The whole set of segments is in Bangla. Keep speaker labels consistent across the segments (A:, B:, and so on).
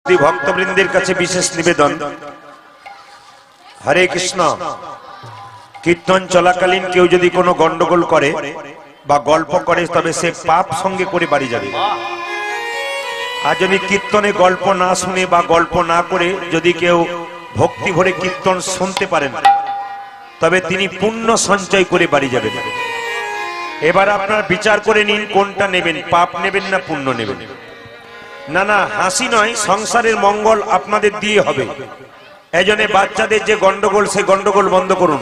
A: শুধু ভক্তবৃন্দের কাছে বিশেষ নিবেদন, হরে কৃষ্ণ। কীর্তন চলাকালীন কেউ যদি কোনো গন্ডগোল করে বা গল্প করে তবে সে পাপ সঙ্গে করে বাড়ি যাবে। আর যদি কীর্তনে গল্প না শুনে বা গল্প না করে যদি কেউ ভক্তি ভরে কীর্তন শুনতে পারেন তবে তিনি পুণ্য সঞ্চয় করে বাড়ি যাবেন। এবার আপনার বিচার করে নিন কোনটা নেবেন, পাপ নেবেন না পুণ্য নেবেন। না না, হাসি নয়, সংসারের মঙ্গল আপনাদের দিয়ে হবে। এজন্য বাচ্চাদের যে গন্ডগোল সে গন্ডগোল বন্ধ করুন।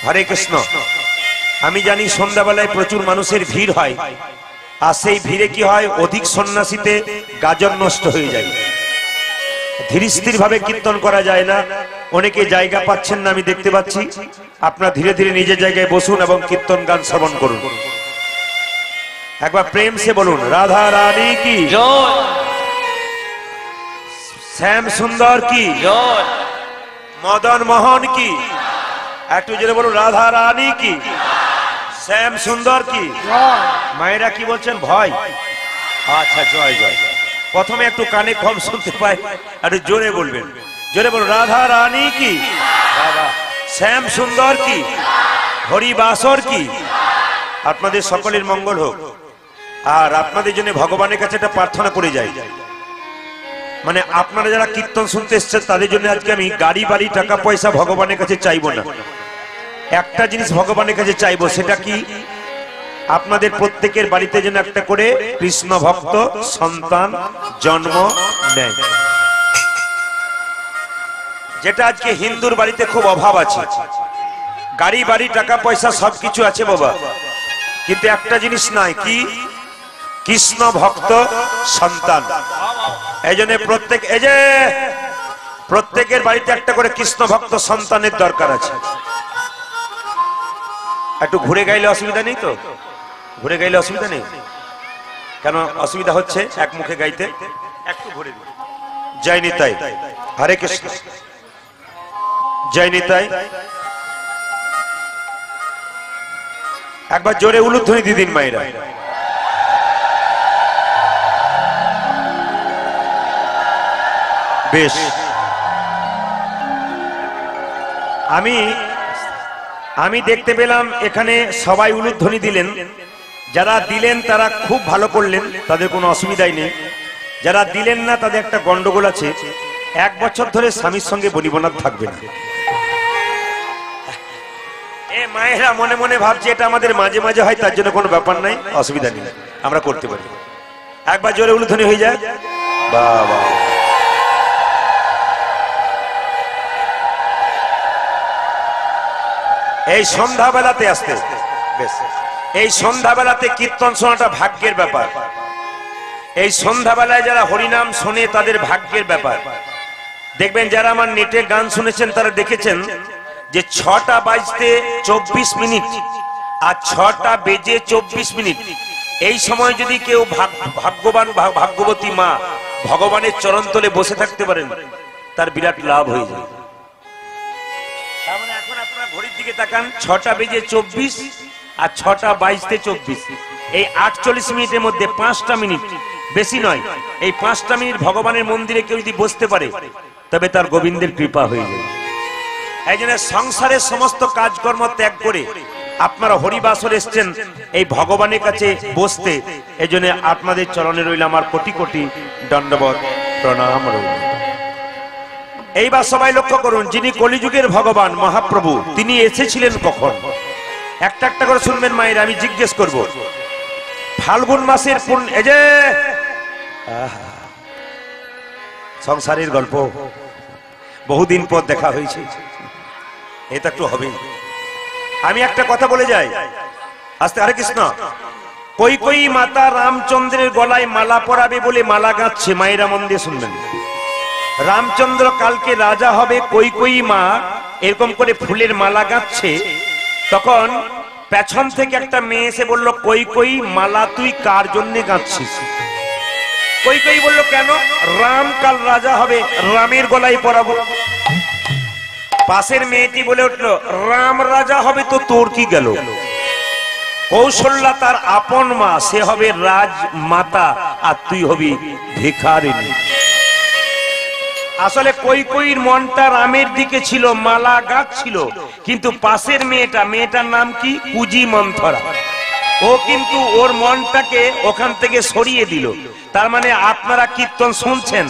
A: হরে কৃষ্ণ। আমি জানি সন্ধ্যাবেলায় প্রচুর মানুষের ভিড় হয়, আর সেই ভিড়ে কি হয়, অধিক সন্ন্যাসীতে গাজন নষ্ট হয়ে যায়। ধীর স্থির ভাবে কীর্তন করা যায় না, অনেকে জায়গা পাচ্ছেন না আমি দেখতে পাচ্ছি। আপনারা ধীরে ধীরে নিজের জায়গায় বসুন এবং কীর্তন গান শ্রবণ করুন। একবার প্রেম সে বলুন রাধা রানী কি জয়, শ্যাম সুন্দর কি জয়, মদন মোহন কি, একটু জোরে বলুন রাধা রানী কি, শ্যাম সুন্দর কি জয়। মায়েরা কি বলছেন ভয়? আচ্ছা জয় জয়। প্রথমে একটু কানে কম শুনতে পাই, একটু জোরে বলবেন, জোরে বলুন রাধা রানী কি, বাবা শ্যাম সুন্দর কি, হরিবাসর কি। আপনাদের সকলের মঙ্গল হোক। আর আপনাদের জন্য ভগবানের কাছে একটা প্রার্থনা করে যাই, মানে আপনারা যারা কীর্তন শুনতে এসছেন তাদের জন্য আজকে আমি গাড়ি বাড়ি টাকা পয়সা ভগবানের কাছে চাইবো না। একটা জিনিস ভগবানের কাছে চাইবো, সেটা কি, আপনাদের প্রত্যেকের বাড়িতে যেন একটা করে কৃষ্ণ ভক্ত সন্তান জন্ম নেয়। যেটা আজকে হিন্দুর বাড়িতে খুব অভাব আছে। গাড়ি বাড়ি টাকা পয়সা সবকিছু আছে বাবা, কিন্তু একটা জিনিস নাই, কি, কৃষ্ণ ভক্ত সন্তান। এই জন্য প্রত্যেকের বাড়িতে একটা করে কৃষ্ণ ভক্ত সন্তানের দরকার আছে। একটু ঘুরে গাইলে অসুবিধা নেই তো? ঘুরে গাইলে অসুবিধা নেই কেন? অসুবিধা হচ্ছে এক মুখে গাইতে, একটু ঘুরে দিন। জয় নিতাই, হরে কৃষ্ণ, জয় নিতাই। একবার জোরে উলুধ্বনি দিদিন মায়েরা। বেশ, আমি দেখতে পেলাম এখানে সবাই উলুধ্বনি দিলেন। যারা দিলেন তারা খুব ভালো করলেন, তাদের কোনো অসুবিধাই নেই। যারা দিলেন না তাদের একটা গন্ডগোল আছে, 1 বছর ধরে স্বামীর সঙ্গে বনিবনাথ থাকবে না। এ মায়েরা মনে মনে ভাবছে এটা আমাদের মাঝে মাঝে হয়, তার জন্য কোনো ব্যাপার নাই, অসুবিধা নেই, আমরা করতে পারি। একবার জোরে উলুধ্বনি হয়ে যায়, বাবা। এই সন্ধ্যাবেলাতে আসতে, বেশ, এই সন্ধ্যাবেলাতে কীর্তন শোনাটা ভাগ্যের ব্যাপার। এই সন্ধ্যাবেলায় যারা হরিনাম শোনে তাদের ভাগ্যের ব্যাপার। দেখবেন যারা আমার নেটে গান শুনেছেন তারা দেখেছেন যে 6টা বাজতে 24 মিনিট আর 6টা বেজে 24 মিনিট এই সময় যদি কেউ ভাগ্যবান ভাগ্যবতী মা ভগবানের চরণ তলে বসে থাকতে পারেন তার বিরাট লাভ হয়ে যায়। তার মানে এখন আপনারা ঘড়ির দিকে তাকান, 6টা বেজে 24 আর 6টা বাজতে 24, এই 48 মিনিটের মধ্যে 5টা মিনিট, বেশি নয়, এই 5টা মিনিট ভগবানের মন্দিরে কেউ যদি বসতে পারে তবে তার গোবিন্দের কৃপা হয়ে যায়। এই জন্য সংসারের সমস্ত কাজকর্ম ত্যাগ করে আপনারা হরিবাসর এসছেন এই ভগবানের কাছে বসতে। এই জন্য আপনাদের চরণে রইল আমার কোটি কোটি দণ্ডবত প্রণাম রইল। এইবার সবাই লক্ষ্য করুন, যিনি কলিযুগের ভগবান মহাপ্রভু তিনি এসেছিলেন কখন? একটা একটা করে শুনবেন মায়ের, আমি জিজ্ঞেস করব। ফাল্গুন মাসের এই যে সংসারের গল্প, বহুদিন পর দেখা হয়েছে, এটা একটু হবেই। আমি একটা কথা বলে যাই আস্তে, হরে কৃষ্ণ। কই মাতা রামচন্দ্রের গলায় মালা পরাবে বলে মালা গাঁথছে, মায়েরা মন দিয়ে শুনবেন। রামচন্দ্র কালকে রাজা হবে, কই মা এরকম করে ফুলের মালা গাঁথছে। তখন পেছন থেকে একটা মেয়ে এসে বলল, কই মালা তুই কার জন্য গাঁথছিস? কই বলল, কেন? রাম কাল রাজা হবে, রামের গলায় পরাবো। পাশের মেয়েটি বলে উঠলো, রাম রাজা হবে তো তোর কি গেল? কৌশল্যা তার আপন মা, সে হবে রাজমাতা আর তুই হবি ভিখারিণী। আসলে কইকইর মনটা রামের দিকে ছিল, মালা গাছ ছিল, কিন্তু পাশের মেয়েটার নাম কি কুজি মন্থরা, ও কিন্তু ওর মনটাকে ওখান থেকে সরিয়ে দিল। তার মানে আপনারা কীর্তন শুনছেন,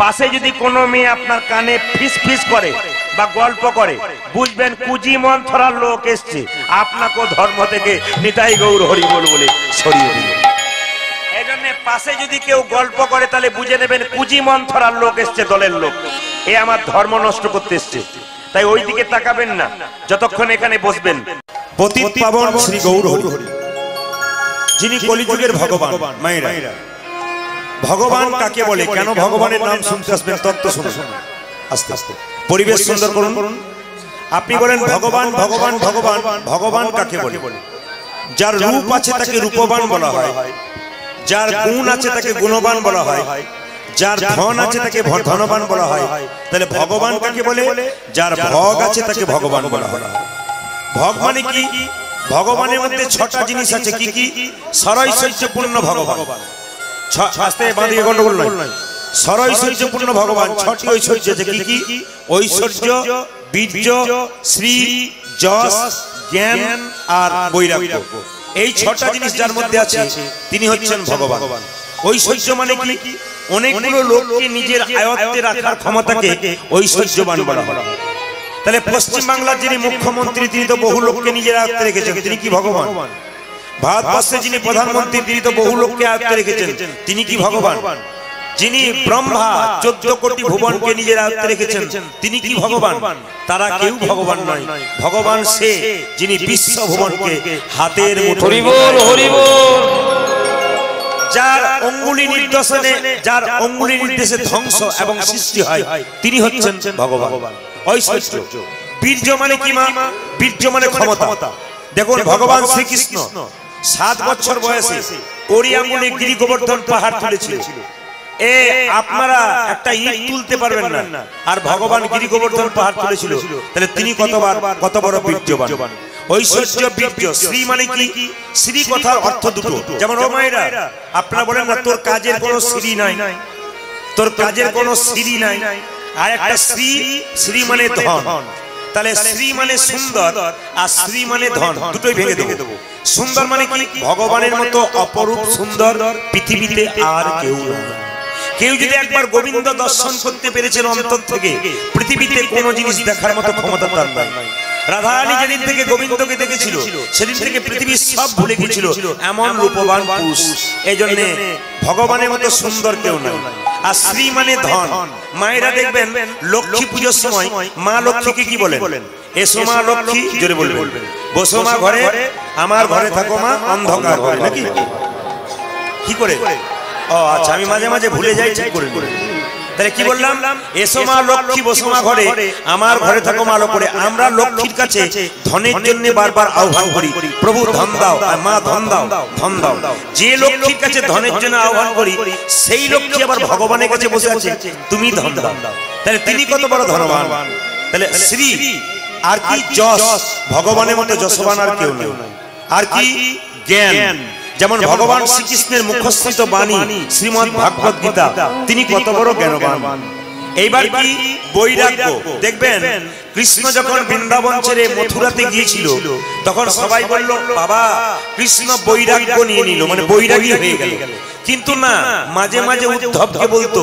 A: পাশে যদি কোনো মেয়ে আপনার কানে ফিস ফিস করে বা গল্প করে, বুঝবেন কুজি মন্থরার লোক এসছে, আপনাকেও ধর্ম থেকে নিতাই গৌর হরি বল বলে সরিয়ে দিল। এই জন্য পাশে যদি কেউ গল্প করে তাহলে বুঝে নেবেন কুজি মন্থরার লোক এসছে, দলের লোক, এ আমার ধর্ম নষ্ট করতে এসছে। তাই ওই দিকে তাকাবেন না যতক্ষণ এখানে বসবেন।
B: পতিত পাবন শ্রী গৌর হরি, যিনি কলিযুগের ভগবান। মায়েরা, ভগবান কাকে বলে, কেন ভগবানের নাম শুনতে আসবেন, তত্ত্ব শুনুন আস্তে আস্তে। পরিবেশ সুন্দর করুন। আপনি বলেন ভগবান ভগবান ভগবান, ভগবান কাকে বলে? যার রূপ আছে তাকে রূপবান বলা হয়, যার গুণ আছে তাকে গুণবান বলা হয়, যার ধন আছে তাকে ধনবান বলা হয়। তাহলে ভগবান কাকে বলে? যার ভোগ আছে তাকে ভগবান বলা হয়। ভোগ মানে কি? ভগবানের মধ্যে ছটা জিনিস আছে। কি কি? সরৈশ্বর্যপূর্ণ ভগবান। শাস্ত্রে বাঁধিয়ে গন্ডগোল নয়। সরৈশ্বর্যপূর্ণ ভগবান, ছটি ঐশ্বর্য আছে। কি কি? ঐশ্বর্য, বীর্য, শ্রী, যশ, জ্ঞান আর বৈরাগ্য। এই ছটা জিনিস যার মধ্যে আছে তিনি হচ্ছেন ভগবান। ঐশ্বর্য মানে কি? অনেকগুলো লোককে নিজের আয়ত্তে রাখার ক্ষমতাকে ঐশ্বর্যবান বলা হয়। তাহলে পশ্চিম বাংলার যিনি মুখ্যমন্ত্রী তিনি তো বহু লোককে নিজের আয়ত্তে রেখেছেন, তিনি কি ভগবান? ভারতবর্ষে যিনি প্রধানমন্ত্রী তিনি তো বহু লোককে আয়ত্তে রেখেছেন, তিনি কি ভগবান? যিনি ব্রহ্মা 14 কোটি ভুবনকে নিজের আয়ত্তে রেখেছেন, তিনি কি ভগবান? তারা কেউ ভগবান নয়। ভগবান সে যিনি বিশ্ব ভুবনকে হাতের মুঠোয়, যার অঙ্গুলি নির্দেশে ধ্বংস এবং সৃষ্টি হয়, তিনি হচ্ছেন ভগবান। ঐশ্বর্য। বীর্য মানে কি মা? বীর্য মানে ক্ষমতা। দেখুন ভগবান শ্রীকৃষ্ণ 7 বছর বয়সে ওরি আঙ্গুলে গিরি গোবর্ধন পাহাড় তুলেছিল। আপনারা একটা ইট তুলতে পারবেন না, আর ভগবান গিরি গোবর্ধন পাহাড় তুলেছিল। তাহলে তিনি কত বড় বীর্যবান। ঐশ্বর্য, বীর্য। শ্রী মানে কি? শ্রী কথার অর্থ দুটো। যেমন ও মায়েরা, আপনারা বলেন না তোর কাজের কোনো শ্রী নাই, তোর কাজের কোনো শ্রী নাই। আর একটা শ্রী, শ্রী মানে ধন। তাহলে শ্রী মানে সুন্দর আর শ্রী মানে ধন, দুটোই ভেঙে দেবো। সুন্দর মানে কি? ভগবানের মতো অপরূপ সুন্দর পৃথিবীতে আর কেউ নেই। কেউ যদি একবার গোবিন্দ দর্শন করতে পেরেছেন অন্তর থেকে, পৃথিবীতে কোনো জিনিস দেখার মতো ক্ষমতা তার নাই। রাধারানী যেদিন থেকে গোবিন্দকে দেখেছিল সেদিন থেকে পৃথিবীর সব ভুলে গিয়েছিল, এমন রূপবান পুরুষ। এই জন্য ভগবানের মতো সুন্দর কেউ নাই। আর শ্রী মানে ধন। মায়েরা দেখবেন লক্ষ্মী পুজোর সময় মা লক্ষ্মীকে কি বলেন? এসো মা লক্ষ্মী, জোরে বলবেন। বসো মা ঘরে, আমার ঘরে থাকো মা অন্ধকার ঘরে, নাকি? কি করে? ও আচ্ছা, আমি মাঝে মাঝে ভুলে যাই, ঠিক করে। তাহলে কি বললাম? এসো মা লক্ষ্মী, বসো মা ঘরে, আমার ঘরে থাকো মা করে। আমরা লক্ষ্মীর কাছে ধনের জন্য বারবার আহ্বান করি, প্রভু ধন দাও, মা ধন দাও, ধন দাও। যে লক্ষ্মীর কাছে ধনের জন্য আহ্বান করি, সেই লক্ষ্মী আবার ভগবানের কাছে বসে আছে, তুমি ধন দাও। তাহলে তিনি কত বড় ধনবান। তাহলে শ্রী আর কি? যশ। ভগবানের মতো যশবান আর কেউ নেই। আর কি? জ্ঞান। যেমন ভগবান শ্রীকৃষ্ণের মুখস্থিত বাণী শ্রীমদ্ ভাগবত গীতা, তিনি কত বড় জ্ঞানবান। এইবার কি? বৈরাগ্য। দেখবেন কৃষ্ণ যখন বৃন্দাবন ছেড়ে মথুরাতে গিয়েছিল, তখন সবাই বলল বাবা কৃষ্ণ বৈরাগ্য নিয়ে নিল, মানে বৈরাগী হয়ে গেল। কিন্তু না, মাঝে মাঝে উদ্ধবকে বলতো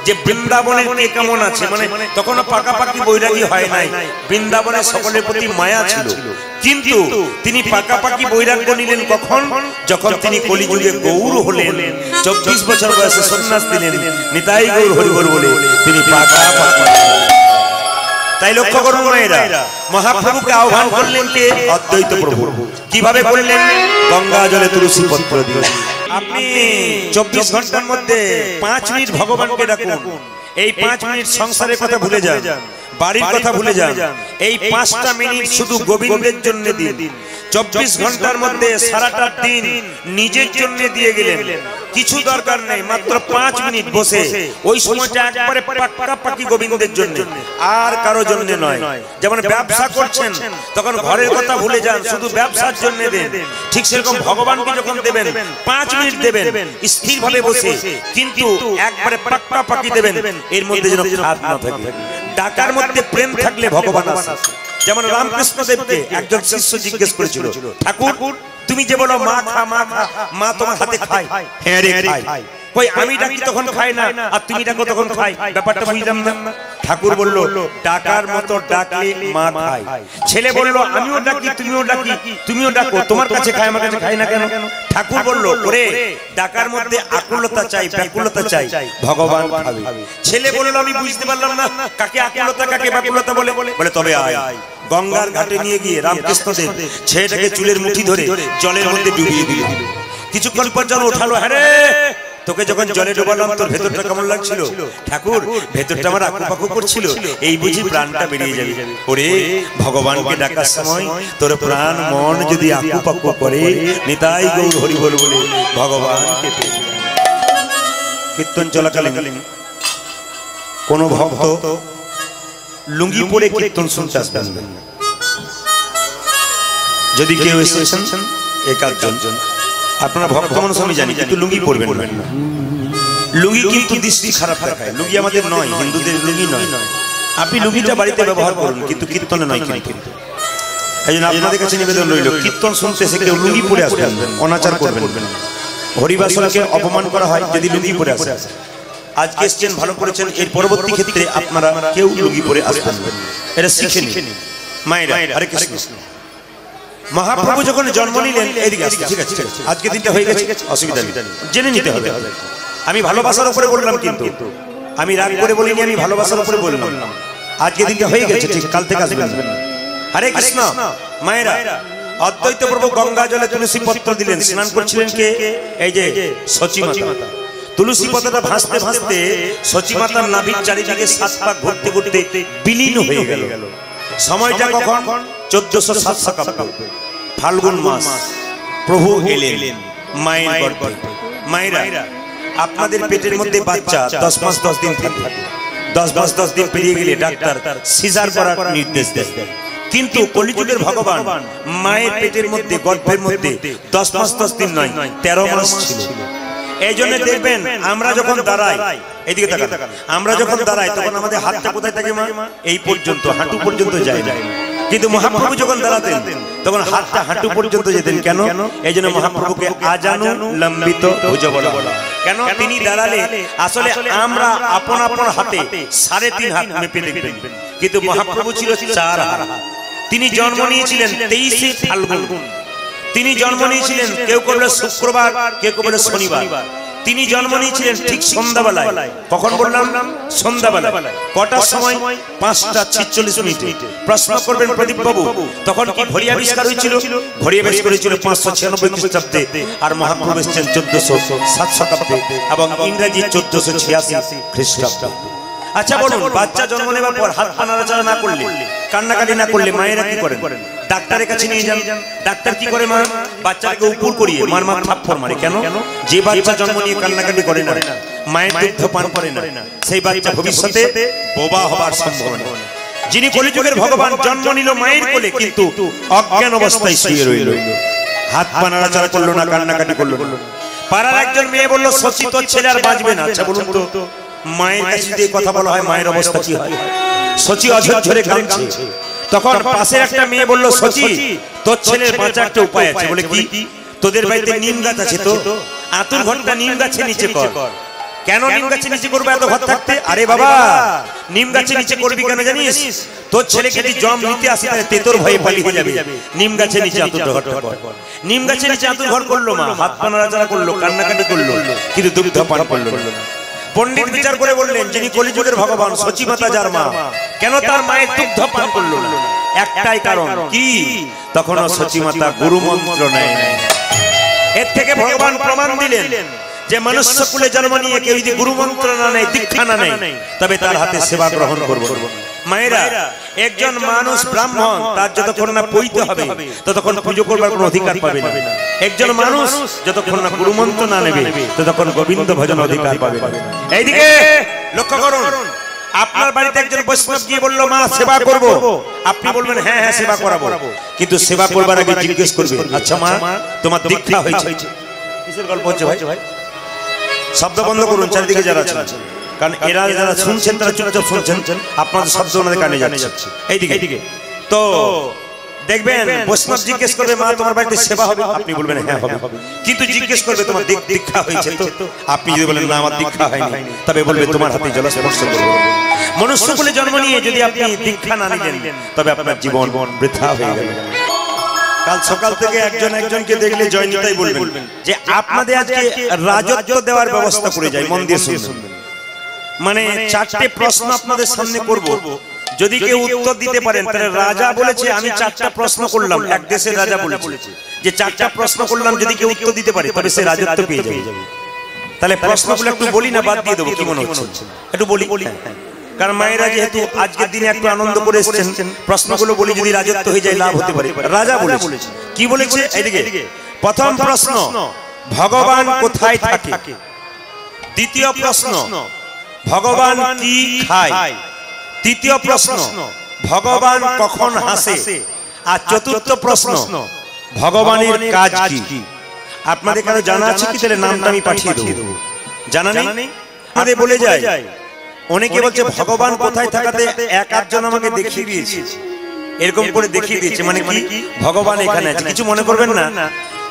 B: যে বৃন্দাবনের কে কেমন আছে, মানে তখনও পাকাপাকি বৈরাগী হয় নাই, বৃন্দাবনের সকলের প্রতি মায়া ছিল। কিন্তু তিনি পাকাপাকি বৈরাগ্য নিলেন কখন? যখন তিনি কলিযুগে গৌর হলেন, 24 বছর বয়সে সন্ন্যাস দিলেন, নিতাই গৌর হরি বল বলে তিনি পাকাপাকি। তাই লক্ষ্য করুন মায়েরা, মহাপ্রভুকে আহ্বান করলেন কে? অদ্বৈত প্রভু। কিভাবে করলেন? গঙ্গা জলে তুলসী পত্র দিয়ে। আপনি 24 ঘন্টার মধ্যে 5 মিনিট ভগবানকে ডাকুন। এই 5 মিনিট সংসারের কথা ভুলে যান, বাড়ির কথা ভুলে যান। এই 5টা মিনিট শুধু গোবিন্দের জন্য দিন। 24 ঘন্টার মধ্যে সারাটা দিন নিজের জন্য দিয়ে গেলেন, কিছু দরকার নেই, মাত্র 5 মিনিট বসে ওই সময়টা একবারে পাক্কাপাকি গোবিন্দের জন্য, আর কারো জন্য নয়। যেমন ব্যবসা করছেন তখন ঘরের কথা ভুলে যান, শুধু ব্যবসার জন্য দেন। ঠিক সেরকম ভগবানকে যখন দেবেন 5 মিনিট দেবেন স্থিরভাবে বসে, কিন্তু একবারে পাক্কাপাকি দেবেন, এর মধ্যে যেন খাদ না থাকে। ডাকার মধ্যে প্রেম থাকলে ভগবান আসে। যেমন রামকৃষ্ণ দেবকে একজন শিষ্য জিজ্ঞেস করেছিল, ঠাকুর তুমি যে বলো মা খা মা খা, মা তোমার হাতে খায়? হ্যাঁ রে খায়। কই আমি ডাকি তখন খায় না, আর তুমি ডাকো তখন খায়, ব্যাপারটা বুঝলাম না। ঠাকুর বলল, ডাকার মতো ডাকলে মা খায়। ছেলে বলল, আমিও ডাকি তুমিও ডাকো, তোমার কাছে খায় আমার কাছে খায় না কেন? ঠাকুর বলল, ওরে ডাকার মধ্যে আকুলতা চাই, ব্যাকুলতা চাই, ভগবান খাবে। ছেলে বলল, আমি বুঝতে পারলাম না কাকে আকুলতা কাকে ব্যাকুলতা বলে। বলে তবে আয়। গঙ্গার ঘাটে নিয়ে গিয়ে রামকৃষ্ণ দেব ছেলেটাকে চুলের মুঠি ধরে জলের মধ্যে ডুবিয়ে দিল। কিছুক্ষণ পর যেন ওঠালো, হ্যাঁ রে তোকে যখন জলে ডোবালাম তোর ভেতরটা কেমন লাগছিল? ঠাকুর ভেতরটা আমার আকুপাকু করছিল, এই বুঝি প্রাণটা বেরিয়ে যাবে। ওরে ভগবানকে ডাকার সময় তোর প্রাণ মন যদি আকুপাকু করে, নিতাই গৌর হরি বল বলে ভগবানকে পেয়ে। কীর্তন চলাকালীন কোন ভক্ত লুঙ্গি পরে কীর্তন শুনতে আসবেন না। যদি কেউ এসেছেন একাধজন, আপনারা ভক্ত মানুষ আমি জানি, কিন্তু লুঙ্গি পরবেন না। লুঙ্গি কিন্তু দৃষ্টি খারাপ দেখায়। লুঙ্গি আমাদের নয়, হিন্দুদের লুঙ্গি নয়। আপনি লুঙ্গিটা বাড়িতে ব্যবহার করুন, কিন্তু কীর্তনে নয়। কিন্তু এই জন্য আপনাদের কাছে নিবেদন রইল, কীর্তন শুনতে এসে কেউ লুঙ্গি পরে আসবেন, অনাচার করবেন না। হরিবাসরকে অপমান করা হয় যদি লুঙ্গি পরে আসে। আজকে এসছেন ভালো করেছেন, এর পরবর্তী ক্ষেত্রে আপনারা কেউ লুঙ্গি পরে আসবেন, এটা শিখে নিন। মায়েরা হরে কৃষ্ণ। মহাপ্রভু যখন জন্ম নিলেন, এদিকে আসছে, ঠিক আছে আজকে দিনটা হয়ে গেছে, অসুবিধা নেই, জেনে নিতে হবে। আমি ভালোবাসার উপরে বললাম, কিন্তু আমি রাগ করে বলিনি, আমি ভালোবাসার উপরে বললাম। আজকে দিনটা হয়ে গেছে, ঠিক কাল থেকে আসবেন। হরে কৃষ্ণ। মায়েরা অদ্বৈত প্রভু গঙ্গা জলে তুলসী পত্র দিলেন, স্নান করছিলেন কে? এই যে সচিমাতা। তুলসী পাতাটা ভাসতে ভাসতে সচিমাতার নাভির চারিদিকে 7 পাক ঘুরতে ঘুরতে বিলীন হয়ে গেল। সময়টা কখন? 1407 শতাব্দী ফাল্গুন মাস। প্রভু এলেন মায়ের গর্ভে। মায়েরা আপনাদের পেটের মধ্যে বাচ্চা 10 মাস 10 দিন থাকে। 10 মাস 10 দিন পেরিয়ে গেলে ডাক্তার সিজার করার নির্দেশ দেয়। কিন্তু কলিযুগের ভগবান মায়ের পেটের মধ্যে গর্ভের মধ্যে 10 মাস 10 দিন নয়, 13 মাস ছিল। এই জন্য দেখবেন আমরা যখন দাঁড়াই, এদিকে তাকান, আমরা যখন দাঁড়াই তখন আমাদের হাতটা কোথায় থাকে মা? এই পর্যন্ত, হাঁটু পর্যন্ত যায় না। কিন্তু মহাপ্রভু যখন দাঁড়াতেন তখন হাতটা হাঁটু পর্যন্ত যেতেন। কেন? এই জন্য মহাপ্রভুকে আজানু লম্বিত ভুজ বলা। কেন? তিনি দাঁড়ালে আসলে আমরা আপন আপন হাতে 3.5 হাত মেপে দেখবেন, কিন্তু মহাপ্রভু ছিল 4 হাত। তিনি জন্ম নিয়েছিলেন 23 ফাল্গুন। তিনি জন্ম নিয়েছিলেন কেউ কেউ বলে শুক্রবার, কেউ কেউ বলে শনিবার। তিনি জন্ম নিয়েছিলেন ঠিক সন্ধ্যাবেলায়। কখন বললাম? সন্ধ্যাবেলায়। কটার সময়? 5:46। প্রশ্ন করবেন প্রদীপ বাবু, তখন কি ঘড়ি আবিষ্কার হয়েছিল? ঘড়ি আবিষ্কার হয়েছিল 596 খ্রিস্টাব্দে, আর মহাপ্রভু এসেছেন 1407 শতাব্দে, এবং ইংরেজি 1486 খ্রিস্টাব্দে। আচ্ছা বলুন, বাচ্চা জন্ম নেবার পর হাত পা নাড়াচাড়া না করলে, কান্নাকাটি না করলে মায়েরা কি করেন? ডাক্তারের কাছে নিয়ে যান। ডাক্তার কি করে? মা বাচ্চাকে উপর করিয়ে মার থাপ্পড় মারে। কেন? যে বাচ্চা জন্ম নিয়ে কান্নাকাটি করে না, মায়ের দুগ্ধ পান করে না, সেই বাচ্চা ভবিষ্যতে বোবা হবার সম্ভাবনা। যিনি কলিযুগের ভগবান জন্ম নিল মায়ের কোলে, কিন্তু অজ্ঞান অবস্থায় শুয়ে রইল, হাত পা নাড়াচাড়া করলো না, কান্নাকাটি করলো না। পাড়ার একজন মেয়ে বলল, শশী তোর ছেলে আর বাঁচবে না। আচ্ছা বলুন তো, মায়ের কাছে দিয়ে কথা বলা হয়, মায়ের অবস্থা কি হয়? শশী অঝরে কাঁদছে। তখন পাশের একটা মেয়ে বলল, শশী তোর ছেলের বাঁচার একটা উপায় আছে। বলে কি? তোদের বাড়িতে নিম গাছ আছে তো, আতুর ঘরটা নিম গাছের নিচে কর। কেন নিম গাছের নিচে করবে এত ঘর থাকতে? আরে বাবা, নিম গাছের নিচে করবি কেন জানিস? তোর ছেলেকে যদি জম নিতে আসে তাহলে তেতর ভয়ে পালিয়ে যাবে। নিম গাছের নিচে আতুর ঘরটা কর। নিম গাছের নিচে আতুর ঘর করলো মা, হাত পা নাড়াচাড়া করলো, কান্নাকাটি করলো, কিন্তু দুগ্ধ পান করলো না। পণ্ডিত বিচার করে বললেন, যিনি কলিযুগের ভগবান সচিমাতা যার মা, কেন তার মায়ের দুগ্ধ পান করলো না? একটাই কারণ। কি? তখনও সচিমাতা গুরু মন্ত্র নেয়। এর থেকে ভগবান প্রমাণ দিলেন যে মনুষ্য কুলে জন্ম নিয়ে কেউ যদি গুরু মন্ত্র না নেয়, দীক্ষা না নেয়, তবে তার হাতে সেবা গ্রহণ করব। মায়েরা, একজন মানুষ ব্রাহ্মণ, তার যতক্ষণ না পৈতে হবে ততক্ষণ পুজো করবার কোনো অধিকার পাবে না। একজন মানুষ যতক্ষণ না গুরু মন্ত্র না নেবে ততক্ষণ গোবিন্দ ভজন অধিকার পাবে না। এইদিকে লক্ষ্য করুন, আপনার বাড়িতে একজন বৈষ্ণব গিয়ে বলল মা সেবা করব, আপনি বলবেন হ্যাঁ হ্যাঁ সেবা করাবো, কিন্তু সেবা করবার আগে জিজ্ঞেস করবেন, আচ্ছা মা তোমার দীক্ষা হয়েছে? কিসের গল্প হচ্ছে ভাই? শব্দ বন্ধ করুন চারিদিকে যারা আছেন, কারণ এরা যারা শুনছেন তারা চুপচাপ শুনছেন, আপনাদের শব্দ ওনাদের কানে যাচ্ছে। এইদিকে তো দেখবেন বৈষ্ণব জিজ্ঞেস করবে মা তোমার বাড়িতে সেবা হবে, আপনি বলবেন হ্যাঁ হবে, কিন্তু জিজ্ঞেস করবে তোমার দীক্ষা হয়েছে তো? আপনি যদি বলেন না আমার দীক্ষা হয়নি, তবে বলবে তোমার হাতে জল স্পর্শ করব। মনুষ্য কুলে জন্ম নিয়ে যদি আপনি দীক্ষা না নেন তবে আপনার জীবন বৃথা হয়ে গেল। কাল সকাল থেকে একজনকে দেখলে জয়নিতাই বলবেন যে আপনাদের আজকে রাজত্ব দেওয়ার ব্যবস্থা করে যায়। মন দিয়ে শুনবেন, মানে 4টে প্রশ্ন আপনাদের সামনে করব, যদি কেউ উত্তর দিতে পারেন তাহলে রাজা বলেছে আমি 4টা প্রশ্ন করলাম, এক দেশের রাজা বলেছে যে 4টা প্রশ্ন করলাম, যদি কেউ উত্তর দিতে পারে তবে সে রাজত্ব পেয়ে যাবে। তাহলে প্রশ্নগুলো একটু বলি না বাদ দিয়ে দেবো, কি মনে হচ্ছে? একটু বলি, কারণ মায়েরা যেহেতু আজকের দিনে একটু আনন্দ করে এসেছেন, প্রশ্নগুলো বলি, যদি রাজত্ব হয়ে যায় লাভ হতে পারে। রাজা বলেছে, কি বলেছে? এইদিকে প্রথম প্রশ্ন, ভগবান কোথায় থাকে? দ্বিতীয় প্রশ্ন, ভগবান কি খায়? তৃতীয় প্রশ্ন, ভগবান কখন হাসে? আর চতুর্থ প্রশ্ন, ভগবানের কাজ কি? আপনাদের কারো জানা আছে কি? তাহলে নামটা আমি পাঠিয়ে দেবো। জানা নেই? আমাদের বলে যায়, অনেকে বলছে ভগবান কোথায় থাকাতে এক আধজন আমাকে দেখিয়ে দিয়েছে, এরকম করে দেখিয়ে দিয়েছে, মানে কি ভগবান এখানে আছে। কিছু মনে করবেন না,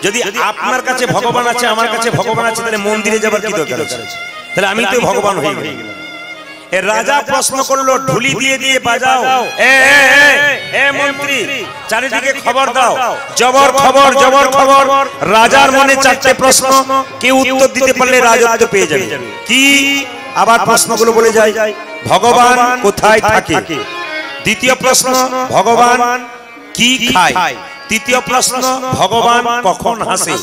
B: যদি আপনার কাছে ভগবান আছে, আমার কাছে ভগবান আছে, তাহলে মন্দিরে যাবার কি দরকার আছে? তাহলে আমি তো ভগবান হয়ে গেলাম। এ রাজা প্রশ্ন করলো, ঢুলি দিয়ে দিয়ে বাজাও, এ মন্ত্রী চারিদিকে খবর দাও, জবর খবর জবর খবর। রাজার মনে 4টে প্রশ্ন, কেউ উত্তর দিতে পারলে রাজত্ব পেয়ে যাবে। কি? আবার প্রশ্নগুলো বলে যায়, ভগবান কোথায় থাকে? দ্বিতীয় প্রশ্ন, ভগবান কি খায়? তৃতীয় প্রশ্ন, ভগবান কখন হাসে?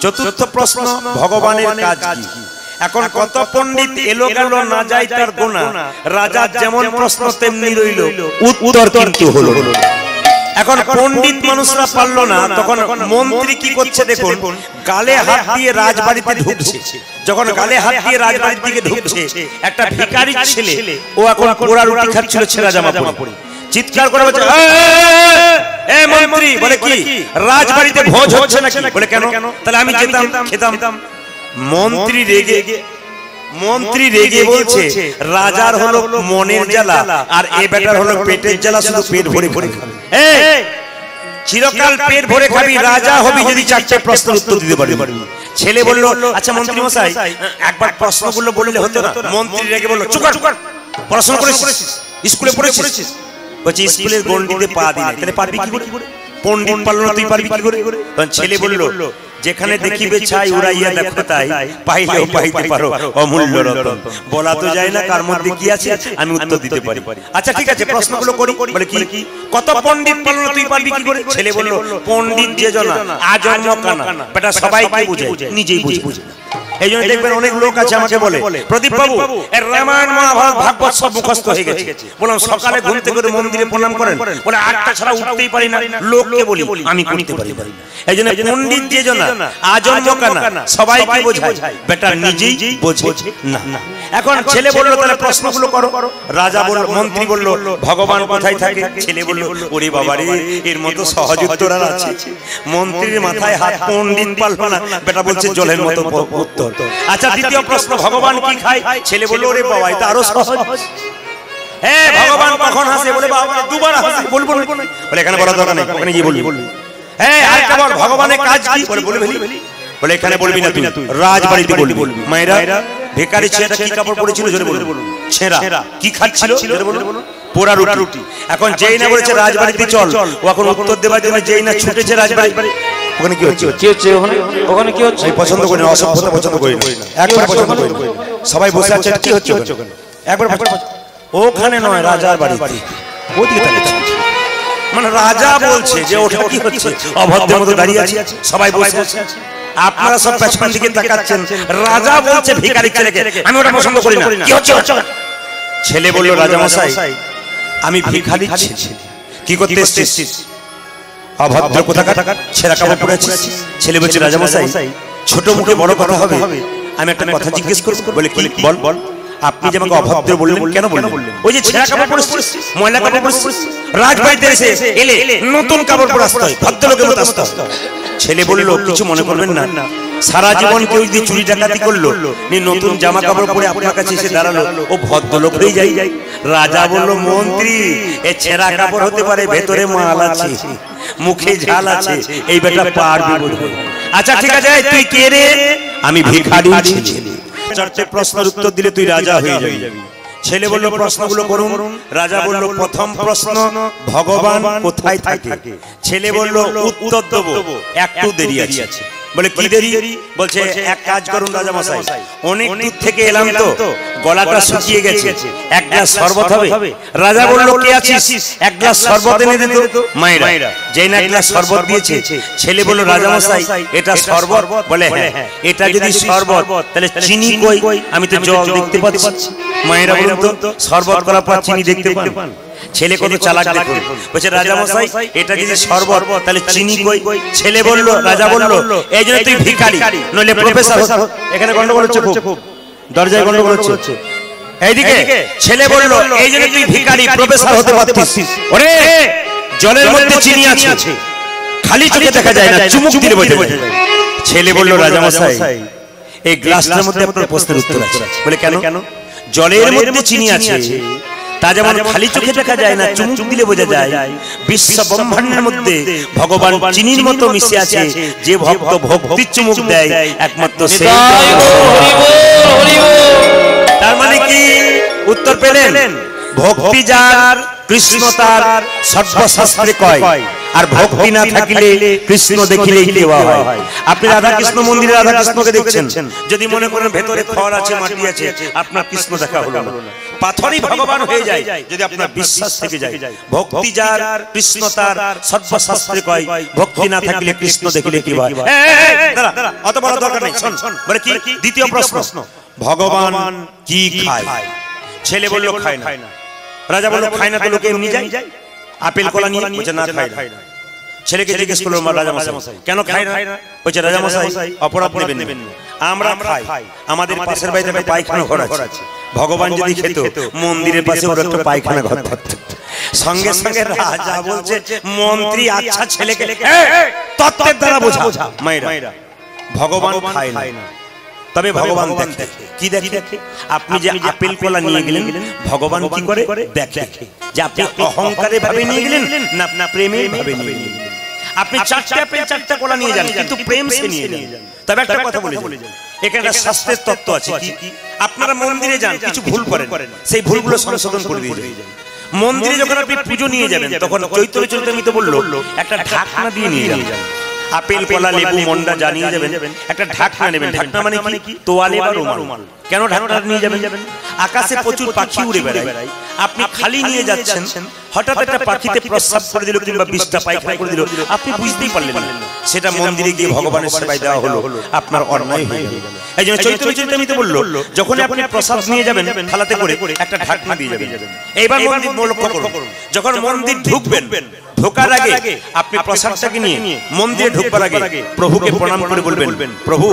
B: চতুর্থ প্রশ্ন, ভগবানের কাজ কি? এখন কত পণ্ডিত এলো গেল না যায় তার গোনা, রাজার যেমন প্রশ্ন তেমনি রইল, উত্তর কিন্তু হলো। এখন পণ্ডিত মানুষরা পারলো না, তখন মন্ত্রী কি করছে দেখুন, গালে হাত দিয়ে রাজবাড়িতে ঢুকছে। যখন গালে হাত দিয়ে রাজবাড়ির দিকে ঢুকছে, একটা ভিখারি ছেলে, ও এখন পোড়া রুটি খাচ্ছিল ছেঁড়া জামা পরে, চিৎকার করে বলছে এ মন্ত্রী, বলে কি রাজবাড়িতে ভোজ হচ্ছে নাকি? বলে কেন? তাহলে আমি যেতাম খেতাম। মন্ত্রী রেগে বলছে রাজার হলো মনের জ্বালা আর এ বেটার হলো পেটের জ্বালা, শুধু পেট ভরে ভরে খাবে। চিরকাল পেট ভরে খাবি, রাজা হবি যদি 4টে প্রশ্নের উত্তর দিতে পারবি। ছেলে বলল আচ্ছা মন্ত্রী মশাই একবার প্রশ্নগুলো বললে হতো না? মন্ত্রী রেগে বলল চুপ কর, পড়াশোনা করেছিস? স্কুলে পড়েছিস? বলছে স্কুলের গন্ডিতে পা দিলে, তাহলে পারবি কি করে? পণ্ডিত পারলো না, তুই পারবি কি করে? তখন ছেলে বলল যেখানে দেখিবে ছাই উড়াইয়া দেখো তাই, পাইলেও পাইতে পারো অমূল্য রতন। বলা তো যায় না কার মধ্যে কি আছে, আমি উত্তর দিতে পারি। আচ্ছা ঠিক আছে, প্রশ্নগুলো করি। বলে কি? কত পণ্ডিত পারলো না, তুই পারবি কি করে? ছেলে বলল পণ্ডিত যে জনা আজন্ম কানা, বেটা সবাইকে বুঝে, নিজেই বুঝে না। এই জন্য দেখবেন অনেক লোক আছে আমাকে বলে, প্রদীপ বাবু এর রামায়ণ মহাভারত ভাগবত সব মুখস্থ হয়ে গেছে। বললাম সকালে ঘুম থেকে মন্দিরে প্রণাম করেন? বলে 8টা ছাড়া উঠতেই পারি না। লোককে বলি আমি করতে পারি। এই জন্য পণ্ডিত যে জনা আজন্ম কানা, সবাইকে বোঝায়, বেটা নিজেই বোঝে না। এখন ছেলে বলল তাহলে প্রশ্নগুলো করো। রাজা বলল, মন্ত্রী বলল ভগবান কোথায় থাকে? ছেলে বলল ওরে বাবা রে, এর মতো সহজ উত্তর আর আছে? মন্ত্রীর মাথায় হাত, পণ্ডিত পারলো না, বেটা বলছে জলের মতো উত্তর। আচ্ছা দ্বিতীয় প্রশ্ন, ভগবান কি খায়? ছেলে বলল ওরে বাবা এটা আরো সহজ। হ্যাঁ ভগবান কখন হাসে? বলে বাবা দুবার হাসে। বলবো না, বলে এখানে বলার দরকার নেই, ওখানে গিয়ে বলবি। হ্যাঁ আরেকটা বল, ভগবানের কাজ কি? বলে এখানে বলবি না, তুই রাজবাড়িতে বলবি। মায়েরা ভিখারি ছেলেটা কি কাপড় পরেছিল জোরে বলুন? ছেঁড়া। কি খাচ্ছিল জোরে বলুন? পোড়া রুটি। এখন যেই না বলেছে রাজবাড়িতে চল, ও এখন উত্তর দেবার জন্য যেই না ছুটেছে রাজবাড়ি, ওখানে কি হচ্ছে? ওখানে কি হচ্ছে? আমি পছন্দ করি না, অসভ্যতা পছন্দ করি না, একবার পছন্দ করি না। সবাই বসে আছে, কি হচ্ছে ওখানে? একবার ওখানে নয়, রাজার বাড়িতে। ওদিকে তাকাচ্ছে, মানে রাজা বলছে যে ওটা কি হচ্ছে? অভদ্রের মতো দাঁড়িয়ে আছে, সবাই বসে আছে। আপনারা সব পেছন দিকে তাকাচ্ছেন, রাজা বলছে ভিখারি ছেলেকে, আমি ওটা পছন্দ করি না। কি হচ্ছে? ছেলে বলল, রাজা মশাই আমি ভিখারি ছেলে, কি করতে এসেছিস? অভদ্র কোথাকার, ছেঁড়া কাপড় পরে আছিস। ছেলে বলছে, রাজা মশাই ছোট মুখে বড় কথা হবে, আমি একটা কথা জিজ্ঞেস করব। বলে, কি? বল বল। আপনি যে আমাকে অভদ্র বললেন, কেন বললেন? ওই যে ছেঁড়া কাপড় পরেছিস, ময়লা কাপড় পরেছিস, রাজবাড়িতে এসে এলে নতুন কাপড় পরে আসতে হয়, ভদ্রলোকের মতো আসতে হয়। ছেলে বলল, কিছু মনে করবেন না, সারা জীবন কেউ যদি চুরি ডাকাতি করলো, নতুন জামা কাপড় পরে আপনার কাছে এসে দাঁড়ালো, ও ভদ্রলোক হয়ে যাই। রাজা বলল, মন্ত্রী এ ছেঁড়া কাপড় হতে পারে, ভেতরে মাল আছে, মুখে ঝাল আছে, এই বেটা পারবি বোধহয়। আচ্ছা ঠিক আছে, তুই কে রে? আমি ভিখারি ছেলে। চারটে প্রশ্নের উত্তর দিলে তুই রাজা হয়ে যাবি। ছেলে বলল, প্রশ্নগুলো করুন। রাজা বলল, প্রথম প্রশ্ন, ভগবান কোথায় থাকে? ছেলে বলল, উত্তর দেব, একটু দেরি আছে। বলে, কি দেরি? বলছে, এক কাজ করুন রাজা মশাই, অনেক দূর থেকে এলাম তো, গলাটা শুকিয়ে গেছে, এক গ্লাস শরবত হবে? রাজা বলল, কে আছিস, এক গ্লাস শরবত এনে দে তো। মায়েরা যেই না এক গ্লাস শরবত দিয়েছে, ছেলে বলল, রাজা মশাই এটা শরবত? বলে, হ্যাঁ। এটা যদি শরবত, তাহলে চিনি কই? আমি তো জল দেখতে পাচ্ছি। মায়েরা বলুন তো, শরবত করার পর চিনি দেখতে পান? ছেলে কত চালাক দেখুন। বলছে, রাজা মশাই এটা যদি শরবত, তাহলে চিনি কই? ছেলে বলল, রাজা বলল, এই জন্য তুই ভিখারি, নইলে প্রফেসর। এখানে গন্ডগোল হচ্ছে খুব, দরজায় গন্ডগোল হচ্ছে। এইদিকে ছেলে বলল, এই জন্য তুই ভিখারি, প্রফেসর হতে পারতিস। ওরে জলের মধ্যে চিনি আছে, খালি চোখে দেখা যায় না, চুমুক দিলে বোঝা যায়। ছেলে বলল, রাজা মশাই এই গ্লাসটার মধ্যে আপনার প্রশ্নের উত্তর আছে। বলে, কেন? জলের মধ্যে চিনি আছে, তা যেমন খালি চোখে দেখা যায় না, চুমুক দিলে বোঝা যায়, বিশ্ব ব্রহ্মাণ্ডের মধ্যে ভগবান চিনির মতো মিশে আছে। যে ভক্ত ভক্তির চুমুক দেয় একমাত্র সেই। তার মানে কি উত্তর পেলেন? ভক্তি যার, কৃষ্ণ তার, সর্বশাস্ত্রে কয়। আর ভক্তি না থাকলে কৃষ্ণ দেখিলেই দেওয়া হয়। আপনি রাধা কৃষ্ণ মন্দিরে রাধা কৃষ্ণকে দেখছেন, যদি মনে করেন ভেতরে খড় আছে, মাটি আছে, আপনার কৃষ্ণ দেখা হলো না। পাথরই ভগবান হয়ে যায় যদি আপনার বিশ্বাস থেকে যায়। ভক্তি যার, কৃষ্ণ তার, সর্বশাস্ত্রে কয়। ভক্তি না থাকলে কৃষ্ণ দেখিলে কি হয়? দাঁড়া, অত বড় দরকার নেই, শোন। বলে, কি? দ্বিতীয় প্রশ্ন, ভগবান কি খায়? ছেলে বলল, খায় না। রাজা বলল, খায় না তো লোকে এমনি যায়, আপেল কলা নিয়ে? বলছে, না খায় না। ছেলেকে জিজ্ঞেস করলো, রাজা মশাই কেন খায় না? বলছে, রাজা মশাই অপরাধ নেবেন না, আমরা খাই, আমাদের পাশের বাড়িতে একটা পায়খানা ঘর আছে। ভগবান যদি খেত, মন্দিরের পাশে ওর একটা পায়খানা ঘর থাকতো। সঙ্গে সঙ্গে রাজা বলছে, মন্ত্রী আচ্ছা ছেলেকে তত্ত্বের দ্বারা বোঝা। মায়েরা ভগবান খায় না, তবে ভগবান দেখে। কি দেখে? আপনি যে আপেল কলা নিয়ে গেলেন, ভগবান কি করে? দেখে যে আপনি অহংকারে ভাবে নিয়ে গেলেন না প্রেমের ভাবে নিয়ে গেলেন। আপনি চারটে আপেল চারটা কলা নিয়ে যান, কিন্তু প্রেম সে নিয়ে যান। তবে একটা কথা বলে যান, এখানে শাস্ত্রের তত্ত্ব আছে। কি? আপনারা মন্দিরে যান, কিছু ভুল করেন, সেই ভুলগুলো সংশোধন করে দিয়ে যান। মন্দিরে যখন আপনি পুজো নিয়ে যাবেন, তখন চৈতন্য চরিতামৃত বলল একটা ঢাকনা দিয়ে নিয়ে যান। আপেল কলা লেবু মন্ডা জানিয়ে যাবেন, একটা ঢাকনা নেবেন। ঢাকনা মানে কি? তোয়ালে বা রুমাল। কেন ঢাকনা নিয়ে যাবেন? আকাশে প্রচুর পাখি উড়ে বেড়ায়, আপনি খালি নিয়ে যাচ্ছেন, হঠাৎ একটা পাখিতে প্রস্রাব করে দিল কিংবা বিষ্ঠা পায়খানা করে দিল, আপনি বুঝতেই পারলেন না, সেটা মন্দিরে গিয়ে ভগবানের সেবায় দেওয়া হলো, আপনার অন্যায় হয়ে গেল। এই জন্য চৈতন্য চরিতামৃতে বলল, যখন আপনি প্রসাদ নিয়ে যাবেন থালাতে করে, একটা ঢাকনা দিয়ে যাবেন। এইবার মন্দির লক্ষ্য করুন, যখন মন্দির ঢুকবেন, ঢোকার আগে আপনি প্রসাদটাকে নিয়ে মন্দিরে ঢুকবার আগে প্রভুকে প্রণাম করে বলবেন, প্রভু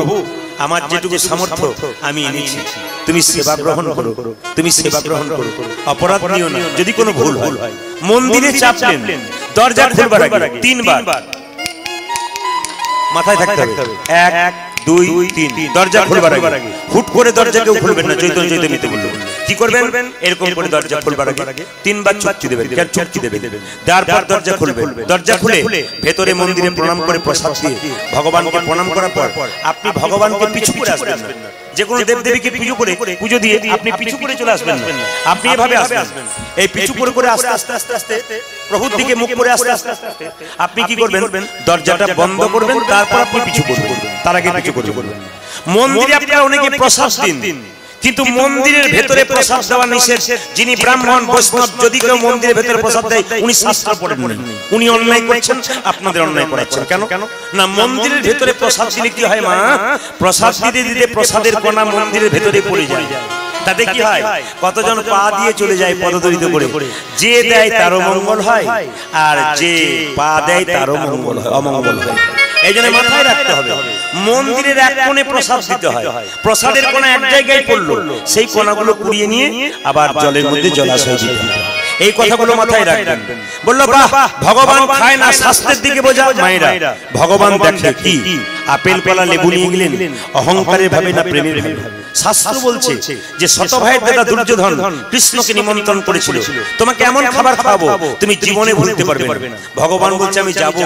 B: আমার যেটুকু সামর্থ্য আমি এনেছি, তুমি সেবা গ্রহণ করো, তুমি সেবা গ্রহণ করো, অপরাধ নিও না। যদি কোনো ভুল হয়, মন্দিরে চাপলেন, দরজা খুলবার আগে তিনবার মাথায় থাকতে হবে, 1 2 3, দরজা খুলবার আগে হুট করে দরজা কেউ খুলবেন না। চৈতন্য চরিতামৃতে বলল, কি করবেন? এরকম করে দরজা খুলবার আগে তিনবার চুক্তি দেবেন। কেন চুক্তি দেবেন? তারপর দরজা খুলবেন। দরজা খুলে ভেতরে মন্দিরে প্রণাম করে প্রসাদ দিয়ে ভগবানকে প্রণাম করার পর আপনি ভগবানকে পিছু করে আসবেন না। যে কোনো দেবদেবীকে পুজো দিয়ে আপনি পিছু করে চলে আসবেন না, আপনি এভাবে আসবেন। এই পিছু করে আস্তে আস্তে প্রভুর দিকে মুখ করে আস্তে আস্তে আপনি কি করবেন? দরজাটা বন্ধ করবেন, তারপর আপনি পিছু করবেন। তার আগে পিছু করবেন। মন্দিরে আপনারা অনেকে প্রসাদ দিন, কিন্তু মন্দিরের ভেতরে প্রসাদ দেওয়া নিষেধ। যিনি ব্রাহ্মণ বৈষ্ণব যদি কেউ মন্দিরের ভেতরে প্রসাদ দেয় উনি শাস্ত্র পড়েন, উনি অন্যায় করছেন, আপনাদের অন্যায় করাচ্ছেন। কেন? না, মন্দিরের ভেতরে প্রসাদ দিলে কি হয় মা, প্রসাদ দিতে দিতে প্রসাদের কণা মন্দিরের ভেতরে পড়ে যায়। তাতে কি হয়, কতজন পা দিয়ে চলে যায় পদদলিত করে। যে দেয় তারও মঙ্গল হয়, আর যে পা দেয় তারও মঙ্গল হয়, অমঙ্গল হয়। এই জন্য মাথায় রাখতে হবে, মন্দিরের এক কোণে প্রসাদ দিতে হয়, প্রসাদের কোণা এক জায়গায় পড়লো, সেই কোণাগুলো কুড়িয়ে নিয়ে আবার জলের মধ্যে জলাশয় দিতে হয়। এই কথাগুলো মাথায় রাখবেন। বললো বাহ, ভগবান খায় না, স্বাস্থ্যের দিকে বোঝা। মায়েরা, ভগবান দেখে কি আপেল কলা লেবু নিয়ে গেলেন, অহংকারের ভাবে না প্রেমের ভাবে? শাস্ত্র বলছে যে শতভাইয়ের দাদা দুর্যোধন কৃষ্ণকে নিমন্ত্রণ করেছিল, তোমাকে এমন খাবার খাওয়াবো তুমি জীবনে ভুলতে পারবে না। ভগবান বলছে আমি যাব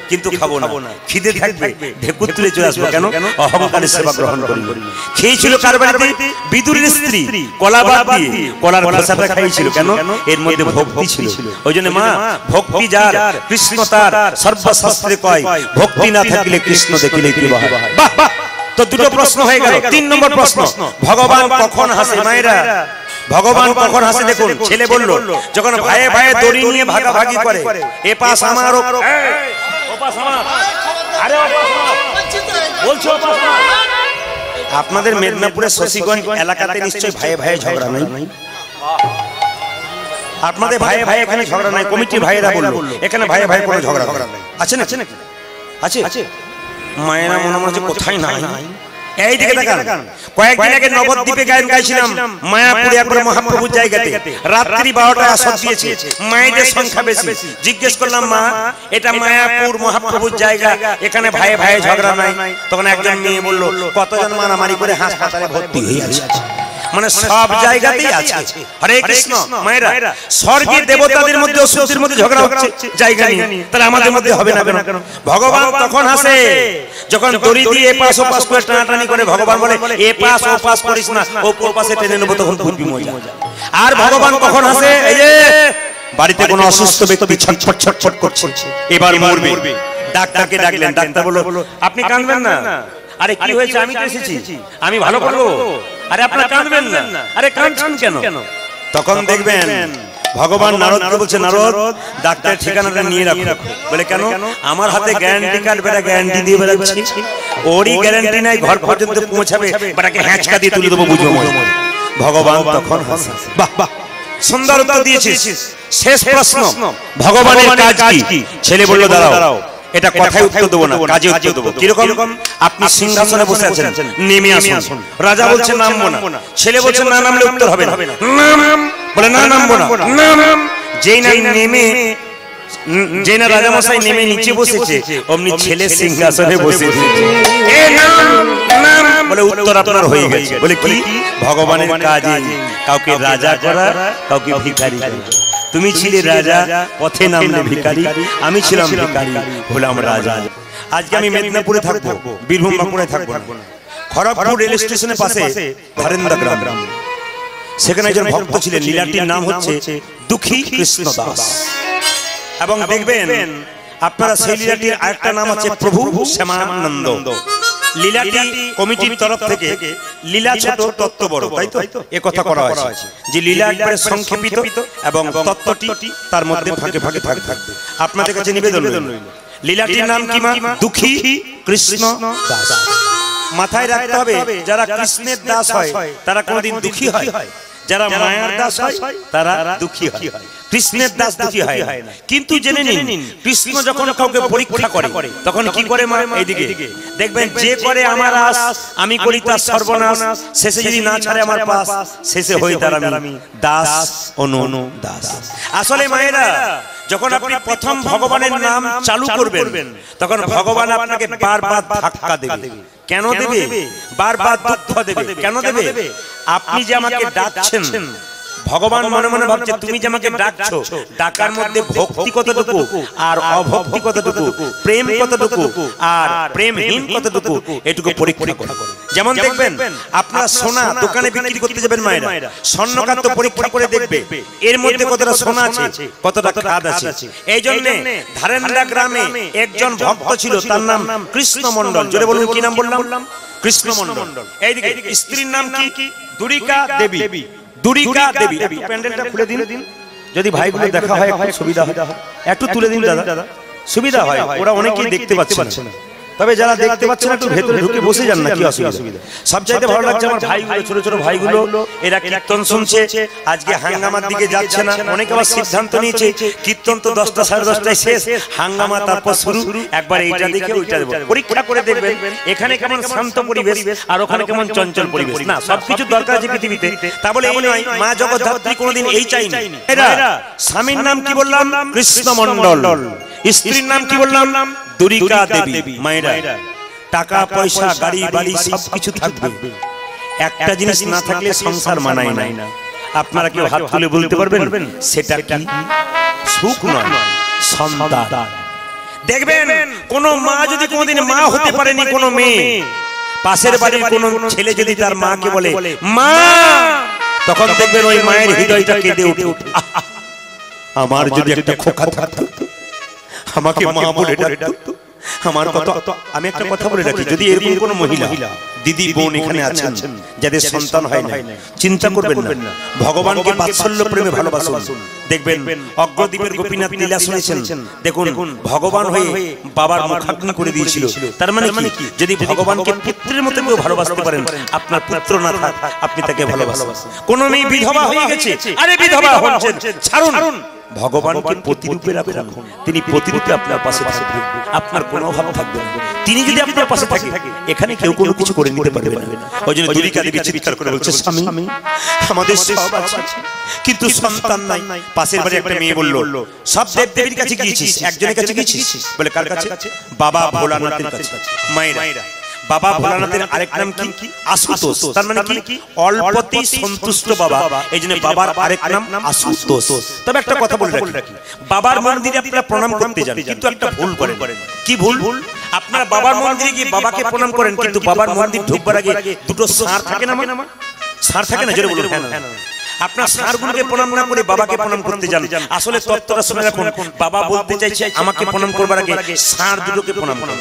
B: কিন্তু খাবো না, খিদে থাকবে ঢেকুর তুলে চলে আসবো। কেন? অহংকারের সেবা গ্রহণ করি। খেয়েছিল কার বাড়িতে? বিদুরের স্ত্রী, কলা বাদ দিয়ে কলার খোসাটা খাইছিল। কেন? এর মধ্যে ভক্তি ছিল। ওই জন্য মা, ভক্তি যার কৃষ্ণ তার, সর্বশাস্ত্রে কয় ভক্তি না থাকলে কৃষ্ণ দেখিলে কি হয়। বাহ বাহ। তো দুটো প্রশ্ন হয়ে গেল। 3 নম্বর প্রশ্ন, ভগবান কখন হাসে? মায়েরা, ভগবান কখন হাসে দেখুন। ছেলে বলল যখন ভাইয়ে ভাইয়ে দড়ি নিয়ে ভাগাভাগি করে, এ পাশ আমার ও পাশ আমার, আরে ও পাশ আমার বলছো, ও পাশ আমার। আপনাদের মেদিনীপুরের শশীগঞ্জ এলাকাতে নিশ্চয়ই ভাইয়ে ভাইয়ে ঝগড়া নাই? আপনাদের ভাইয়ে ভাই এখানে ঝগড়া নাই? কমিটির ভাইয়েরা বলল এখানে ভাইয়ে ভাই কোনো ঝগড়া আছে না? আছে আছে। মায়েরা মনে মনে কোথায় নাই। এই দিকে তাকান, কয়েকদিন আগে নবদ্বীপে গান গাইছিলাম মায়াপুরে একবার মহাপ্রভুর জায়গাতে, রাত্রি 12টায় আসর দিয়েছে, মায়েদের সংখ্যা বেশি। জিজ্ঞেস করলাম মা, এটা মায়াপুর মহাপ্রভুর জায়গা, এখানে ভাইয়ে ভাইয়ে ঝগড়া নাই? তখন একজন মেয়ে বলল কতজন মারামারি করে হাসপাতালে ভর্তি হয়ে আছে। মানে সব জায়গাতেই আছে। হরে কৃষ্ণ। মায়েরা, স্বর্গের দেবতাদের মধ্যে অসুরদের মধ্যে ঝগড়া হচ্ছে জায়গা নিয়ে, তাহলে আমাদের মধ্যে হবে না কেন? ভগবান তখন হাসে যখন দড়ি দিয়ে এপাশ ওপাশ করে টানাটানি করে। ভগবান বলে এপাশ ওপাশ করিস না, ওপর পাশে টেনে নেবো, তখন বুঝবি মজা। আর ভগবান কখন হাসে? এই যে বাড়িতে কোনো অসুস্থ ব্যক্তি ছটফট ছটফট করছে, এবার মরবে, ডাক্তারকে ডাকলেন। ডাক্তার বলল আপনি কাঁদবেন না। আরে কি হয়েছে? আমি তো এসেছি, আমি ভালো করবো। আরে আপনারা কাঁদবেন না। আরে কাঁদছেন কেন? তখন দেখবেন ভগবান নারদকে বলছে, নারদ ডাক্তার ঠিকানাটা নিয়ে রাখো। বলে কেন? আমার হাতে গ্যারান্টি কার্ড, বেটা গ্যারান্টি দিয়ে বেড়াচ্ছি, ওরই গ্যারান্টি নাই ঘর পর্যন্ত পৌঁছাবে, বেটাকে হ্যাঁচকা দিয়ে তুলে দেবো, বুঝবো। ভগবান তখন হাসে। বাহ বাহ, সুন্দর উত্তর দিয়েছিস। শেষ প্রশ্ন, ভগবানের কাজ কি? ছেলে বলল দাঁড়াও, এটা কথায় উত্তর দেবো না, কাজে উত্তর দেবো। কিরকম? আপনি সিংহাসনে বসে আছেন, নেমে আসুন। রাজা বলছে নামবো না, ছেলে বলছে না নামলে উত্তর হবে না। বলে না নামবো না। যেই না নেমে, যেই না রাজামশাই নেমে নিচে বসেছে, অমনি ছেলে সিংহাসনে বসেছে। বলে উত্তর আপনার হয়ে গেছে। বলে কি? ভগবানের কাজ কাউকে রাজা করা, কাউকে ভিখারি করা। তুমি ছিলে রাজা, পথে নামলে ভিখারি, আমি ছিলাম ভিখারি, হলাম রাজা। আজকে আমি মেদিনীপুরে থাকবো, বীরভূম বাঁকুড়ায় থাকবো না। খড়গপুর রেল স্টেশনের পাশে ধারেন্দা গ্রাম, সেখানে একজন ভক্ত ছিলেন, লীলাটির নাম হচ্ছে দুঃখী কৃষ্ণ দাস। এবং দেখবেন আপনারা সেই লীলাটির আরেকটা নাম আছে প্রভু শ্যামানন্দ। লীলাটি কমিটির তরফ থেকে লীলা ছোট তত্ত্ব বড়, তাই তো এ কথা করা হয়েছে যে লীলা একবারে সংক্ষেপিত এবং তত্ত্বটি তার মধ্যে ফাঁকে ফাঁকে থাকবে। আপনাদের কাছে নিবেদন রইল, লীলাটির নাম কি মা? দুঃখী কৃষ্ণ দাস। মাথায় রাখতে হবে, যারা কৃষ্ণের দাস হয় তারা কোনোদিন দুঃখী হয়, যারা মায়ার দাস হয় তারা দুঃখী হয়। কৃষ্ণের দাস দুঃখী হয় না। কিন্তু জেনে নিন, কৃষ্ণ যখন কাউকে পরীক্ষা করে তখন কি করে মা? এইদিকে দেখবেন, যে করে আমার আস, আমি করি তার সর্বনাশ, শেষে যদি না ছাড়ে আমার পাস, শেষে হই তার আমি দাস অনু দাস। আসলে মায়েরা, যখন আপনি প্রথম ভগবানের নাম চালু করবেন তখন ভগবান আপনাকে বারবার ধাক্কা দেবে। কেন দেবে? বারবার দুঃখ দেবে। কেন দেবে? আপনি যে আমাকে ডাকছেন, ভগবান মনে মনে ভাবছে তুমি যে আমাকে ডাকছো, ডাকার মধ্যে ভক্তি কতটুকু আর অভক্তি কতটুকু, প্রেম কতটুকু আর প্রেমহীন কতটুকু, এটুকু পরীক্ষা করে। যেমন দেখবেন আপনারা সোনা দোকানে বিক্রি করতে যাবেন, মায়েরা স্বর্ণকার তো পরীক্ষা করে দেখবে এর মধ্যে কতটা সোনা আছে, কতটা খাদ আছে। এই জন্য ধারেন্দা গ্রামে একজন ভক্ত ছিল, তার নাম কৃষ্ণ মন্ডল। জোরে বলুন, কি নাম বললাম? কৃষ্ণ মণ্ডল। এইদিকে স্ত্রীর নাম কি? দুরিকা দেবী। দুরিকা দেবী। একটু প্যান্ডেলটা খুলে দিন, যদি ভাইগুলো দেখা হয় একটু সুবিধা হয়। একটু তুলে দিন দাদা, সুবিধা হয়। ওরা অনেকেই দেখতে পাচ্ছে না, তবে যারা দেখতে পাচ্ছেন একটু ভেতরে ঢুকে বসে যান না, কি অসুবিধা? সবচাইতে ভালো লাগছে আমার ভাইগুলো, ছোট ছোট ভাইগুলো, এরা কীর্তন শুনছে, আজকে হাঙ্গামার দিকে যাচ্ছে না। অনেকে আবার সিদ্ধান্ত নিয়েছে কীর্তন তো 10টা সাড়ে 10টায় শেষ, হাঙ্গামা তারপর শুরু, একবার এইটা দেখে ওইটা দেবো। পরীক্ষা করে দেখবেন এখানে কেমন শান্ত পরিবেশ আর ওখানে কেমন চঞ্চল পরিবেশ। না, সবকিছু দরকার আছে পৃথিবীতে, তা বলে এই নয় মা জগদ্ধাত্রী কোনোদিন এই চাইনি। এরা স্বামীর নাম কি বললাম? কৃষ্ণ মণ্ডল। স্ত্রীর নাম কি বললাম? দুরিকা দেবী। মায়েরা, টাকা পয়সা গাড়ি বাড়ি সবকিছু থাকবে, একটা জিনিস না থাকলে সংসার মানায় না। আপনারা কেউ হাত তুলে বলতে পারবেন সেটা কি? সুখ নয়, সন্তান। দেখবেন কোন মা যদি কোনোদিন মা হতে পারেনি, কোন মেয়ে, পাশের বাড়ির কোন ছেলে যদি তার মাকে বলে মা, তখন দেখবেন ওই মায়ের হৃদয়টা কেঁদে ওঠে। আমার যদি একটা খোকা থাকতো, আমাকে মা বলে ডাকতো, আমার কথা। আমি একটা কথা বলে রাখি, যদি এরকম কোন মহিলা দিদি বোন এখানে আছেন যাদের সন্তান হয় না, চিন্তা করবেন না, ভগবানকে বাৎসল্য প্রেমে ভালোবাসুন। দেখবেন অগ্রদ্বীপের গোপীনাথ লীলা শুনেছেন, দেখুন ভগবান হয়ে বাবার মুখাগ্নি করে দিয়েছিল। তার মানে কি? যদি ভগবানকে পুত্রের মতো কেউ ভালোবাসতে পারেন, আপনার পুত্র না থাক, আপনি তাকে ভালোবাসেন। কোন মেয়ে বিধবা হয়ে গেছে, আরে বিধবা হচ্ছেন, ছাড়ুন, ভগবানকে প্রতিরূপে রাখুন, তিনি প্রতিরূপে আপনার পাশে থাকবেন, আপনার কোনো অভাব থাকবে না। তিনি যদি আপনার পাশে থাকে, এখানে কেউ কোনো কিছু করে নিতে পারবে না। ওই জন্য দুরিকা দেবী চিৎকার করে বলছে, স্বামী আমাদের সব আছে কিন্তু সন্তান নাই। পাশের বাড়ি একটা মেয়ে বলল, সব দেব দেবীর কাছে গিয়েছিস, একজনের কাছে গিয়েছিস? বলে কার কাছে? বাবা ভোলানাথের কাছে। মায়েরা, বাবা ভোলানাথের আরেক নাম কি? আশুতোষ। তার মানে কি? অল্পতেই সন্তুষ্ট বাবা, এই জন্য বাবার আরেক নাম আশুতোষ। তবে একটা কথা বলে রাখি, বাবার মন্দিরে আপনারা প্রণাম করতে যান, কিন্তু একটা ভুল করেন। কি ভুল? আপনারা বাবার মন্দিরে গিয়ে বাবাকে প্রণাম করেন, কিন্তু বাবার মন্দির ঢুকবার আগে দুটো ষাঁড় থাকে না? ষাঁড় থাকে না? জোরে বলুন। হ্যাঁ, আপনার ষাঁড়গুলোকে প্রণাম না করে বাবাকে প্রণাম করতে যান। আসলে তত্ত্বটা শুনে রাখুন, বাবা বলতে চাইছে আমাকে প্রণাম করবার আগে ষাঁড় দুটোকে প্রণাম করুন।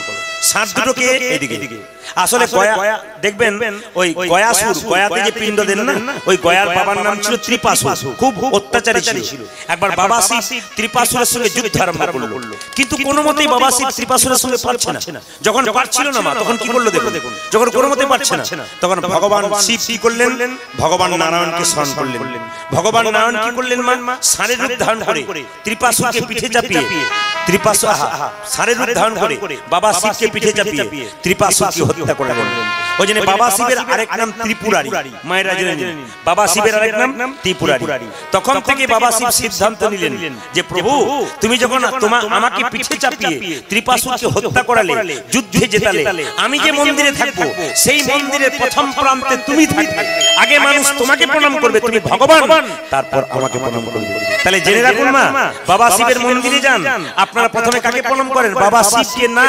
B: ষাঁড় দুটোকে এদিকে। আসলে গয়া, দেখবেন ওই গয়াসুর, গয়াতে যে পিণ্ড দেন না, ওই গয়ার বাবার নাম ছিল ত্রিপাসুর, খুব অত্যাচারী ছিল। একবার বাবা শিব ত্রিপাসুরের সঙ্গে যুদ্ধ আরম্ভ করলো, কিন্তু কোনো মতেই বাবা শিব ত্রিপাসুরের সঙ্গে পারছে না। যখন পারছিল না মা, তখন কি করলো দেখুন, যখন কোনো মতেই পারছে না, তখন ভগবান শিব কি করলেন? ভগবান নারায়ণকে স্মরণ করলেন। ভগবান নারায়ণ কি করলেন? মা ষাঁড়ের রূপ ধারণ করে ত্রিপাসুরকে পিঠে চাপিয়ে, ত্রিপাসুর ষাঁড়ের রূপ ধারণ করে বাবা শিবকে পিঠে চাপিয়ে ত্রিপাসুরকে হত্যা করলেন। ওই জন্য বাবা শিবের আরেক নাম ত্রিপুরারি। মায়েরা জেনে নিন, বাবা শিবের আরেক নাম ত্রিপুরারি। তখন থেকে বাবা শিব সিদ্ধান্ত নিলেন যে প্রভু, তুমি যখন আমাকে পিঠে চাপিয়ে ত্রিপাসুরকে হত্যা করালে, যুদ্ধে জেতালে, আমি যে মন্দিরে থাকবো সেই মন্দিরের প্রথম প্রান্তে তুমি থাকবে। আগে মানুষ তোমাকে প্রণাম করবে, তুমি ভগবান, তারপর আমাকে প্রণাম করবে। তাহলে জেনে রাখুন মা, বাবা শিবের মন্দিরে যান, আপনারা প্রথমে কাকে প্রণাম করেন? বাবা শিবকে না,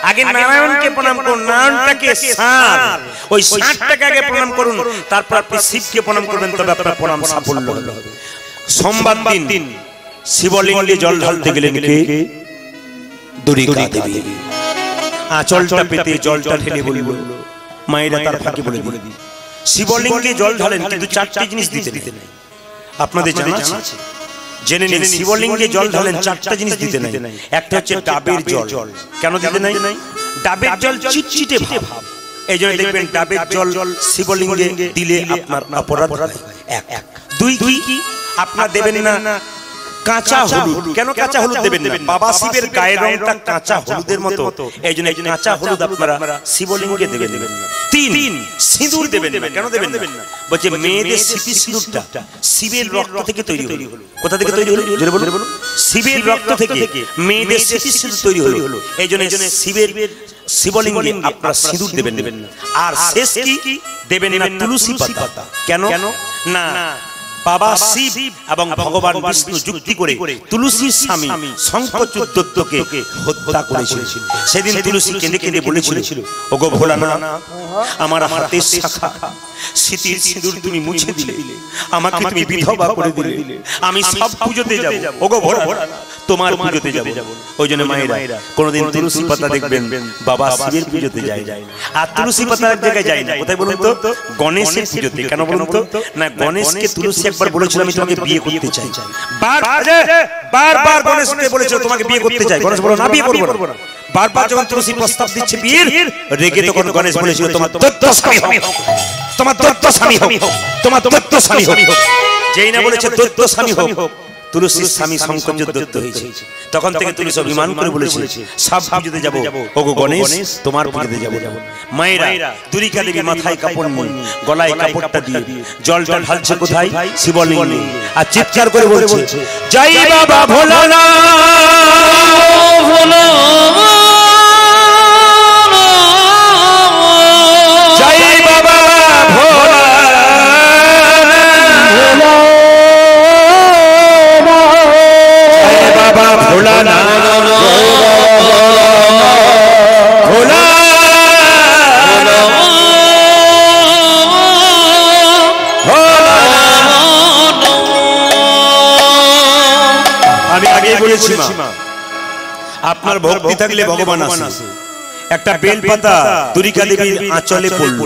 B: আগে নারায়ণকে প্রণাম করুন। নারায়ণটাকে ষাঁড়, ওই ষাঁড়টাকে আগে প্রণাম করুন, তারপর আপনি শিবকে প্রণাম করবেন, তবে আপনার প্রণাম সাফল্য হবে। সোমবার দিন শিবলিঙ্গে জল ঢালতে গেলেন কে? দুরিকা দেবী। আঁচলটা পেতে জলটা ঢেলে বলল, মায়েরা তার ফাঁকে বলে দিল, শিবলিঙ্গে জল ঢালেন, কিন্তু চারটি জিনিস দিতে নেই। আপনাদের জানা আছে? জেনে নিন, শিবলিঙ্গে জল ঢালেন, চারটা জিনিস দিতে নাই। একটা হচ্ছে ডাবের জল। কেন দিতে নাই? ডাবের জল চিটচিটে ভাব, এই জন্য দেখবেন ডাবের জল শিবলিঙ্গে দিলে আপনার অপরাধ হয়। এক। দুই কি? আপনার দেবেন না কাঁচা হলুদ। কেন কাঁচা হলুদ দেবেন না? বাবা শিবের গায়ের রংটা কাঁচা হলুদের মতো, এই জন্য কাঁচা হলুদ আপনারা শিবলিঙ্গে দেবেন না। তিন, সিঁদুর দেবেন না। কেন দেবেন না? বলছে মেয়েদের স্মৃতি সিঁদুরটা শিবের রক্ত থেকে তৈরি হলো। কোথা থেকে তৈরি হলো? জোরে বলুন। শিবের রক্ত থেকে মেয়েদের স্মৃতি সিঁদুর তৈরি হলো, এই জন্য শিবের শিবলিঙ্গে আপনারা সিঁদুর দেবেন না। আর শেষ কি? দেবেন না তুলসী পাতা। কেন? না, বাবা শিব এবং ভগবান বিষ্ণু যুক্তি করে তুলসীর স্বামী শঙ্খচূড় দত্তকে হত্যা করেছিল। সেদিন তুলসী কেঁদে কেঁদে বলেছিল, ওগো ভোলানাথ, আমার হাতের শাখা স্মৃতির সিঁদুর তুমি মুছে দিলে, আমাকে তুমি বিধবা করে দিলে। আমি সব পুজোতে যাব, ওগো ভোলা তোমার পুজোতে যাব। ওই জন্য মায়েরা কোনোদিন তুলসী পাতা দেখবেন বাবা শিবের পুজোতে যায়, আর তুলসী পাতা এক জায়গায় যায় না। কোথায় বলুন তো? গণেশের পুজোতে। কেন বলুন তো? না, গণেশকে তুলসী একবার বলেছিল আমি তোমাকে বিয়ে করতে চাই। বারবার গণেশকে বলেছিল তোমাকে বিয়ে করতে চাই। গণেশ বলো না, বিয়ে করবো না। বারবার যখন তুলসী প্রস্তাব দিচ্ছে বিয়ের, রেগে তখন গণেশ বলেছিল তোমার দত্ত স্বামী হোক, তোমার দত্ত স্বামী হোক, তোমার দত্ত স্বামী হোক। যেই না বলেছে দত্ত স্বামী হোক, তুলসীর স্বামী শঙ্কর দত্ত হয়েছে। তখন থেকে তুলসী অভিমান করে বলেছে সব পুজোতে যাব, ওগো গণেশ তোমার পুজোতে যাব। মায়েরা দুর্গা দেবী মাথায় কাপড় নিয়ে, গলায় কাপড়টা দিয়ে জলটা ঢালছে কোথায়? শিবলিঙ্গে, আর চিৎকার করে বলছে জয় বাবা ভোলানাথ, জয় বাবা আমি আগে বলেছি মা, আপনার ভক্তি থাকলে ভগবান আসে। একটা বেলপাতা দুর্গা দেবীর আঁচলে পড়ল।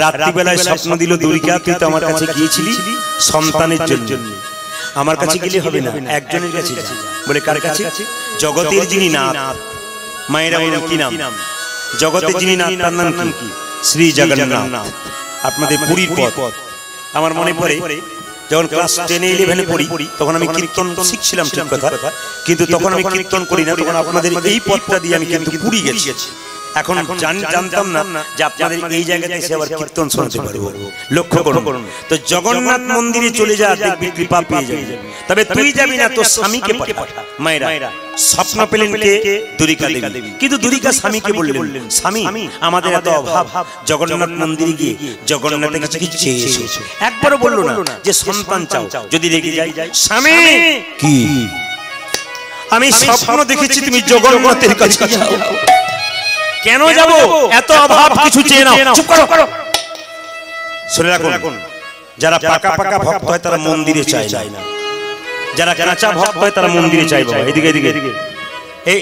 B: রাত্রিবেলায় স্বপ্ন দিল দুর্গা তুই তো আমার কাছে গিয়েছিলি সন্তানের জন্য। আমার কাছে গেলে হবে না, একজনের কাছে যা। বলে কার কাছে? জগতের যিনি নাথ। মায়েরা বলেন কি নাম? জগতের যিনি নাথ তার নাম কি? শ্রী জগন্নাথ। আপনাদের পুরীর পথ আমার মনে পড়ে, যখন ক্লাস 10-11 পড়ি তখন আমি কীর্তন শিখছিলাম, ঠিক কথা, কিন্তু তখন আমি কীর্তন করি না। তখন আপনাদের এই পথটা দিয়ে আমি কিন্তু পুরী গেছি। এখন জানতাম না যে আপনাদের এই জায়গাতে এসে আবার কীর্তন শুনতে পারবো। লক্ষ্য করুন, তো জগন্নাথ মন্দিরে চলে যা, দেখবি কৃপা পেয়ে যাবি। তবে তুই যাবি না, তোর স্বামীকে পাঠা। মায়েরা স্বপ্ন পেলেন কে? দুর্গা দেবী। কিন্তু দুর্গা স্বামীকে বললেন স্বামী আমাদের এত অভাব, জগন্নাথ মন্দিরে গিয়ে জগন্নাথের কাছে কিছু চেয়ে এসো। একবারও বললো না যে সন্তান চাও, যদি রেগে যাই স্বামী কি আমি স্বপ্ন দেখেছি তুমি জগন্নাথের কাছে যাও। কেন যাব? এত অভাব, কিছু চেয়ে নাও। চুপ করো। শুনে রাখুন, যারা পাকা পাকা ভক্ত হয় তারা মন্দিরে চায় না, যারা কাঁচা ভক্ত হয় তারা মন্দিরে চায়। বাবা এদিকে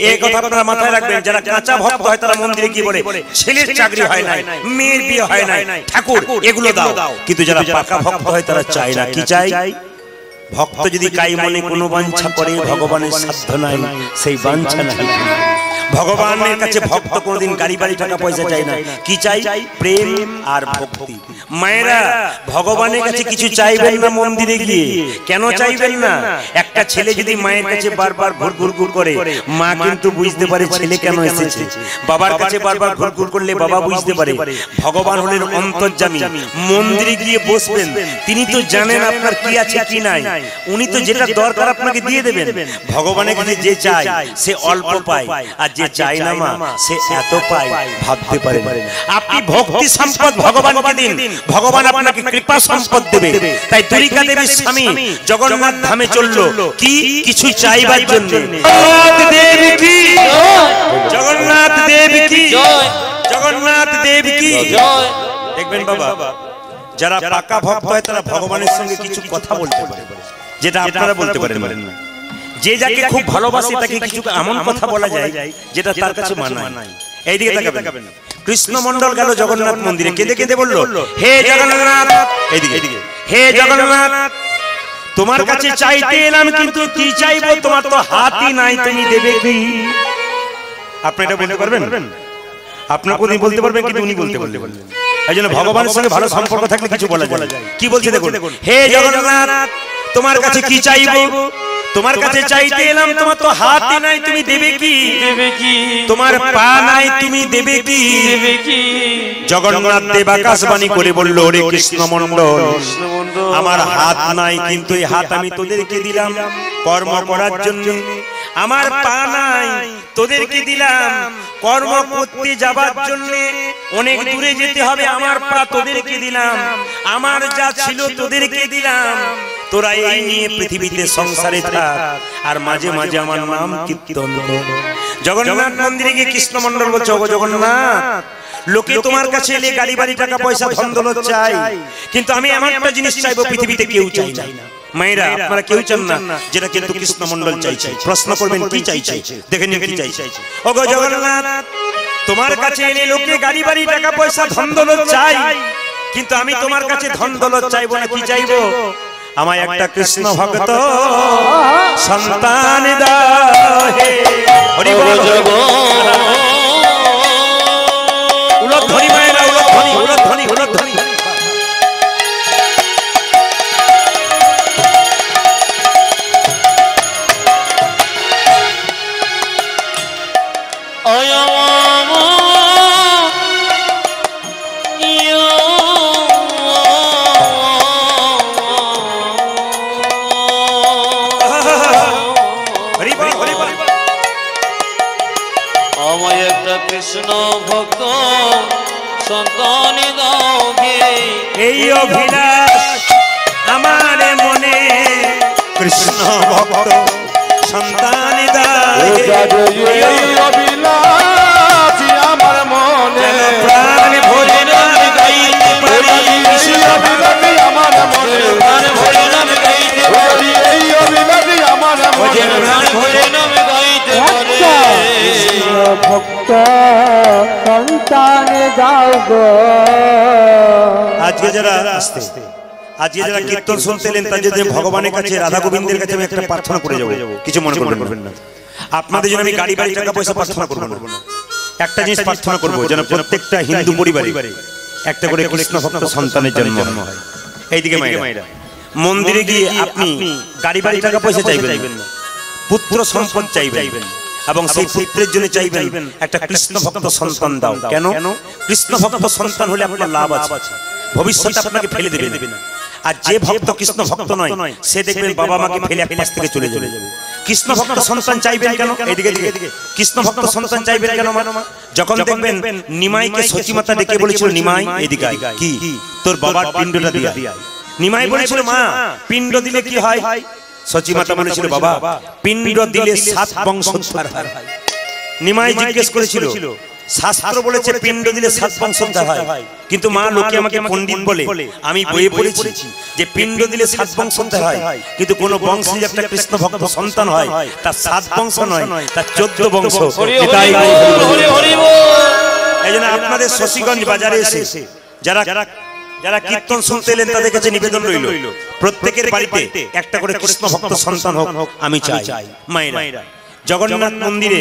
B: এই কথা আপনারা মাথায় রাখবেন। যারা কাঁচা ভক্ত হয় তারা মন্দিরে কি বলে? ছেলের চাকরি হয় নাই, মেয়ের বিয়ে হয় নাই, ঠাকুর এগুলো দাও। কিন্তু যারা পাকা ভক্ত হয় তারা চায় না। কি চাই? ভক্ত যদি কাই মনে কোনো বাঞ্ছা করে, ভগবানের সাধ্য নাই সেই বাঞ্ছা নাই। ভগবানের কাছে ভক্ত কোনদিন গাড়ি বাড়ি টাকা পয়সা চায় না। কি চাই? প্রেম আর ভক্তি। মায়েরা ভগবানের কাছে কিছু চাইবেন না মন্দিরে গিয়ে। কেন চাইবেন না? একটা ছেলে যদি মায়ের কাছে বারবার ঘুরঘুর করে, মা কিন্তু বুঝতে পারে ছেলে কেন এসেছে। বাবার কাছে বারবার ঘুরঘুর করলে বাবা বুঝতে পারে। ভগবান হলেন অন্তর্যামী। মন্দিরে গিয়ে বসবেন, তিনি তো জানেন আপনার কি আছে কি নাই। উনি তো যেটা দরকার আপনাকে দিয়ে দেবেন। ভগবানের কাছে যে চায় সে অল্প পায়, আর যে চাই না মা সে এত পায় ভাবতে পারেন। আপনি ভক্তি সম্পদ ভগবানকে দিন, ভগবান আপনাকে কৃপা সম্পদ দেবে। তাই দুর্গা দেবীর স্বামী জগন্নাথ ধামে চললো কি? কিছু চাইবার জন্য। জগন্নাথ দেব কি জয়, জগন্নাথ দেব কি জয়। দেখবেন বাবা, যারা পাকা ভক্ত হয় তারা ভগবানের সঙ্গে কিছু কথা বলতে পারে যেটা আপনারা বলতে পারেন না। যে যাকে খুব ভালোবাসে তাকে কিছু এমন কথা বলা যায় যেটা তার কাছে মানায়। এইদিকে তাকাবেন। কৃষ্ণ মন্ডল গেল জগন্নাথ মন্দিরে, কেঁদে কেঁদে বলল হে জগন্নাথ, এইদিকে হে জগন্নাথ তোমার কাছে চাইতে এলাম, কিন্তু কি চাইবো? তোমার তো হাতই নাই, তুমি দেবে কি? আপনি এটা বলতে পারবেন? আপনার কোনদিন বলতে পারবেন, কিন্তু উনি বলতে পারলেন। এই জন্য ভগবানের সঙ্গে ভালো সম্পর্ক থাকলে কিছু বলা যায়। কি বলছে দেখুন, হে জগন্নাথ তোমার কাছে কি চাইবো? তোমার কাছে চাইতে এলাম, তোমার তো হাতই নাই, তুমি দেবে কি? তোমার পা নাই, তুমি দেবে কি? জগন্নাথ দেব আকাশবাণী করে বলল, রে কৃষ্ণ মন্ডল আমার হাত নাই, কিন্তু এই হাত আমি তোদেরকে দিলাম কর্ম করার জন্য। আমার পা নাই, তোদেরকে দিলাম কর্ম করতে যাবার জন্য। অনেক দূরে যেতে হবে, আমার পা তোদেরকে দিলাম। আমার যা ছিল তোদেরকে দিলাম। তোরা এই নিয়ে পৃথিবীতে সংসারে থাক, আর মাঝে মাঝে আমার নাম কীর্তন কর। জগন্নাথ মন্দিরে গিয়ে কৃষ্ণ মন্ডল বলছে, ও জগন্নাথ লোকে তোমার কাছে এলে গাড়ি বাড়ি টাকা পয়সা ধন দৌলত চাই, কিন্তু আমি এমন একটা জিনিস চাইবো পৃথিবীতে কেউ চাই না। মায়েরা আপনারা কেউ চান না, যেটা কিন্তু কৃষ্ণ মন্ডল চাইছে। প্রশ্ন করবেন কি চাইছে, দেখে নিন কি চাইছে। ওগো জগন্নাথ, তোমার কাছে এলে লোকে গাড়ি বাড়ি টাকা পয়সা ধন দৌলত চাই, কিন্তু আমি তোমার কাছে ধন দৌলত চাইবো না। কি চাইবো? আমায় একটা কৃষ্ণ ভক্ত সন্তান দাও হে। হরি বল উলধ্বনি মায়েরা, উলধ্বনি উলধ্বনি উলধ্বনি।
C: কৃষ্ণ ভক্ত সন্তান দাও হে।
B: এই অভিলাষ আমার মনে, কৃষ্ণ ভক্ত সন্তান দাও হে।
D: এই অভিলাষ আমার মনে,
B: প্রাণ ভরে নাম গাইতে পারি,
D: এই অভিলাষ আমার মনে,
C: প্রাণ ভরে নাম গাইতে পারি,
D: এই অভিলাষ আমার মনে,
C: প্রাণ ভরে নাম গাইতে পারি।
E: ভক্ত সন্তান দাও গো।
B: আজকে যারা আজকে যারা কীর্তন শুনতে এলেন, তার জন্য ভগবানের কাছে, রাধা গোবিন্দের কাছে আমি একটা প্রার্থনা করে যাবো, কিছু মনে করবেন না। আপনাদের জন্য আমি গাড়ি বাড়ি টাকা পয়সা প্রার্থনা করবো না। একটা জিনিস প্রার্থনা করবো, যেন প্রত্যেকটা হিন্দু পরিবারে একটা করে কৃষ্ণ ভক্ত সন্তানের জন্ম হয়। এইদিকে মায়েরা, মন্দিরে গিয়ে আপনি গাড়ি বাড়ি টাকা পয়সা চাইবেন না, পুত্র সম্পদ চাইবেন, এবং সেই পুত্রের জন্য চাইবেন একটা কৃষ্ণ ভক্ত সন্তান দাও। কেন? কৃষ্ণ ভক্ত সন্তান হলে আপনার লাভ আছে, ভবিষ্যতে আপনাকে ফেলে দেবে না। আর যে ভক্ত কৃষ্ণ ভক্ত নয়, সে দেখবেন বাবা মাকে ফেলে এক পাশ থেকে চলে যাবে। কৃষ্ণ ভক্ত সন্তান চাইবেন কেন? এদিকে কৃষ্ণ ভক্ত সন্তান চাইবেন কেন? যখন দেখবেন নিমাইকে সচিমাতা ডেকে বলেছিল, নিমাই এদিকে আয়, কি তোর বাবার পিণ্ডটা দিয়া। নিমাই বলেছিল, মা পিণ্ড দিলে কি হয়? সচিমাতা বলেছিল, বাবা পিণ্ড দিলে 7 বংশোদ্ধার হয়। নিমাই জিজ্ঞেস করেছিল, শাস্ত্র বলেছে পিণ্ড দিলে 7 বংশোদ্ধার হয়, কিন্তু মা লোকে আমাকে পণ্ডিত বলে, আমি বইয়ে পড়েছি যে পিণ্ড দিলে 7 বংশোদ্ধার হয়, কিন্তু কোন বংশে যে একটা কৃষ্ণ ভক্ত সন্তান হয়, তার 7 বংশ নয়, তার 14 বংশ। এই জন্য আপনাদের শশীগঞ্জ বাজারে এসে যারা কীর্তন শুনতে এলেন, তাদের কাছে নিবেদন রইল, প্রত্যেকের বাড়িতে একটা করে কৃষ্ণ ভক্ত সন্তান হোক আমি চাই। মায়েরা, জগন্নাথ মন্দিরে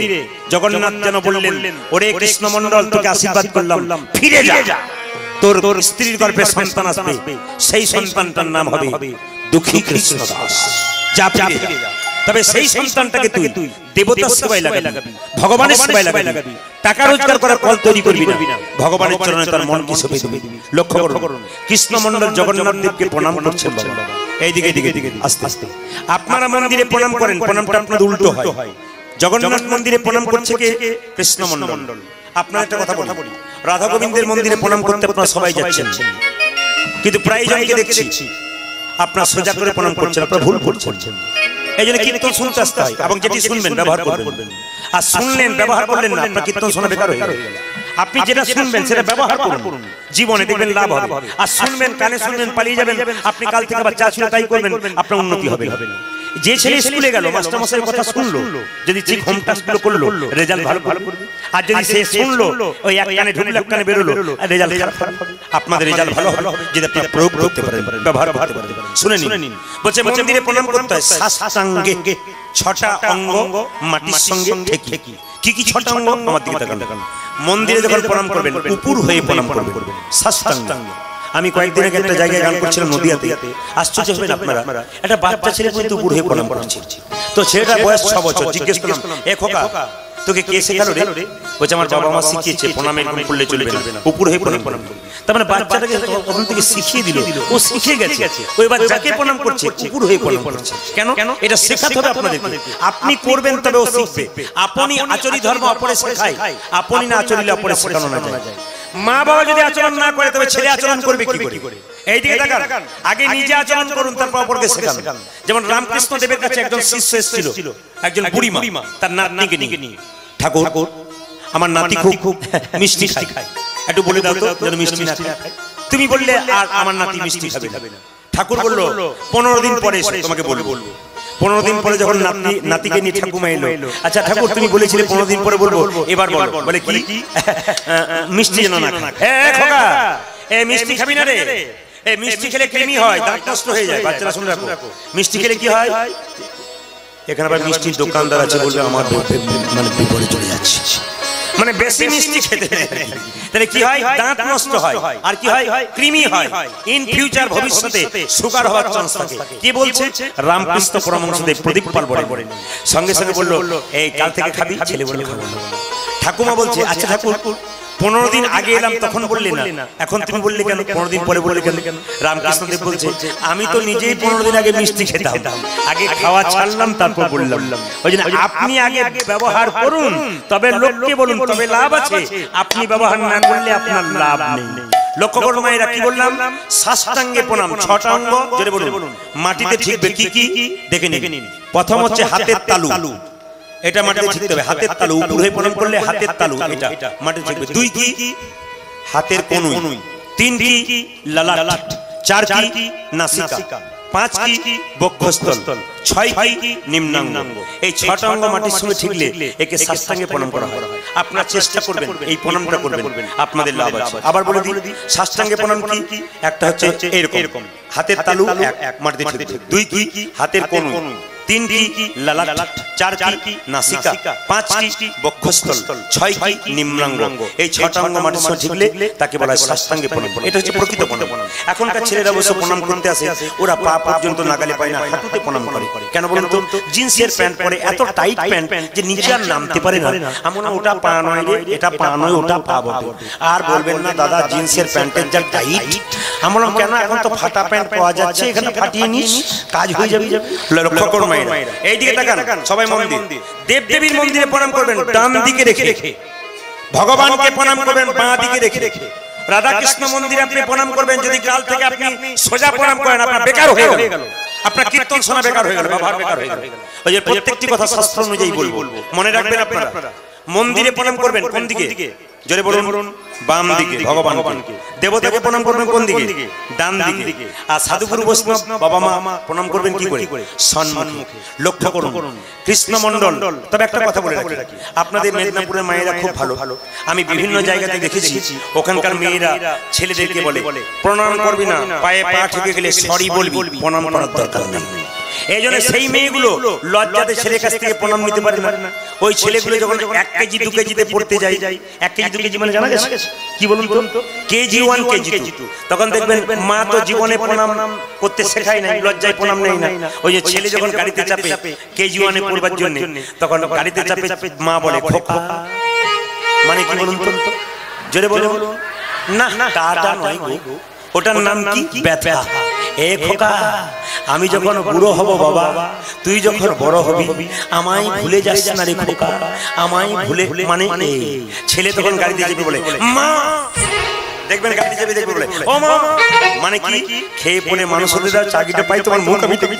B: জগন্নাথ যেন বললেন, ওরে কৃষ্ণ মন্ডল, তোকে আশীর্বাদ করলাম, ফিরে যা, তোর স্ত্রীর গর্ভে সন্তান আসবে, সেই সন্তানটার নাম হবে দুঃখী কৃষ্ণ দাস। যা ফিরে যা। তবে সেই সন্তানটাকে তুই দেবতার সেবায় লাগাবি, ভগবানের সেবায় লাগাবি, টাকা রোজগার করার কল তৈরি করবি না, ভগবানের চরণে তার মন কি সঁপে দিবি। লক্ষ্য করুন, কৃষ্ণ মন্ডল জগন্নাথ দেবকে প্রণাম করছেন। এইদিকে আস্তে আস্তে আপনারা মন্দিরে প্রণাম করেন, প্রণামটা আপনাদের উল্টো হয়। জগন্নাথ মন্দিরে প্রণাম করছে কে? কৃষ্ণ মন্ডল। আপনার একটা কথা বলি, রাধা গোবিন্দের মন্দিরে প্রণাম করতে আপনারা সবাই যাচ্ছেন, কিন্তু প্রায় জনকে দেখছি আপনারা সোজা করে প্রণাম করছেন, আপনারা ভুল করছেন। এই জন্য কীর্তন শুনতে আসতে হয়, এবং যেটি শুনবেন ব্যবহার করবেন। আর শুনলেন ব্যবহার করলেন না, আপনার কীর্তন শোনা বেকার হয়ে গেল। আপনি যেটা শুনবেন সেটা ব্যবহার করুন, জীবনে দেখবেন লাভ হবে। আর শুনবেন, কানে শুনবেন, পালিয়ে যাবেন, আপনি কাল থেকে আবার যা ছিল তাই করবেন, আপনার উন্নতি হবে না। যে ছেলে স্কুলে গেল, মাস্টারমশাইয়ের কথা শুনলো, যদি ঠিক হোম টাস্কগুলো করলো, রেজাল্ট ভালো করবে। আর যদি সে শুনলো, ওই এক কানে ঢুকলো এক কানে বেরোলো, রেজাল্ট খারাপ হবে। আপনাদের রেজাল্ট ভালো হবে যদি আপনি প্রয়োগ করতে পারেন, ব্যবহার করতে পারেন। শুনে নিন, বলছে মন্দিরে প্রণাম করতে হয় সাষ্টাঙ্গে, 6টা অঙ্গ মাটির সঙ্গে ঠেকি। কি 6টা অঙ্গ? আমার দিকে তাকান। মন্দিরে যখন প্রণাম করবেন, উপর হয়ে প্রণাম করবেন, সাষ্টাঙ্গে। আমি কয়েকদিন আগে একটা জায়গায় গান করছিলাম নদিয়াতে, আশ্চর্য হবেন আপনারা, একটা বাচ্চা ছেলে কিন্তু উপর হয়ে প্রণাম করছে। তো ছেলেটার বয়স 6 বছর। জিজ্ঞেস করলাম, এ খোকা তোকে কে শেখালো রে? বলছে আমার বাবা মা শিখিয়েছে, প্রণাম এরকম করলে চলবে না, উপর হয়ে প্রণাম করবে। তার মানে বাচ্চাটাকে তখন থেকে শিখিয়ে দিল, ও শিখে গেছে। ওই বাচ্চাকে প্রণাম করছে, উপর হয়ে প্রণাম করছে। কেন? এটা শেখাতে হবে আপনাদেরকে। আপনি করবেন তবে ও শিখবে। আপনি আচরি ধর্ম অপরে শেখায়, আপনি না আচরিলে অপরে শেখানো না যায়। মা বাবা যদি আচরণ না করে, তবে ছেলে আচরণ করবে কি করে? এইদিকে তাকান, আগে নিজে আচরণ করুন, তারপর অপরকে শেখান। যেমন রামকৃষ্ণ দেবের কাছে একজন শিষ্য এসেছিল, একজন বুড়িমা, তার নাতনিকে নিয়ে, ঠাকুর আমার নাতি খুব মিষ্টি খায়, একটু বলে দাও তো যেন মিষ্টি না খায়। তুমি বললে আর আমার নাতি মিষ্টি খাবে না। ঠাকুর বলল 15 দিন পরে এসে তোমাকে বলবো। 15 দিন পরে যখন নাতিকে নিয়ে ঠাকুমা এলো, আচ্ছা ঠাকুর তুমি বলেছিলে 15 দিন পরে বলবো, এবার বলো। বলে কি? মিষ্টি যেন না খায়। খোকা এ মিষ্টি খাবি না রে, এই মিষ্টি খেলে কৃমি হয়, দাঁত নষ্ট হয়ে যায়। বাচ্চারা শুনে রাখো, মিষ্টি খেলে কি হয়? এখানে আবার মিষ্টির দোকানদার আছে, বলবে আমার মানে বিপরে চলে যাচ্ছে, মানে বেশি মিষ্টি খেতে নেই। তাহলে কি হয়? দাঁত নষ্ট হয়, আর কি হয়? কৃমি হয়। ইন ফিউচার ভবিষ্যতে সুগার হওয়ার চান্স থাকে। কি বলছে রামকৃষ্ণ পরমহংসদেব? প্রদীপ পাল বলে সঙ্গে সঙ্গে বলল এই কাল থেকে খাবি। ছেলে বলল খাবো না। ঠাকুমা বলছে আচ্ছা ঠাকুর 15 দিন আগে এলাম তখন বললে না, এখন তুমি বললে কেন? 15 দিন পরে বললে কেন? রামকৃষ্ণদেব বলছে আমি তো নিজেই 15 দিন আগে মিষ্টি খেতাম, আগে খাওয়া ছাড়লাম তারপর বললাম। ওই জন্য আপনি আগে ব্যবহার করুন, তবে লোককে বলুন, তবে লাভ আছে। আপনি ব্যবহার না করলে আপনার লাভ নেই। লক্ষ্য করুন মায়েরা, কি বললাম? সাষ্টাঙ্গে প্রণাম, 6টা অঙ্গ জোরে বলুন। মাটিতে ঠিকবে কি কি দেখে নিন। প্রথম হচ্ছে হাতের তালু, এটা মাটিতে ঠিকতে হবে। হাতের তালু উপর হয়ে প্রণাম করলে হাতের তালু এটা মাটিতে ঠিকবে। 2 কি? হাতের কনুই। 3 কি? ললাট। 4 কি? নাসিকা। 5 কি? বক্ষস্থল। 6 কি? নিম্নাঙ্গ। এই 6টা অঙ্গ মাটির সঙ্গে ঠিকলে একে সাষ্টাঙ্গে প্রণাম করা হয়। আপনারা চেষ্টা করবেন এই প্রণামটা করবেন, আপনাদের লাভ আছে। আবার বলে দিই সাষ্টাঙ্গে প্রণাম কি? একটা হচ্ছে এরকম, হাতের তালু এক মাটিতে ঠিকবে। 2 কি? হাতের কনুই। 3 কি? ললাট। 4 কি? নাসিকা। 5 কি? বক্ষস্থল। 6 কি? নিম্নাঙ্গ। এই 6টা অঙ্গ মাটির সঙ্গে ঠিকলে তাকে বলা হয় সাষ্টাঙ্গে প্রণাম। এটা হচ্ছে প্রকৃত প্রণাম। এখনকার ছেলেরা অবশ্য প্রণাম করতে আসে, ওরা পা পর্যন্ত নাগালে পায় না, হাঁটুতে প্রণাম করে। কেন বলুন তো? জিন্সের প্যান্ট পরে, এত টাইট প্যান্ট যে নিচে আর নামতে পারে না। এমন ওটা পা নয় রে, এটা পা নয়, ওটা পা বটে। আর বলবেন না দাদা জিন্সের প্যান্টের যা টাইট। আমরা কেন? এখন তো ফাটা প্যান্ট পাওয়া যাচ্ছে, এখানে ফাটিয়ে নিস, কাজ হয়ে যাবে। লক্ষ্য করুন মায়েরা, এই দিকে তাকান সবাই। মন্দির, দেব দেবীর মন্দিরে প্রণাম করবেন ডান দিকে রেখে, ভগবানকে প্রণাম করবেন বাঁ দিকে রেখে। রাধা কৃষ্ণ মন্দিরে আপনি প্রণাম করবেন, যদি কাল থেকে আপনি সোজা প্রণাম করেন আপনার বেকার হয়ে গেল, আপনার কীর্তন শোনা বেকার হয়ে গেল, ব্যবহার বেকার হয়ে গেল। ওই যে প্রত্যেকটি কথা শাস্ত্র অনুযায়ী বলবো, মনে রাখবেন আপনারা। মন্দিরে প্রণাম করবেন কোন দিকে? জোরে বলুন। বাম দিকে ভগবানকে। দেবতাকে প্রণাম করবেন কোন দিকে? ডান দিকে। আর সাধুগুরু বৈষ্ণব বাবা মা প্রণাম করবেন কি করে? সম্মুখে। লক্ষ্য করুন কৃষ্ণ মণ্ডল। তবে একটা কথা বলে রাখি, আপনাদের মেদিনীপুরের মায়েরা খুব ভালো। আমি বিভিন্ন জায়গাতে দেখেছি, ওখানকার মেয়েরা ছেলেদেরকে বলে প্রণাম করবি না, পায়ে পা ঠেকে গেলে সরি বলবি, প্রণাম করার দরকার নেই। এই জন্য সেই মেয়েগুলো লজ্জাতে ছেলের কাছ থেকে প্রণাম নিতে পারে না। ওই ছেলেগুলো যখন 1 কেজি 2 কেজিতে পড়তে যায়, 1 কেজি 2 কেজি মানে জানা গেছে কি বলুন তো? কেজি 1 কেজি 2, তখন দেখবেন মা তো জীবনে প্রণাম করতে শেখায় নাই, লজ্জায় প্রণাম নেই না। ওই যে ছেলে যখন গাড়িতে চাপে কেজি 1 এ পড়বার জন্য, তখন গাড়িতে চাপে মা বলে খোকা, মানে কি বলুন তো? জোরে বলুন না, টাটা নয় গো, ওটার নাম কি? ব্যথা। এ খোকা, আমি যখন বুড়ো হব বাবা, তুই যখন বড় হবি, আমায় ভুলে যাস না রে খোকা, আমায় ভুলে। মানে ছেলে তখন গাড়িতে চেপে বলে মা, দেখবেন গাড়ি চেপে দেখবে বলে ও মা, মানে কি? খেয়ে পড়ে মানুষ হতে দাও, চাকরিটা পাই, তোমার মুখ আমি টেপি।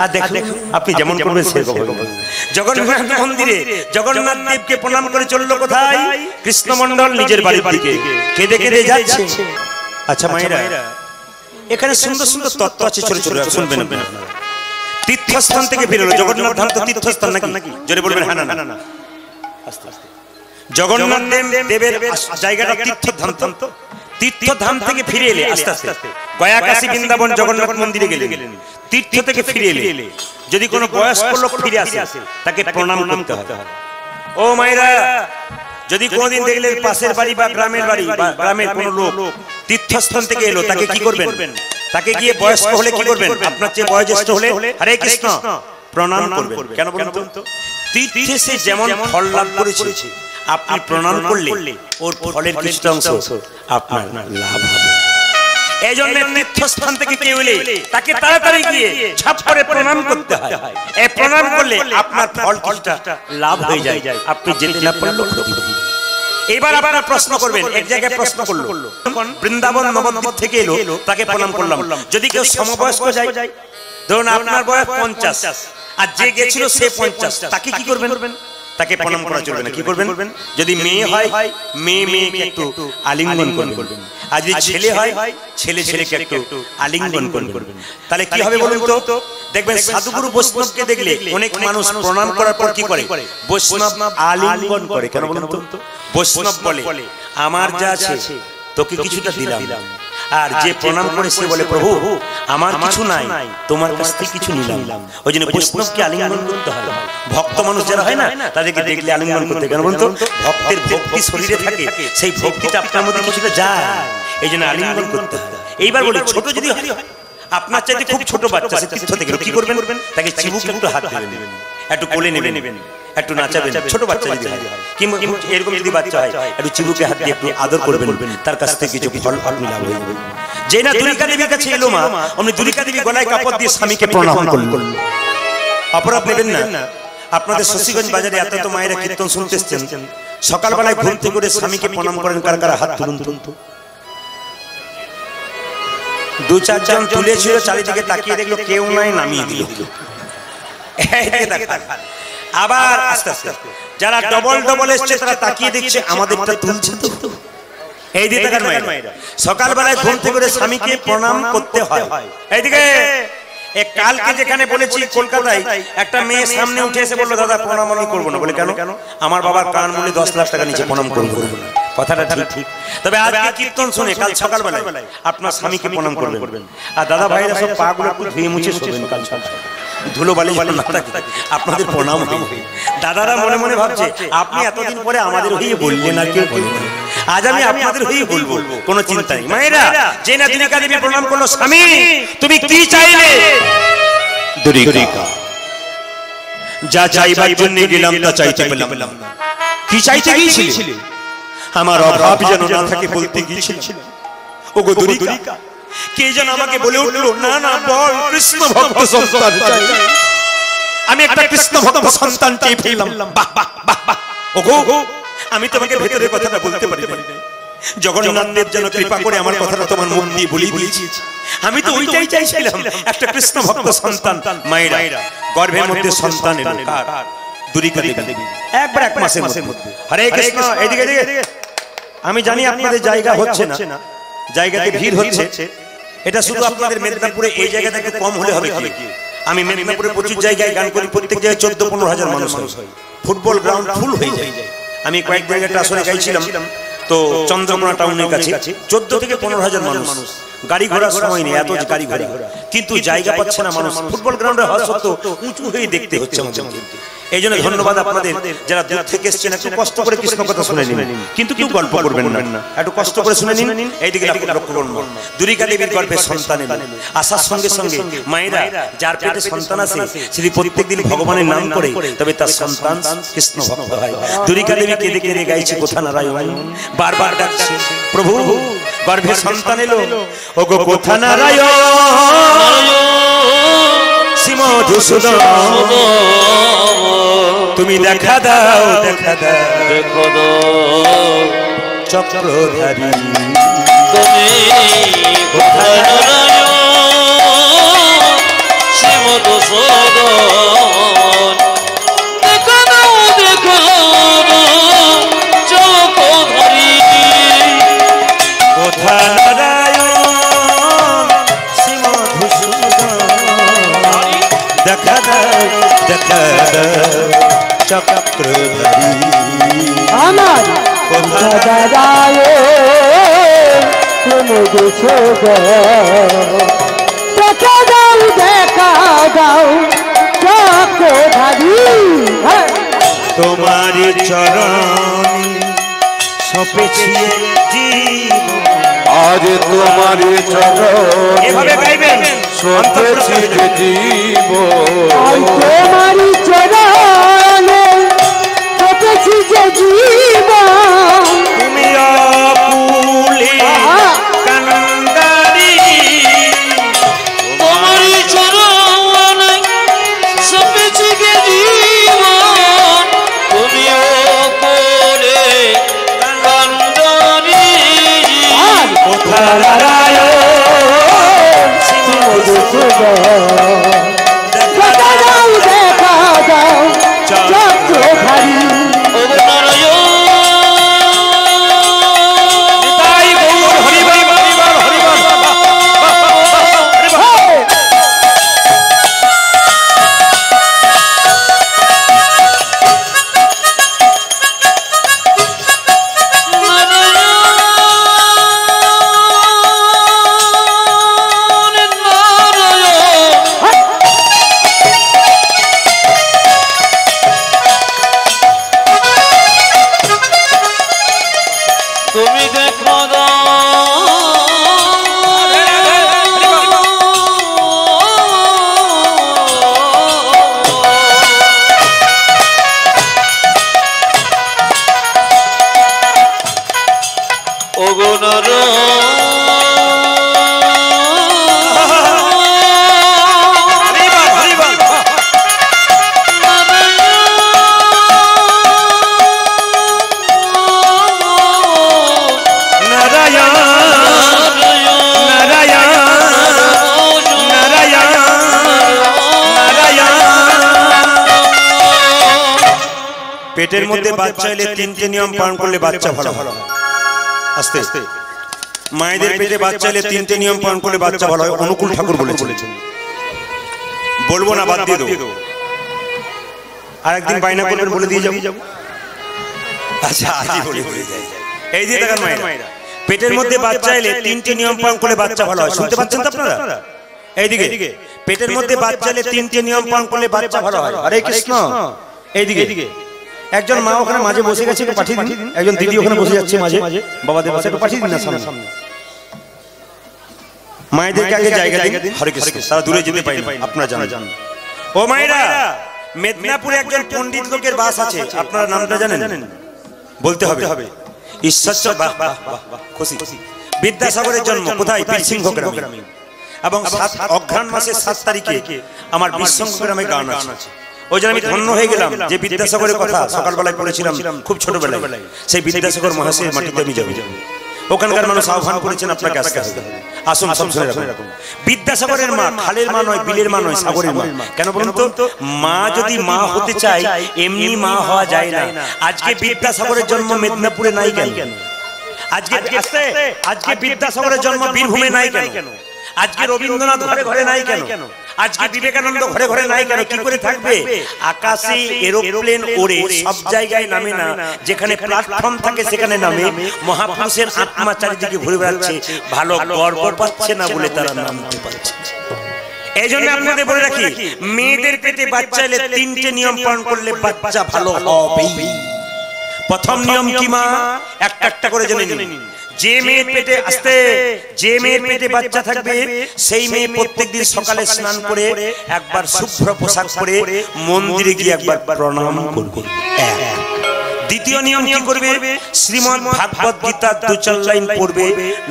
B: আর দেখুন আপনি যেমন করবেন সেরকম। জগন্নাথ মন্দিরে জগন্নাথ দেবকে প্রণাম করে চললো কোথায়? কৃষ্ণমন্ডল নিজের বাড়ির দিকে কেঁদে কেঁদে যাচ্ছে। আচ্ছা মায়েরা, এখানে সুন্দর সুন্দর তত্ত্ব আছে, ছোট ছোট শুনবেন আপনারা। তীর্থস্থান থেকে ফিরে এলো, জগন্নাথ ধাম তো তীর্থস্থান নাকি? জোরে বলবেন হ্যাঁ না। আস্তে আস্তে। জগন্নাথ দেবের জায়গাটা তীর্থধাম, তো তীর্থধাম থেকে ফিরে এলে আস্তে আস্তে গয়া কাশী বৃন্দাবন জগন্নাথ মন্দিরে গেলেন। তীর্থ থেকে ফিরে এলে যদি কোনো বয়স্ক লোক ফিরে আসে তাকে প্রণাম করতে হবে। ও মায়েরা, যদি কোনোদিন দেখলেন পাশের বাড়ি বা গ্রামের বাড়ি বা গ্রামের কোনো লোক তীর্থস্থান থেকে এলো, তাকে কি করবেন? তাকে গিয়ে বয়স্ক হলে কি করবেন? আপনার চেয়ে বয়োজ্যেষ্ঠ হলে হরে কৃষ্ণ প্রণাম করবেন। কেন বলুন তো? তীর্থে সে যেমন ফল লাভ করেছে, আপনি প্রণাম করলে ওর ফলের কিছু অংশ আপনার লাভ হবে। এই জন্য তীর্থস্থান থেকে কেউ এলে তাকে তাড়াতাড়ি গিয়ে ঝাপ করে প্রণাম করতে হয়। এই প্রণাম করলে আপনার ফল কিছুটা লাভ হয়ে যায়, আপনি যেতে না পারলেও ক্ষতি হবে। এবার আপনারা প্রশ্ন করবেন, এক জায়গায় প্রশ্ন করলো, বৃন্দাবন নবদ্বীপ থেকে এলো, তাকে প্রণাম করলাম। যদি কেউ সমবয়স্ক যায়, ধরুন আপনার বয়স 50 আর যে গেছিল সে 50, তাকে কি করবেন? তাকে প্রণাম করা চলবে না। কি করবেন? যদি মেয়ে হয় মেয়েকে একটু আলিঙ্গন করবেন, আর যদি ছেলে হয় ছেলেকে একটু আলিঙ্গন করবেন। তাহলে কি হবে বলুন তো? দেখবেন সাধুগুরু বৈষ্ণবকে দেখলে অনেক মানুষ প্রণাম করার পর কি করে? বৈষ্ণব আলিঙ্গন করে। কেন বলুন তো? বৈষ্ণব বলে আমার যা আছে তোকে কিছুটা দিলাম, আর যে প্রণাম করে সে বলে প্রভু আমার কিছু নাই, তোমার কাছ থেকে কিছু নিলাম। ওই জন্য বৈষ্ণবকে আলিঙ্গন করতে হয়। ভক্ত মানুষ যারা হয় না তাদেরকে দেখলে আলিঙ্গন করতে। কেন বলুন তো? ভক্তের ভক্তি শরীরে থাকে, সেই ভক্তিটা আপনার মধ্যে কিছুটা যায়, এই জন্য আলিঙ্গন করতে হয়। এইবার বলি ছোট যদি হয়, আপনার চাইতে খুব ছোট বাচ্চা সে তীর্থ থেকে কি করবেন? তাকে চিবুকে একটু হাত দেবেন, একটু কোলে নেবেন, একটু নাচাবেন। ছোট বাচ্চা যদি হয়, কিংবা এরকম যদি বাচ্চা হয় একটু চিবুকে হাত দিয়ে একটু আদর করবেন, তার কাছ থেকে কিছু ফল আপনি লাভ হয়ে যাবে। যে না দুর্গা দেবীর কাছে এলো মা, অমনি দুর্গা দেবী গলায় কাপড় দিয়ে স্বামীকে প্রণাম করলেন। অপরাধ নেবেন না। আপনাদের শশীগঞ্জ বাজারে এত তো মায়েরা কীর্তন শুনতে এসেছেন, সকালবেলায় ঘুম থেকে করে স্বামীকে প্রণাম করেন কার কার? হাত তুলুন তো। দু চারজন তুলেছিল, চারিদিকে তাকিয়ে দেখলো কেউ নাই, নামিয়ে দিল। আবার আস্তে আস্তে যারা ডবল এসছে তারা তাকিয়ে দেখছে আমাদেরটা তুলছে তো। এই দিকে তাকান মায়েরা, সকালবেলায় ঘুম থেকে করে স্বামীকে প্রণাম করতে হয়। এইদিকে কালকে যেখানে বলেছি কলকাতায় একটা মেয়ে সামনে উঠে এসে বললো দাদা প্রণাম আমি করবো না। বলে কেন? আমার বাবার কান মূলে 10 লাখ টাকা নিচে প্রণাম করবো না। কথাটা ঠিক। তবে আজকে কীর্তন শুনে কাল সকালবেলায় আপনার স্বামীকে প্রণাম করবেন। আর দাদা ভাইরা সব পা গুলো একটু ধুয়ে মুছে শোবেন, কাল সকাল ধুলো বালি না থাকে, আপনাদের প্রণাম হবে। দাদারা মনে মনে ভাবছে আপনি এতদিন পরে আমাদের হয়ে বললেন, আর কেউ বলবেন, আজ আমি আপনাদের হয়ে বলবো, কোনো চিন্তা নেই। মায়েরা যে না দুর্গা দেবী প্রণাম করলো, স্বামী তুমি কি চাইলে? দুর্গা যা চাইবার জন্য গেলাম তা চাইতে পেলাম না। কি চাইতে গিয়েছিলে? আমার অভাব যেন না থাকে বলতে গিয়েছিল। ওগো দুর্গা, কে যেন আমাকে বলে উঠলো না না বল কৃষ্ণ ভক্ত সন্তান চাই। আমি একটা কৃষ্ণ ভক্ত সন্তান চেয়ে ফেললাম। বাহ বাহ বাহ বাহ। ওগো আমি তোমাকে ভেতরের কথাটা বলতে পারি না। জগন্নাথ দেব যেন কৃপা করে আমার কথাটা তোমার মুখ দিয়ে বলিয়ে দিয়েছি। আমি তো ওইটাই চাইছিলাম, একটা কৃষ্ণ ভক্ত সন্তান। মায়েরা গর্ভের মধ্যে সন্তান এলো কার? দুর্গা দেবী। একবার 1 মাসের মধ্যে। হরে কৃষ্ণ। এদিকে আমি জানি আপনাদের জায়গা হচ্ছে না, জায়গাতে ভিড় হচ্ছে। এটা শুধু আপনাদের মেদিনীপুরে এই জায়গাটা একটু কম হলে হবে কি? আমি মেদিনীপুরে প্রচুর জায়গায় গান করি, প্রত্যেক জায়গায় 14-15 হাজার মানুষ হয়। ফুটবল গ্রাউন্ড ফুল হয়ে যায়। আমি কয়েক জায়গাটা আসলে গাইছিলাম তো চন্দ্রকোনা টাউনের কাছে 14 থেকে 15 হাজার মানুষ। গাড়ি ঘোড়ার সময় নেই, এত গাড়ি ঘোড়া, কিন্তু জায়গা পাচ্ছে না মানুষ। ফুটবল গ্রাউন্ডে হওয়া সত্ত্বেও উঁচু হয়ে দেখতে হচ্ছে আমাদের। এই জন্য ধন্যবাদ আপনাদের যারা দূর থেকে এসেছেন। একটু কষ্ট করে কৃষ্ণ কথা শুনে নিন, কিন্তু কেউ গল্প করবেন না, একটু কষ্ট করে শুনে নিন। এইদিকে লক্ষ্য করুন, দুর্গা দেবীর গর্ভে সন্তান এলো। আসার সঙ্গে সঙ্গে মায়েরা যার পেটে সন্তান আছে যদি প্রত্যেকদিন ভগবানের নাম করে, তবে তার সন্তান কৃষ্ণ ভক্ত হয়। দুর্গা দেবী কেঁদে কেঁদে গাইছে কোথা নারায়ণ, বারবার ডাকছে প্রভু গর্ভে সন্তান এলো। ওগো কোথা নারায়ণ শ্রীমধুসূদন, তুমি দেখা দাও চক্রধারী,
C: তুমি কোথায় নারায়ণ শ্রীমধুসূদন, দেখা দাও চক্রধারী।
B: কোথা নারায়ণ শ্রীমধুসূদন, দেখা দাও চক্রধারী।
E: আমার কোথা নারায়ণ শ্রীমধুসূদন, দেখা দাও চক্রধারী।
B: তোমার চরণ সপেছি জীবন,
D: আজ তোমার চরণ
B: এভাবে গাইবেন
D: সপেছি জীবন।
E: আজ তোমার চরণে সপেছি যে জীবন,
B: তুমি অকুলে কান্দারি,
C: তোমার চরণ সপেছি গে জীবন, তুমিও করে কান্দারি।
B: কোথা নারায়ণ
E: শ্রীমধুসূদন, দেখা দাও চক্রধারী।
B: পেটের মধ্যে বাচ্চা এলে তিনটে নিয়ম পালন করলে বাচ্চা ভালো হয়। আস্তে আস্তে মায়েদের পেটে বাচ্চা এলে তিনটে নিয়ম পালন করলে বাচ্চা ভালো হয়। অনুকূল ঠাকুর বলেছেন, বলবো না, বাদ দিয়ে দেবো। আর একদিন বাইনা করবেন, বলে দিয়ে যাবো। আচ্ছা আজই বলে যাই। এই যে দেখেন মায়েরা, পেটের মধ্যে বাচ্চা এলে তিনটে নিয়ম পালন করলে বাচ্চা ভালো হয়। শুনতে পাচ্ছেন তো আপনারা? এইদিকে পেটের মধ্যে বাচ্চা এলে তিনটে নিয়ম পালন করলে বাচ্চা ভালো হয়। হরে কৃষ্ণ। এইদিকে একজন মা ওখানে মাঝে বসে গেছে, একটু পাঠিয়ে দিন। একজন দিদি ওখানে বসে যাচ্ছে মাঝে, বাবাদের পাশে, একটু পাঠিয়ে দিন না সামনে। মায়েদেরকে আগে জায়গা দিন। হরে কৃষ্ণ। তারা দূরে যেতে পারে না, আপনারা জানেন। ও মায়েরা, মেদিনীপুরে একজন পণ্ডিত লোকের বাস আছে, আপনারা নামটা জানেন? বলতে হবে। ঈশ্বর। বাহ বাহ বাহ, খুশি। বিদ্যাসাগরের জন্ম কোথায়? বীরসিংহ গ্রামে। এবং অঘ্রাণ মাসের 7 তারিখে আমার বীরসিংহ গ্রামে গান আছে। ওই জন্য আমি ধন্য হয়ে গেলাম যে বিদ্যাসাগরের কথা সকালবেলায় পড়েছিলাম, খুব ছোটবেলায়। সেই বিদ্যাসাগর মহাশয়ের মাটিতে আমি যাবো। ওখানকার মানুষ আহ্বান করেছেন আপনাকে আসতে হবে। আসুন সব শুনে রাখুন। বিদ্যাসাগরের মা খালের মা নয়, বিলের মা নয়, সাগরের মা। কেন বলুন তো? মা যদি মা হতে চায় এমনি মা হওয়া যায় না। আজকে বিদ্যাসাগরের জন্ম মেদিনীপুরে নাই কেন? আজকে বিদ্যাসাগরের জন্ম বীরভূমে নাই কেন? আজকে রবীন্দ্রনাথ ঘরে ঘরে নাই কেন? আজকে বিবেকানন্দ ঘরে ঘরে নাই কেন? কি করে থাকবে? আকাশে এরোপ্লেন ওড়ে, সব জায়গায় নামে না। যেখানে প্ল্যাটফর্ম থাকে সেখানে নামে। মহাপুরুষের আত্মা চারিদিকে ঘুরে বেড়াচ্ছে, ভালো গর্ব পাচ্ছে না বলে তারা নামতে পারছে। এই জন্য আপনাদের বলে রাখি, মেয়েদের পেটে বাচ্চা এলে তিনটে নিয়ম পালন করলে বাচ্চা ভালো হবে। প্রথম নিয়ম কি মা? একটা করে জেনে নিন। যে মেয়ের পেটে যে মেয়ের পেটে বাচ্চা থাকবে সেই মেয়ে প্রত্যেকদিন সকালে স্নান করে একবার শুভ্র পোশাক পরে মন্দিরে গিয়ে একবার প্রণাম করবে। দ্বিতীয় নিয়ম কি করবে? শ্রীমদ্ ভাগবত গীতার 2-4 লাইন পড়বে,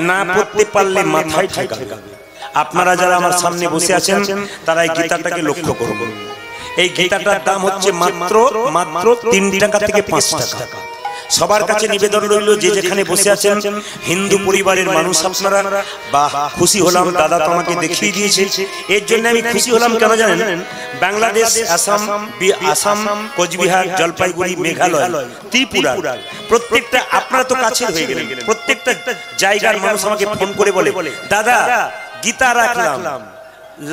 B: না পড়তে পারলে মাথায় ঠেকাবে। আপনারা যারা আমার সামনে বসে আছেন তারা এই গীতাটাকে লক্ষ্য করুন। এই গীতাটার দাম হচ্ছে মাত্র 3 টাকা থেকে 5 টাকা। সবার কাছে নিবেদন রইল, যে যেখানে বসে আছেন হিন্দু পরিবারের মানুষ আপনারা, বাহ খুশি হলাম, দাদা তো আমাকে দেখিয়ে দিয়েছে। এর জন্য আমি খুশি হলাম কেন জানেন? বাংলাদেশ, আসাম, কোচবিহার, জলপাইগুড়ি, মেঘালয়, ত্রিপুরা, প্রত্যেকটা আপনারা তো কাছে হয়ে গেলেন। প্রত্যেকটা জায়গার মানুষ আমাকে ফোন করে বলে, দাদা গীতা রাখলাম,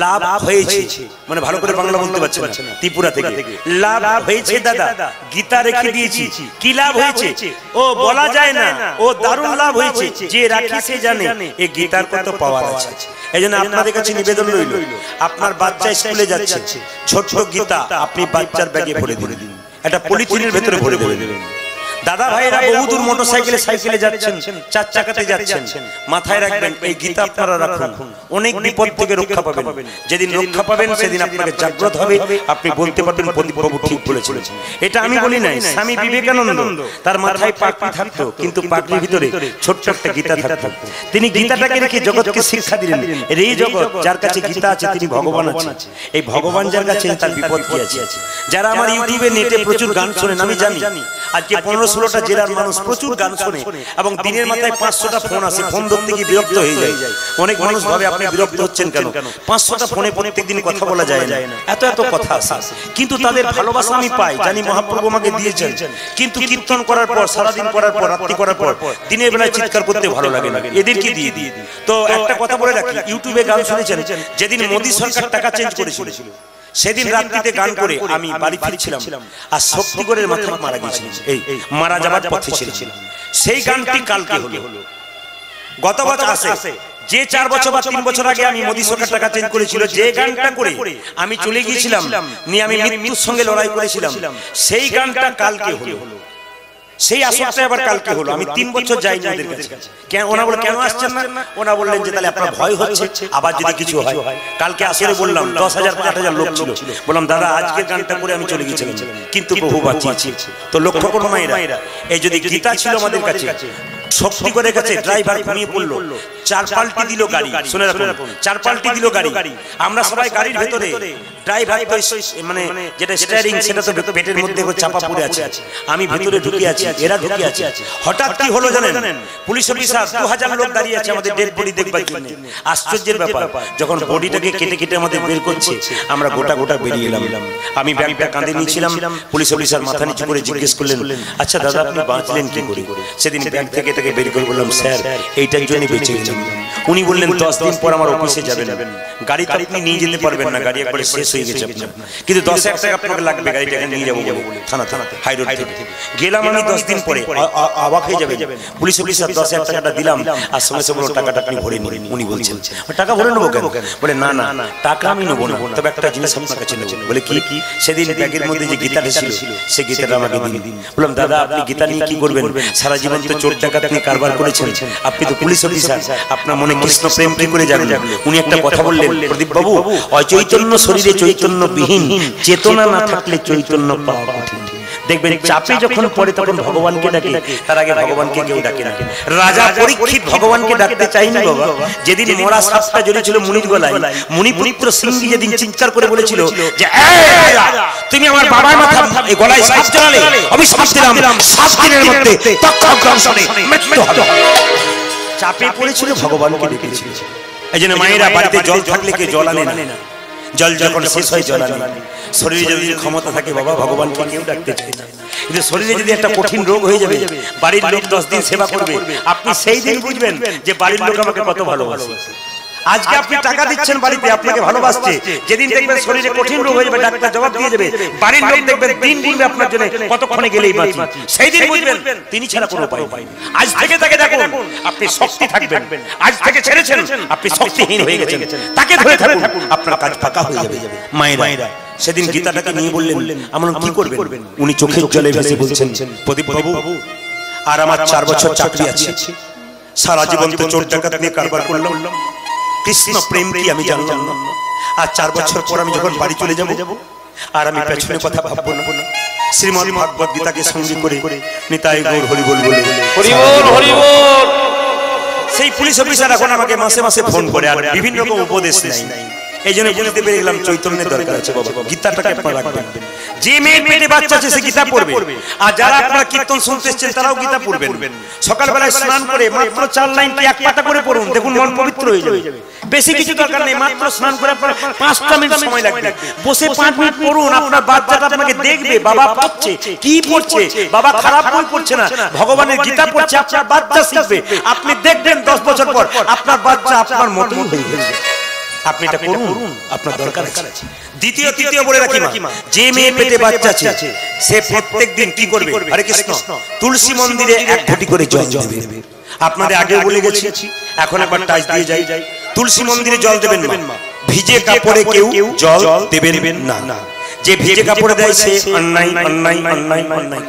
B: লাভ হয়েছে। মানে ভালো করে বাংলা বলতে পারছে না, ত্রিপুরা থেকে। লাভ হয়েছে দাদা, গীতা রেখে দিয়েছি। কি লাভ হয়েছে? ও বলা যায় না, ও দারুণ লাভ হয়েছে। যে রাখি সে জানে এই গীতার কত পাওয়ার আছে। এই জন্য আপনাদের কাছে নিবেদন রইল, আপনার বাচ্চা স্কুলে যাচ্ছে, ছোট্ট গীতা আপনি বাচ্চার ব্যাগে ভরে দিন, একটা পলিথিনের ভেতরে ভরে দেবেন। দাদা ভাইরা বহুদূর মোটরসাইকেলে সাইকেলে যাচ্ছেন, 4 চাকাতে যাচ্ছেন, মাথায় রাখবেন এই গীতা আপনারা রাখুন, অনেক বিপদ থেকে রক্ষা পাবেন। যেদিন রক্ষা পাবেন সেদিন আপনাকে জাগ্রত হবে, আপনি বলতে পারবেন প্রভু ঠিক বলেছেন। এটা আমি বলি নাই, স্বামী বিবেকানন্দ তার মাথায় পাগড়ি থাকতো, কিন্তু পাগড়ির ভিতরে ছোট্ট একটা গীতা থাকতো। তিনি গীতাটাকে রেখে জগৎকে শিক্ষা দিলেন। এই জগৎ যার কাছে গীতা আছে তিনি ভগবান আছে। এই ভগবান যার কাছে তার বিপদ কি আছে? যারা আমার ইউটিউবে নেটে প্রচুর গান শোনেন, আমি জানি আজকে 15-16টা জেলার মানুষ প্রচুর গান শোনে এবং দিনের মাথায় 500টা ফোন আসে। ফোন ধরতে গিয়ে বিরক্ত হয়ে যায়। অনেক মানুষ ভাবে আপনি বিরক্ত হচ্ছেন কেন? 500টা ফোনে প্রত্যেকদিন কথা বলা যায় না, এত কথা আসে। কিন্তু তাদের ভালোবাসা আমি পাই, জানি মহাপ্রভু আমাকে দিয়েছেন। কিন্তু কীর্তন করার পর, সারাদিন করার পর, রাত্রি করার পর, দিনের বেলায় চিৎকার করতে ভালো লাগে না, এদেরকে দিয়ে দিই। তো একটা কথা বলে রাখি, ইউটিউবে গান শুনেছেন, যেদিন মোদী সরকার টাকা চেঞ্জ করেছিল সেদিন রাত্রিতে গান করে আমি বাড়ি ফিরছিলাম, আর শক্তিগড়ের মাথায় মারা গিয়েছিলাম, এই মারা যাবার পথে ছিলাম। সেই গানটি কালকে হলো, গত বছর আসে। যে 4 বছর বা 3 বছর আগে আমি মোদী সরকার টাকা চেঞ্জ করেছিল, যে গানটা করে আমি চলে গিয়েছিলাম, নিয়ে আমি মৃত্যুর সঙ্গে লড়াই করেছিলাম, সেই গানটা কালকে হলো। সেই আসরটা আবার কালকে হলো। আমি 3 বছর যাইনি ওদের কাছে। কেন? ওনা বলে কেন আসছেন না? ওনা বললেন যে তাহলে আপনার ভয় হচ্ছে আবার যদি কিছু হয়। কালকে আসরে বললাম 10,000-8,000 লোক ছিল। বললাম দাদা আজকে গানটা করে আমি চলে গিয়েছিলাম, কিন্তু প্রভু বাঁচিয়েছে। তো লক্ষ্য করুন মায়েরা, এই যদি গীতা ছিল আমাদের কাছে, শক্তি করে গেছে, ড্রাইভার ঘুমিয়ে পড়লো, 4 পাল্টি দিল গাড়ি। শুনে রাখুন, 4 পাল্টি দিল গাড়ি। আমরা সবাই গাড়ির ভেতরে, ড্রাইভার মানে যেটা স্টিয়ারিং সেটা তো পেটের মধ্যে চাপা পড়ে আছে, আমি ভেতরে ঢুকে আছি। এরা ঢুকে আছে। হঠাৎ কি হলো জানেন? পুলিশ অফিসার 2000 লোক দাঁড়িয়ে আছে আমাদের ডেড বডি দেখবার জন্য। আশ্চর্যের ব্যাপার, যখন বডিটাকে কেটে কেটে আমাদের বের করছে, আমরা গোটা গোটা বেরিয়ে এলাম। আমি ব্যাগটা কাঁধে নিয়েছিলাম। পুলিশ অফিসার মাথা নিচু করে জিজ্ঞেস করলেন, আচ্ছা দাদা আপনি বাঁচলেন কি করে? সেদিন ব্যাগ থেকে এটাকে বের করে বললাম, স্যার এইটার জন্য বেঁচে গেলাম। উনি বললেন 10 দিন পর আমার অফিসে যাবেন, গাড়ি তো আপনি নিয়ে যেতে পারবেন না, গাড়ি একবারে শেষ হয়ে গেছে আপনার, কিন্তু 10,000 টাকা আপনাকে লাগবে গাড়িটাকে নিয়ে যাবো বলে থানাতে হাই রোড থেকে। গেলাম আমি 10 দিন পরে, অবাক হয়ে যাবেন। পুলিশ অফিসার 10,000 টাকাটা দিলাম, আর সঙ্গে সঙ্গে টাকাটা আপনি ভরে নিন। উনি বলছেন টাকা ভরে নেবো কেন? বলে না না টাকা আমি নেবো না, তবে একটা জিনিস আপনার কাছে নেবো। বলে কি? সেদিন ব্যাগের মধ্যে যে গীতাটা ছিল সেই গীতাটা আমাকে দিন। বললাম দাদা আপনি গীতা নিয়ে কি করবেন? সারা জীবন তো চোর ডাকাত নিয়ে কারবার করেছেন, আপনি তো পুলিশ অফিসার, আপনার মনে কৃষ্ণ প্রেম কি করে জাগলো? উনি একটা কথা বললেন, প্রদীপ বাবু, অচৈতন্য শরীরে চৈতন্যবিহীন, চেতনা না থাকলে চৈতন্য পাওয়া কঠিন। দেখবেন চাপে যখন পড়ে তখন ভগবানকে ডাকে, তার আগে ভগবানকে কেউ ডাকে না। রাজা পরীক্ষিত ভগবানকে ডাকতে চাইনি বাবা। যেদিন মরা সাপটা জড়িয়েছিল মুনির গলায়, মুনিপুত্র সিংহী যেদিন চিৎকার করে বলেছিল যে তুমি আমার বাবার মাথা এই গলায় সাপ জড়ালে, অভিশাপ দিলাম 7 দিনের মধ্যে তক্ষক দংশনে মৃত্যু হবে। চাপে পড়েছিল ভগবানকে ডেকেছিল। এই জন্য মায়েরা বাড়িতে জল থাকলে কে জল আনে না, জল যখন শেষ হয় জল আনে। শরীরে যদি ক্ষমতা থাকে বাবা ভগবানকে কেউ ডাকতে চায় না, কিন্তু শরীরে যদি একটা কঠিন রোগ হয়ে যাবে, বাড়ির লোক 10 দিন সেবা করবে, আপনি সেই দিন বুঝবেন যে বাড়ির লোক আমাকে কত ভালোবাসে। আজকে আপনি টাকা দিচ্ছেন বাড়িতে, আপনাকে ভালোবাসছে, যেদিন দেখবেন শরীরে কঠিন রোগ হয়ে যাবে ডাক্তার জবাব দিয়ে যাবে, বাড়ির লোক দেখবেন দিন গুনবে আপনার জন্য কতক্ষণে গেলেই বাঁচি, সেই দিন বুঝবেন তিনি ছাড়া কোনো উপায় নেই। আজ থেকে তাকে দেখুন আপনি শক্তি থাকবেন, আজ থেকে ছেড়েছেন আপনি শক্তিহীন হয়ে গেছেন, তাকে ধরে থাকুন আপনার কাজ ফাঁকা হয়ে যাবে। মায়েরা সেদিন গীতাটাকে নিয়ে বললেন আমরা কি করবেন? উনি চোখের জলে ভেসে বলছেন, প্রদীপ বাবু আর আমার 4 বছর চাকরি আছে, সারা জীবন তো চোর ডাকাত নিয়ে কারবার করলাম, কৃষ্ণ প্রেম কি আমি জানলাম না, আর 4 বছর পর আমি যখন বাড়ি চলে যাব আর আমি পেছনে কথা ভাববো না, শ্রীমদ্ ভাগবত গীতাকে সঙ্গী করে নিতাই গৌর হরি বল বলে
C: হরি বল হরি বল।
B: সেই পুলিশ অফিসার এখন আমাকে মাসে মাসে ফোন করে আর বিভিন্ন রকম উপদেশ নেয়। এই জন্য বুঝতে পেরে গেলাম চৈতন্যের দরকার আছে বাবা, গীতাটাকে আপনারা রাখবেন। যে মেয়ের পেটে বাচ্চা আছে সে গীতা পড়বে, আর যারা আপনারা কীর্তন শুনতে এসেছেন তারাও গীতা পড়বেন। সকালবেলায় স্নান করে মাত্র 4 লাইন কি 1 পাতা করে পড়ুন, দেখুন মন পবিত্র হয়ে যাবে। বেশি কিছু দরকার নেই, মাত্র স্নান করে আপনার 5টা মিনিট সময় লাগবে, বসে 5 মিনিট পড়ুন। আপনার বাচ্চাটা আপনাকে দেখবে বাবা পড়ছে, কি পড়ছে, বাবা খারাপ বই পড়ছে না, ভগবানের গীতা পড়ছে, আপনার বাচ্চা শিখবে। আপনি দেখবেন 10 বছর পর আপনার বাচ্চা আপনার মতই হয়ে যাবে। আপনি এটা করুন, আপনার দরকার আছে। দ্বিতীয় তৃতীয় বলে রাখি মা, যে মেয়ে পেটে বাচ্চা আছে সে প্রত্যেকদিন কি করবে? হরে কৃষ্ণ, তুলসী মন্দিরে 1 ঘটি করে জল দেবে। আপনাদের আগে বলে গেছি, এখন একবার টাচ দিয়ে যাই। তুলসী মন্দিরে জল দেবেন মা, ভিজে কাপড়ে কেউ জল দেবেন না। যে ভিজে কাপড়ে দেয় সে অন্যায়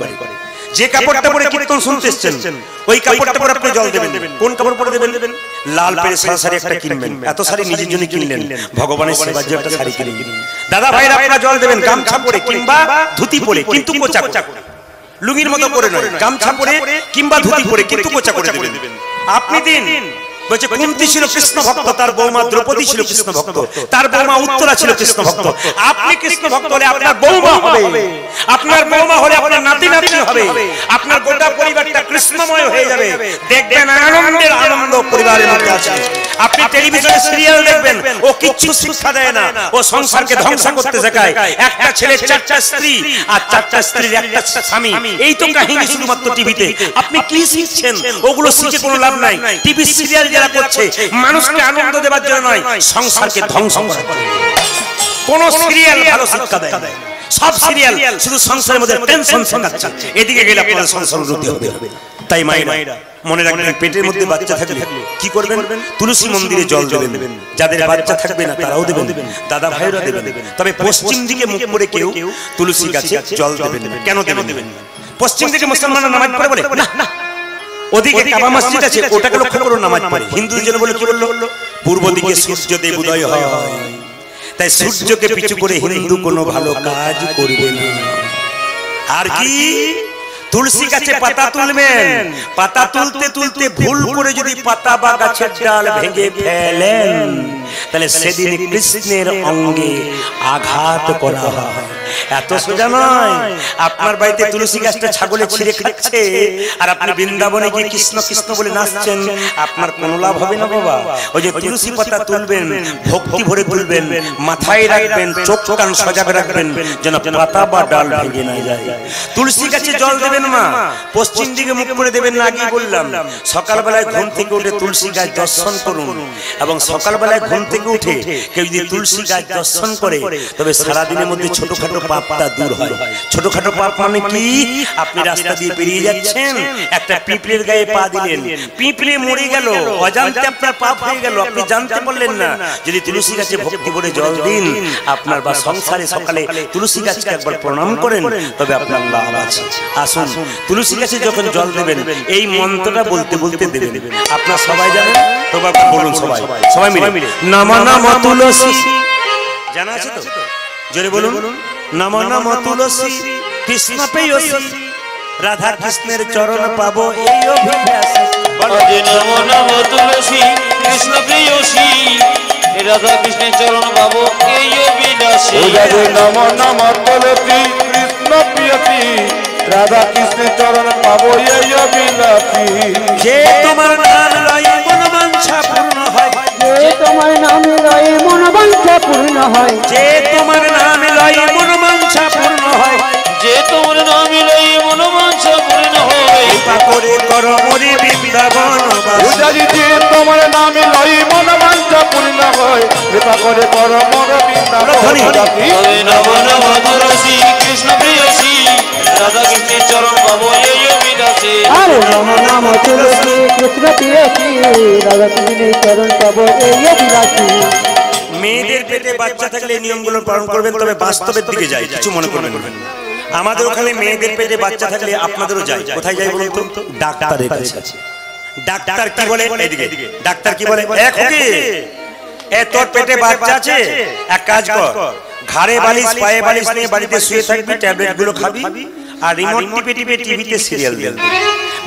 B: করে। যে কাপড়টা পরে কীর্তন শুনতে এসেছেন ওই কাপড়টা পরে আপনি জল দেবেন। কোন কাপড় পরে দেবেন? লাল পেরে সারি একটা কিনবেন, এত সারি নিজের জন্য কিনলেন, ভগবানের সেবার জন্য একটা শাড়ি কিনলেন। দাদা ভাইরা আপনারা জল দেবেন গামছা পরে কিংবা ধুতি পরে, কিন্তু কোচা করে, লুঙ্গির মতো করে নয়, গামছা পরে কিংবা ধুতি পরে কিন্তু কোচা করে দেবেন। আপনি দিন বলছে কুন্তি ছিল কৃষ্ণ ভক্ত, তার বৌমা দ্রৌপদী ছিল কৃষ্ণ ভক্ত, তার বৌমা উত্তরা ছিল কৃষ্ণ ভক্ত। আপনি কৃষ্ণ ভক্ত হলে আপনার বৌমা হবে, আপনার বৌমা হলে আপনার নাতি নাতনি হবে, আপনার গোটা পরিবারটা কৃষ্ণময় হয়ে যাবে। দেখবেন আনন্দের আনন্দ পরিবারের মধ্যে আছে। আপনি টেলিভিশনে সিরিয়াল দেখবেন, ও কিচ্ছু শিক্ষা দেয় না, ও সংসারকে ধ্বংস করতে শেখায়। একটা ছেলে 4টা স্ত্রী আর 4টা স্ত্রীর একটা স্বামী, এই তো কাহিনী শুধুমাত্র টিভিতে। আপনি কি শিখছেন? ওগুলো শিখে কোনো লাভ নাই। টিভি সিরিয়াল যারা করছে মানুষকে আনন্দ দেওয়ার জন্য নয়, সংসারকে ধ্বংস করার জন্য। কোন সিরিয়াল ভালো শিক্ষা দেয় না, সব সিরিয়াল শুধু সংসারের মধ্যে টেনশন শেখাচ্ছে। এদিকে গেলে আপনাদের সংসার উন্নতি হবে। তাই মায়েরা মনে রাখবেন, পেটের মধ্যে বাচ্চা থাকলে কি করবেন? তুলসী মন্দিরে জল দেবেন। যাদের বাচ্চা থাকবে না তারাও দেবেন, দাদা ভাইরা দেবেন। তবে পশ্চিম দিকে মুখ করে কেউ তুলসী গাছে জল দেবেন। কেন দেবেন? পশ্চিম দিকে মুসলমানরা নামাজ পড়ে বলে না, ওদিকে কাবা মসজিদ আছে, ওটাকে লক্ষ্য করে নামাজ পড়ে। হিন্দুদের জন্য বলে কি বললো? পূর্ব দিকে সূর্যদেব উদয় হয়, তাই সূর্যকে পিছু করে হিন্দু কোনো ভালো কাজ করবে না। আর কি তুলসী গাছে পাতা তুলবেন, পাতা তুলতে তুলতে ভুল করে যদি পাতা বা গাছের ডাল ভেঙে ফেলেন তাহলে সেদিন কৃষ্ণের অঙ্গে আঘাত করা হয়। এত সোজা নয়। আপনার বাড়িতে তুলসী গাছটা ছাগলে ছিঁড়ে খাচ্ছে আর আপনি বৃন্দাবনে গিয়ে কৃষ্ণ কৃষ্ণ বলে নাচছেন, আপনার কোনো লাভ হবে না বাবা। ওই যে তুলসী পাতা তুলবেন, ভক্তি ভরে তুলবেন, মাথায় রাখবেন, চোখ কান সজাগ রাখবেন যেন পাতা বা ডাল ভেঙে না যায়। তুলসী গাছে জল দেবেন মা, পশ্চিম দিকে মুখ করে দেবেন না, আগেই বললাম। সকালবেলায় ঘুম থেকে উঠে তুলসী গাছ দর্শন করুন, এবং সকালবেলায় ঘুম থেকে উঠে কেউ যদি তুলসী গাছ দর্শন করে তবে সারাদিনের মধ্যে ছোটখাটো পাপটা দূর হয়। ছোটখাটো পাপ মানে কি? আপনি রাস্তা দিয়ে পেরিয়ে যাচ্ছেন, একটা পিঁপড়ের গায়ে পা দিলেন, পিঁপড়ে মরে গেল, অজান্তে আপনার পাপ হয়ে গেল, আপনি জানতে পারলেন না। যদি তুলসী গাছে ভক্তি ভরে জল দিন আপনার, বা সংসারে সকালে তুলসী গাছকে একবার প্রণাম করেন, তবে আপনার লাভ আছে। আসুন তুলসী গাছে যখন জল দেবেন এই মন্ত্রটা বলতে বলতে দেবেন। আপনারা সবাই জানেন, তবে আপনি বলুন সবাই, সবাই মিলে নমো নমো তুলসী। জানা আছে তো? জোরে বলুন, নমো নমো তুলসী কৃষ্ণ প্রেয়সী, রাধা কৃষ্ণের চরণ পাবো এই অভিলাষী।
C: আজ নমো নমো তুলসী কৃষ্ণ প্রেয়সী, রাধা কৃষ্ণের চরণ পাবো এই অভিলাষী।
D: নম নম তুলসী কৃষ্ণ প্রিয়সী, রাধা কৃষ্ণের চরণ পাবো এই অভিলাষী।
B: যে তোমার নাম লয়ে মনোবাঞ্ছা পূর্ণ হয়,
E: যে তোমার নামে লয়ে মনোবাঞ্ছা পূর্ণ হয়,
B: যে তোমার নাম লয়ে মনোবাঞ্ছা পূর্ণ হয়,
C: যে তোমার নাম লয়ে মনোবাঞ্ছা পূর্ণ হয়,
B: কৃপা করে করো মোরে বৃন্দাবন
D: পূজারি যে তোমার নামে লই মনোবাঞ্ছা পূর্ণ হয়, কৃপা করে কর মর বৃন্দাবনবাসী।
C: আজ নমো নমো তুলসী কৃষ্ণ প্রেয়সী, রাধা কৃষ্ণের চরণ পাবো এই অভিলাষী।
E: আরে নম নম তুলসী কৃষ্ণ প্রিয়সী, রাধা কৃষ্ণের চরণ পাবো এই অভিলাষী।
B: মেয়েদের পেটে বাচ্চা থাকলে এই নিয়মগুলো পালন করবেন, তবে বাস্তবের দিকে যায়, কিছু মনে করবেন না। আমাদের ওখানে মেয়েদের পেটে বাচ্চা থাকলে আপনাদেরও যায়। কোথায় যায় বলুন তো? ডাক্তারের কাছে। ডাক্তার কি বলে? এইদিকে ডাক্তার কি বলে? এক কি এ তোর পেটে বাচ্চা আছে, এক কাজ কর, ঘাড়ে বালিশ পায়ে বালিশ নিয়ে বাড়িতে শুয়ে থাকবি, ট্যাবলেট গুলো খাবি, আর রিমোট টিপে টিপে টিভিতে সিরিয়াল দেখবি।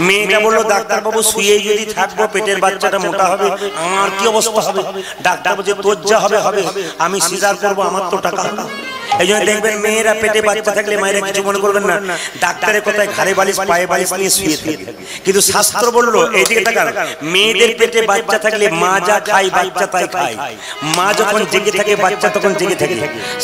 B: মেয়েটা বললো ডাক্তার বাবু শুয়ে যদি থাকবো পেটের বাচ্চাটা মোটা হবে, আমার কি অবস্থা হবে? ডাক্তার বলছে তোর যা হবে হবে, আমি সিজার করবো, আমার তো টাকা হবে। এই জন্য দেখবেন মেয়েরা পেটে বাচ্চা থাকলে মায়েরা কিছু মনে করবেন না, ডাক্তারের কথায় ঘাড়ে বালিশ পায়ে বালিশ নিয়ে শুয়ে থাকে। কিন্তু শাস্ত্র বললো এইদিকে তাকান, মেয়েদের পেটে বাচ্চা থাকলে মা যা খায় বাচ্চা তাই খায়। মা যখন জেগে থাকে বাচ্চা তখন জেগে থাকে।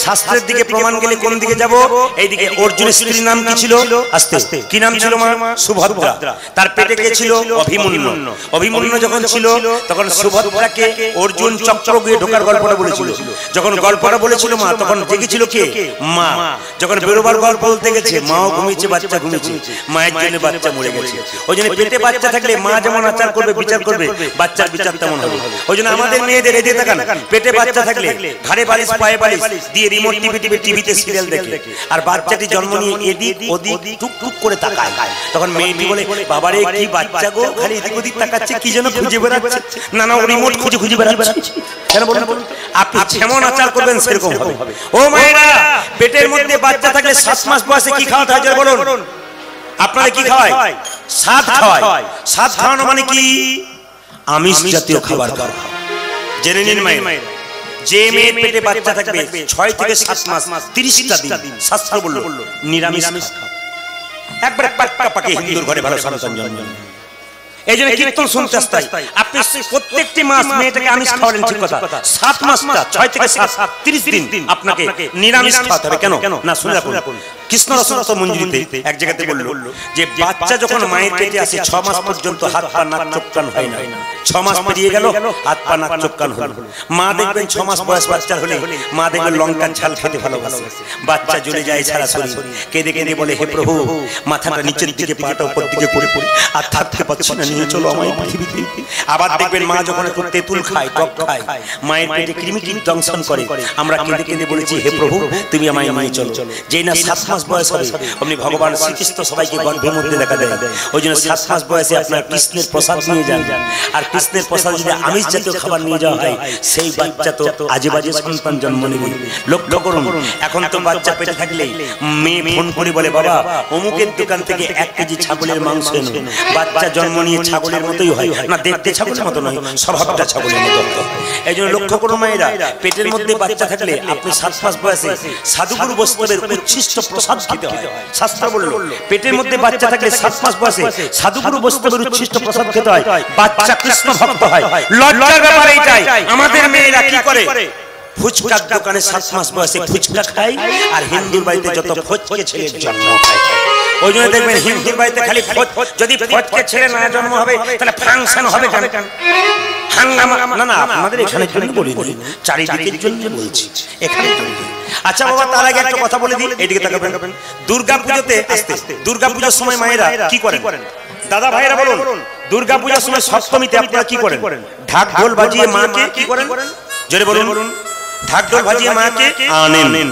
B: শাস্ত্রের দিকে প্রমাণ গেলে কোন দিকে যাব? এইদিকে। অর্জুনের স্ত্রীর নাম কি ছিল? আস্তে আস্তে কি নাম ছিল মা? সুভদ্রা। তার পেটে কে ছিল? অভিমন্যু। অভিমন্যু যখন ছিল তখন সুভদ্রাকে অর্জুন চক্রব্যূহে ঢোকার গল্পটা বলেছিল। যখন গল্পটা বলেছিল মা, তখন জেগেছিল কে? মা। যখন বেরোবার গল্প বলতে গেছে মাও ঘুমিয়েছে, বাচ্চা ঘুমিয়েছে, মায়ের জন্য বাচ্চা মরে গেছে। ওই জন্য পেটে বাচ্চা থাকলে মা যেমন আচার করবে বিচার করবে, বাচ্চার বিচার তেমন হবে। ওই জন্য আমাদের মেয়েদের এদিকে তাকান, পেটে বাচ্চা থাকলে ঘাড়ে বালিশ পায়ে বালিশ দিয়ে রিমোট টিপে টিপে টিভিতে সিরিয়াল দেখে, আর বাচ্চাটি জন্ম নিয়ে এদিক ওদিক টুক টুক করে তাকায়। তখন মেয়েটি বলে বাবারে কি বাচ্চা গো, খালি এদিক ওদিক তাকাচ্ছে, কি যেন খুঁজে বেড়াচ্ছে। না না, ও রিমোট খুঁজে খুঁজে বেড়াচ্ছে। কেন বলুন? আপনি যেমন আচার করবেন সেরকম হবে। ও মায়েরা, পেটের মধ্যে বাচ্চা থাকলে 7 মাস বয়সে কি খাওয়াতে হয় বলুন? আপনারা কি খাওয়ায়? সাদ খাওয়ায়। সাদ খাওয়ানো মানে কি? আমিষ জাতীয় খাবার খাওয়া। জেনে নিন মায়েরা, যে মেয়ের পেটে বাচ্চা থাকবে 6 থেকে 7 মাস 30টা দিন শাস্ত্র বলল নিরামিষ খাও। একবার পাক্কা পাকে হিন্দুর ঘরে ভালো সন্তান জন্ম। এই জন্য কীর্তন শুনতে আসতে আপনি প্রত্যেকটি মাস মেয়েটাকে আমিষ খাওয়ালেন, ঠিক কথা। 7 মাসটা 6 থেকে 7 30 দিন আপনাকে নিরামিষ খাওয়াতে হবে। কেন না শুনে রাখুন, কৃষ্ণ রসনত মঞ্জুরিতে এক জায়গাতে বলল যে বাচ্চা যখন মায়ের পেটে আসে 6 মাস পর্যন্ত হাত পা নাক চোখ কান হয় না। 6 মাস পেরিয়ে গেল, হাত পা নাক চোখ কান হলো। মা দেখবেন 6 মাস বয়স বাচ্চার হলে মা দেখবেন লঙ্কার ঝাল খেতে ভালোবাসে। বাচ্চা জ্বলে যায় সারা শরীর, কেঁদে কেঁদে বলে হে প্রভু, মাথাটা নিচের দিকে পাটা উপর দিকে পড়ে পড়ে আর থাকতে পারছি না, নিয়ে চলো আমায় পৃথিবীতে। আবার দেখবেন মা যখন একটু তেঁতুল খায়, টক খায়, মায়ের পেটে কৃমি কীট দংশন করে, আমরা কেঁদে কেঁদে বলেছি হে প্রভু তুমি আমায় নিয়ে চলো। যেই না 7 মাস মাস বয়স হবে অমনি ভগবান শ্রীকৃষ্ণ সবাইকে গর্ভের মধ্যে দেখা দেয়। ওই জন্য 7 মাস বয়সে আপনার কৃষ্ণের প্রসাদ নিয়ে যান, আর কৃষ্ণের প্রসাদ যদি আমিষ জাতীয় খাবার নিয়ে যাওয়া হয় সেই বাচ্চা তো আজে বাজে সন্তান জন্ম নেবে। লক্ষ্য করুন, এখন তো বাচ্চা পেটে থাকলে মেয়ে ফোন করে বলে বাবা অমুকের দোকান থেকে 1 কেজি ছাগলের মাংস এনো। বাচ্চা জন্ম নিয়ে ছাগলের মতোই হয় না, দেখতে ছাগলের মতো নয়, স্বভাবটা ছাগলের মতো। এই জন্য লক্ষ্য করুন মায়েরা, পেটের মধ্যে বাচ্চা থাকলে আপনি 7 মাস বয়সে সাধুগুরু বৈষ্ণবের উচ্ছিষ্ট প্রসাদ খেতে হয়। শাস্ত্র বলল পেটের মধ্যে বাচ্চা থাকলে 7 মাস বয়সে সাধুগুরু বৈষ্ণবের উচ্ছিষ্ট প্রসাদ খেতে হয়, বাচ্চা কৃষ্ণ ভক্ত হয়। লজ্জার ব্যাপার এইটাই, আমাদের মেয়েরা কি করে ফুচকার দোকানে 7 মাস বয়সে ফুচকা খায়, আর হিন্দুর বাড়িতে যত ফচকে ছেলের জন্ম খায়। ওই জন্য দেখবেন হিন্দুর বাড়িতে খালি যদি ফচকে ছেলে না জন্ম হবে তাহলে ফাংশন হবে কেন? হাঙ্গামা না না, আপনাদের এখানে জন্য বলি, চারিদিকের জন্য বলছি, এখানে জন্য। আচ্ছা বাবা, তার আগে একটা কথা বলে দিই, এইদিকে তাকাবেন। দুর্গা পূজাতে আসতে, দুর্গা পূজার সময় মায়েরা কি করেন? দাদা ভাইরা বলুন, দুর্গা পূজার সময় সপ্তমীতে আপনারা কি করেন? ঢাক ঢোল বাজিয়ে মাকে কি করেন? জোরে বলুন। ঢাক ঢোল বাজিয়ে মাকে আনেন।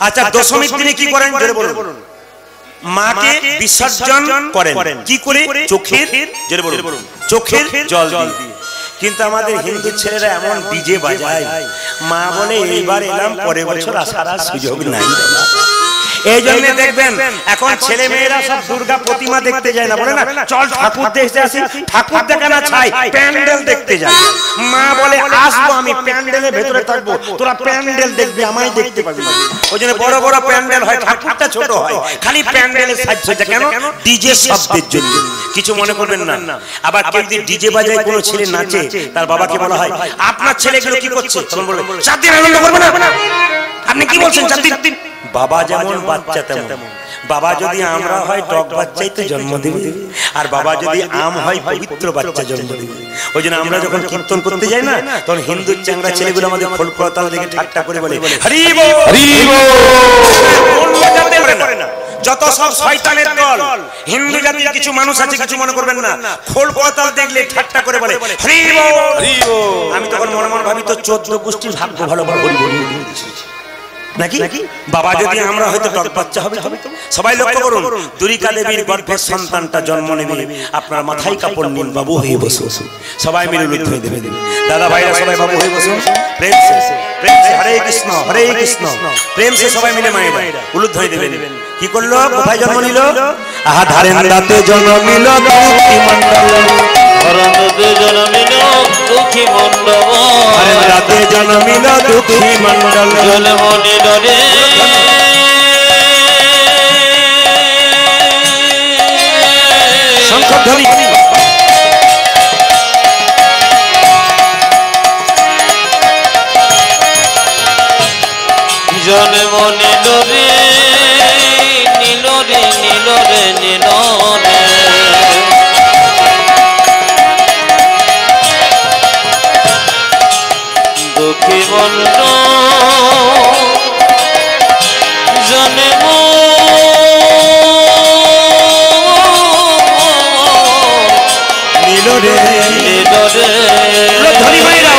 B: আচ্ছা দশমীর দিনে কি করেন? জোরে বলুন। মাকে বিসর্জন করেন। কি করে? চোখের, জোরে বলুন, চোখের জল দিয়ে। কিন্তু আমাদের হিন্দু ছেলেরা এমন ডিজে বাজায়, মা বলে এইবার এলাম, পরের বছর আসার আর সুযোগ নাই। এই জন্য দেখবেন এখন ছেলে মেয়েরা সব দুর্গা প্রতিমা দেখতে যায় না, বলে না চল ঠাকুর দেখতে আসি, ঠাকুর দেখা না চাই প্যান্ডেল দেখতে যায়। মা বলে আসবো, আমি প্যান্ডেলের ভেতরে থাকবো, তোরা প্যান্ডেল দেখবি, আমায় দেখতে পাবি। ওই জন্য বড় বড় প্যান্ডেল হয়, ঠাকুরটা ছোট হয়, খালি প্যান্ডেলের সাজসজ্জা কেন? ডিজে শব্দের জন্য। কিছু মনে করবেন না। আবার কেউ যদি ডিজে বাজায় কোনো ছেলে নাচে, তার বাবাকে বলা হয় আপনার ছেলেগুলো কি করছে? তখন বলে 4 দিন আনন্দ করবে না। আপনি কি বলছেন 4 দিন? বাবা যেমন বাচ্চা তেমন। বাবা যদি আমরা হয় টক বাচ্চাই তো জন্ম দেবে, আর বাবা যদি আম হয় পবিত্র বাচ্চা জন্ম দেবে। ওই জন্য আমরা যখন কীর্তন করতে যাই না, তখন হিন্দু চ্যাংড়া ছেলেগুলো আমাদের খোল করতাল দেখে ঠাট্টা করে বলে হরি বল, হরি বল। যত সব শয়তানের দল, হিন্দু জাতির কিছু মানুষ আছে, কিছু মনে করবেন না, খোল করতাল দেখলে ঠাট্টা করে বলে হরি বল, হরি বল। আমি তখন মনে মনে ভাবি তো 14 গোষ্ঠীর ভাগ্য ভালো, বড় হরি বল নাকি? বাবা যদি আমরা হয়তো টক বাচ্চা হবে। সবাই লক্ষ্য করুন, দুর্গা দেবীর গর্ভের সন্তানটা জন্ম নেবে, আপনার মাথায় কাপড় নিন, বাবু হয়ে বসুন, সবাই মিলে উলুদ্ধ হয়ে দেবে। দাদা ভাইরা সবাই বাবু হয়ে বসুন, প্রেম সে হরে কৃষ্ণ হরে কৃষ্ণ, প্রেম সে সবাই মিলে মায়েরা উলুদ্ধ হয়ে দেবেন। কি করলো? কোথায় জন্ম নিল? আহা ধারেন রাতে জন্ম নিল দুঃখী মণ্ডল,
C: ধরন্ততে জন্মিল দুঃখী মণ্ডল,
B: ধারেন রাতে জন্মিল দুঃখী মণ্ডল,
C: জলে মনে ডরে
B: শঙ্খধ্বনি।
C: জলে মনে ডরে নীল রে নীল রে নীল রে, দুঃখী মণ্ডল জনে
B: নীল রে
C: নীল রে,
B: ধনী ভাইরা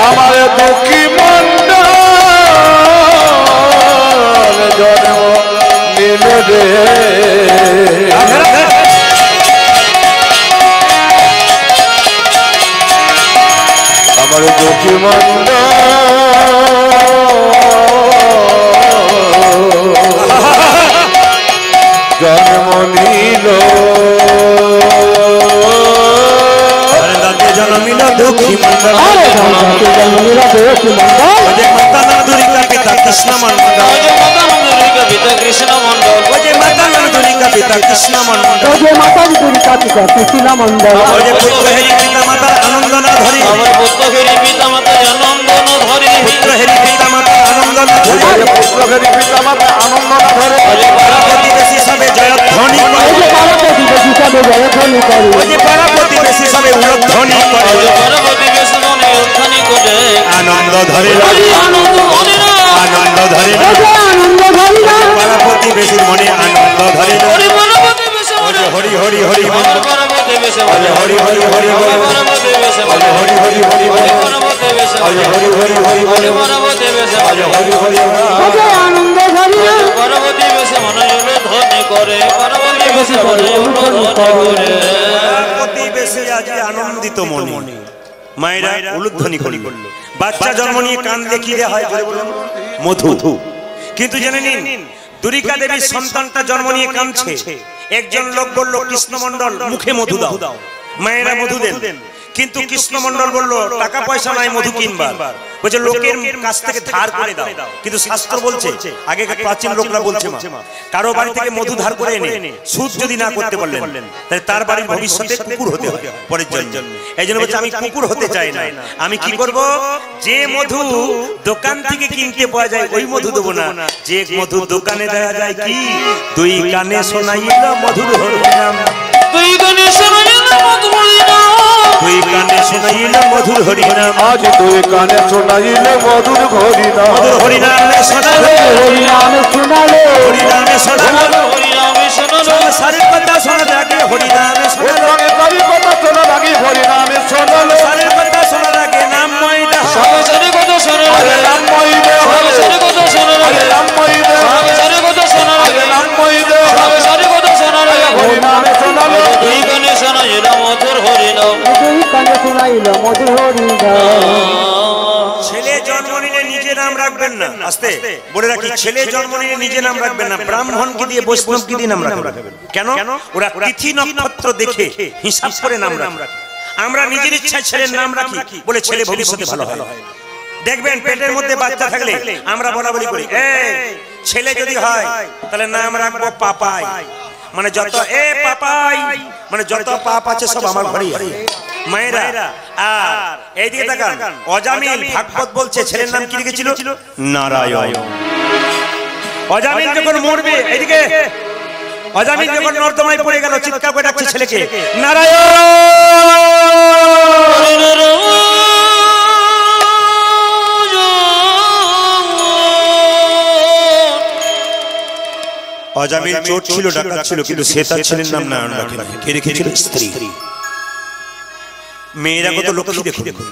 D: আমার দুঃখী মণ্ডল জন্ম নিল রে, আমার দুঃখী মণ্ডল জন্ম নিল,
B: জন্মিল দুঃখী মণ্ডল, মাতা দুর্গা পিতা কৃষ্ণ মণ্ডল,
C: দুর্গা পিতা কৃষ্ণ মণ্ডল,
B: মাতা দুর্গা পিতা কৃষ্ণ মণ্ডল,
E: মাতা দুর্গা পিতা কৃষ্ণ মণ্ডল,
B: পুত্র হেরি পিতা মাতার আনন্দ না ধরি,
C: আমার পুত্র হেরি পিতা মাতা আনন্দ ন ধরি,
B: পুত্র হেরি পিতা মাতার আনন্দ না ধরি,
D: পুত্র হেরি পিতা মাতা আনন্দ না ধরে,
B: পারাপতি বেশি সবে জয়ধ্বনি করে,
E: পার্বতী বেশি সবে জয়ধ্বনি করে,
B: পারাপতি বেশি সবে উলধ্বনি করে,
C: পার্বতী বেশি মনে উত্থানি করে,
B: আনন্দ ধরে
C: আনন্দ মনে না,
B: আনন্দ ধরে
E: আনন্দ ধরি না,
B: পারাপতি বেশি মনে আনন্দ ধরে
C: হরি বল
D: হরি
C: বাবা গণপতি বেশে বাজে
D: হরি হরি হরি
C: বাজে গণপতি বেশে বাজে
D: হরি হরি হরি
C: বাজে গণপতি বেশে বাজে
D: হরি হরি
E: বাজে আনন্দ হরি নাম
C: গণপতি বেশে মনে হলো ধনী করে গণপতি বেশে মনে হলো ধনী করে
B: প্রতি বেশে আজ আনন্দিত মনে মায়েরা উলুধ্বনি করিল বাচ্চা জন্ম নিয়ে কান্দলে কি দেয়া হয় জোরে বলুন? মধু। কিন্তু জেনে নিন দুর্গা দেবীর সন্তানটা জন্ম নিয়ে কাঁদছে, একজন লোক বলল কৃষ্ণমণ্ডল মুখে মধু দাও, মায়েরা মধু দেন। কিন্তু কৃষ্ণমণ্ডল বলল টাকা পয়সা নাই মধু কিনবার, বলছে লোকের কাছ থেকে ধার করে দাও। কিন্তু শাস্ত্র বলছে, আগেকার প্রাচীন লোকরা বলছে মা কারো বাড়ি থেকে মধু ধার করে এনে সুদ যদি না করতে পারলেন তাহলে তার বাড়ির ভবিষ্যতে কুকুর হতে হয় পরের জন্ম। এই জন্য বলছে আমি কুকুর হতে চাই না, আমি কি করব, যে মধু দোকান থেকে কিনতে পাওয়া যায় ওই মধু দেবো না, যে মধু দোকানে দেওয়া যায় কি দুই কানে শোনাইল মধুর হরিনাম,
C: তুই গানে শোনাইল মধুর হরিনাম,
B: দুই কানে শোনাইল মধুর হরিনাম,
D: আজ তুই কানে শোনাইলে মধুর হরিনাম
B: মধুর হরিনামে শোনালো,
E: হরি নাম শোনালো
B: হরিনামে শোনালো,
C: হরিনামে শোনালো
B: সারের কথা শোনা লাগে হরিনামে শোনালো,
D: তারি কথা শোনা লাগি হরিনামে শোনালো
B: সারের কথা শোনা লাগে নাম ময়দা,
C: সবাই কথা শোনা
D: আরে রামময় দে
C: সবাই কথা শোনা
D: আরে রামময় দে
C: সবাই কথা শোনা
D: আরে রামময় দে
C: সবাই কথা শোনা
D: হরিনামে শোনালো
C: তুই গানে শোনাইল মধুর হরিনাম।
E: দুই কানে শোনাইল মধুর হরি নাম
B: ছেলে জন্ম নিলে নিজে নাম রাখবেন না, আস্তে বলে রাখি, ছেলে জন্ম নিলে নিজে নাম রাখবেন না, ব্রাহ্মণকে দিয়ে বৈষ্ণবকে দিয়ে নাম রাখবেন। কেন? ওরা তিথি নক্ষত্র দেখে হিসাব করে নাম রাখে। আমরা নিজের ইচ্ছায় ছেলের নাম রাখি বলে ছেলে ভবিষ্যতে ভালো হয়। দেখবেন পেটের মধ্যে বাচ্চা থাকলে আমরা বলা বলি করি, ছেলে যদি হয় তাহলে নাম রাখবো পাপাই, মানে যত পাপাই মানে যত পাপ আছে সব আমার ঘরেই আছে। মায়েরা আর এইদিকে তাকান, অজামিল ভাগবত বলছে ছেলের নাম কি রেখেছিল? নারায়ণ। অজামিল যখন মরবে, এইদিকে অজামিল যখন নর্দমায় পড়ে গেল, চিৎকার করে ডাকছে ছেলেকে, নারায়ণ। অজামিল চোর ছিল, ডাকাত ছিল, কিন্তু সে তার ছেলের নাম নারায়ণ রাখেন। কে রেখেছিল? স্ত্রী। মেয়েরা কত লক্ষ্মী দেখুন,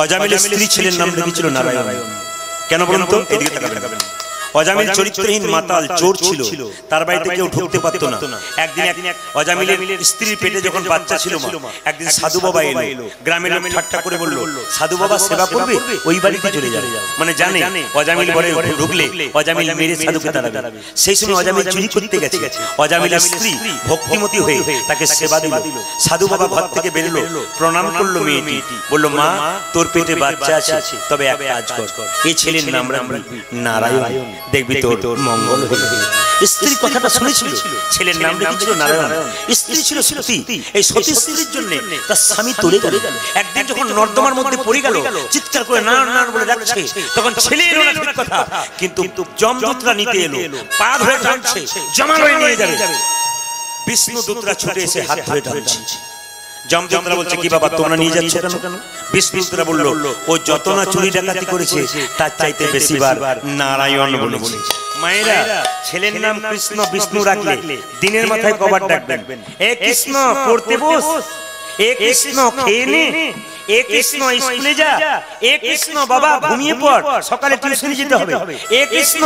B: অজামিলের স্ত্রী ছেলের নাম রেখেছিল নারায়ণ। কেন বলুন তো? এদিকে তাকাবেন। অজামিল চরিত্রহীন মাতাল চোর ছিল, তার বাড়িতে কেউ ঢুকতে পারতো না। একদিন অজামিলের স্ত্রীর পেটে যখন বাচ্চা ছিল, একদিন সাধু বাবা এলো, গ্রামের লোক ঠাট্টা করে বলল, সাধু বাবা সেবা করবে ওই বাড়িতে চলে যাবে, মানে জানে অজামিল বলে ঢুকলে অজামিল মেরে সাধুকে তাড়াবে। সেই সময় অজামিল চুরি করতে গেছে, অজামিলের স্ত্রী ভক্তিমতী হয়ে তাকে সেবা দিল। সাধু বাবা ঘর থেকে বেরোলো, প্রণাম করলো মেয়েটি, বলল, মা তোর পেটে বাচ্চা আছে, তবে এক কাজ কর, এই ছেলের নাম রাখবি নারায়ণ, দেখবি তোর মঙ্গল হবে। স্ত্রী কথাটা শুনেছিল, ছেলের নাম রেখেছিল নারায়ণ। স্ত্রী ছিল সতী, এই সতী স্ত্রীর জন্য তার স্বামী তরে গেল। একদিন যখন নর্দমার মধ্যে পড়ে গেল, চিৎকার করে নারায়ণ নারায়ণ বলে ডাকছে, তখন ছেলে এলো না ঠিক কথা, কিন্তু যমদূতরা নিতে এলো, পা ধরে টানছে, জমালয়ে নিয়ে যাবে। বিষ্ণু দূতরা ছুটে এসে হাত ধরে টানছে। যমদূতরা বলছে, কি বাবা তোমরা নিয়ে যাচ্ছ কেন? বিষ্ণু দূতরা বলল, ও যত না চুরি ডাকাতি করেছে তার চাইতে বেশিবার নারায়ণ বলেছে। মায়েরা ছেলের নাম কৃষ্ণ বিষ্ণু রাখলে দিনের মাথায় কবার ডাকবেন, এ কৃষ্ণ পড়তে বস, এ কৃষ্ণ খেয়ে নে, এ কৃষ্ণ স্কুলে যা, এ কৃষ্ণ বাবা ঘুমিয়ে পড়, সকালে টিউশনে যেতে হবে, এ কৃষ্ণ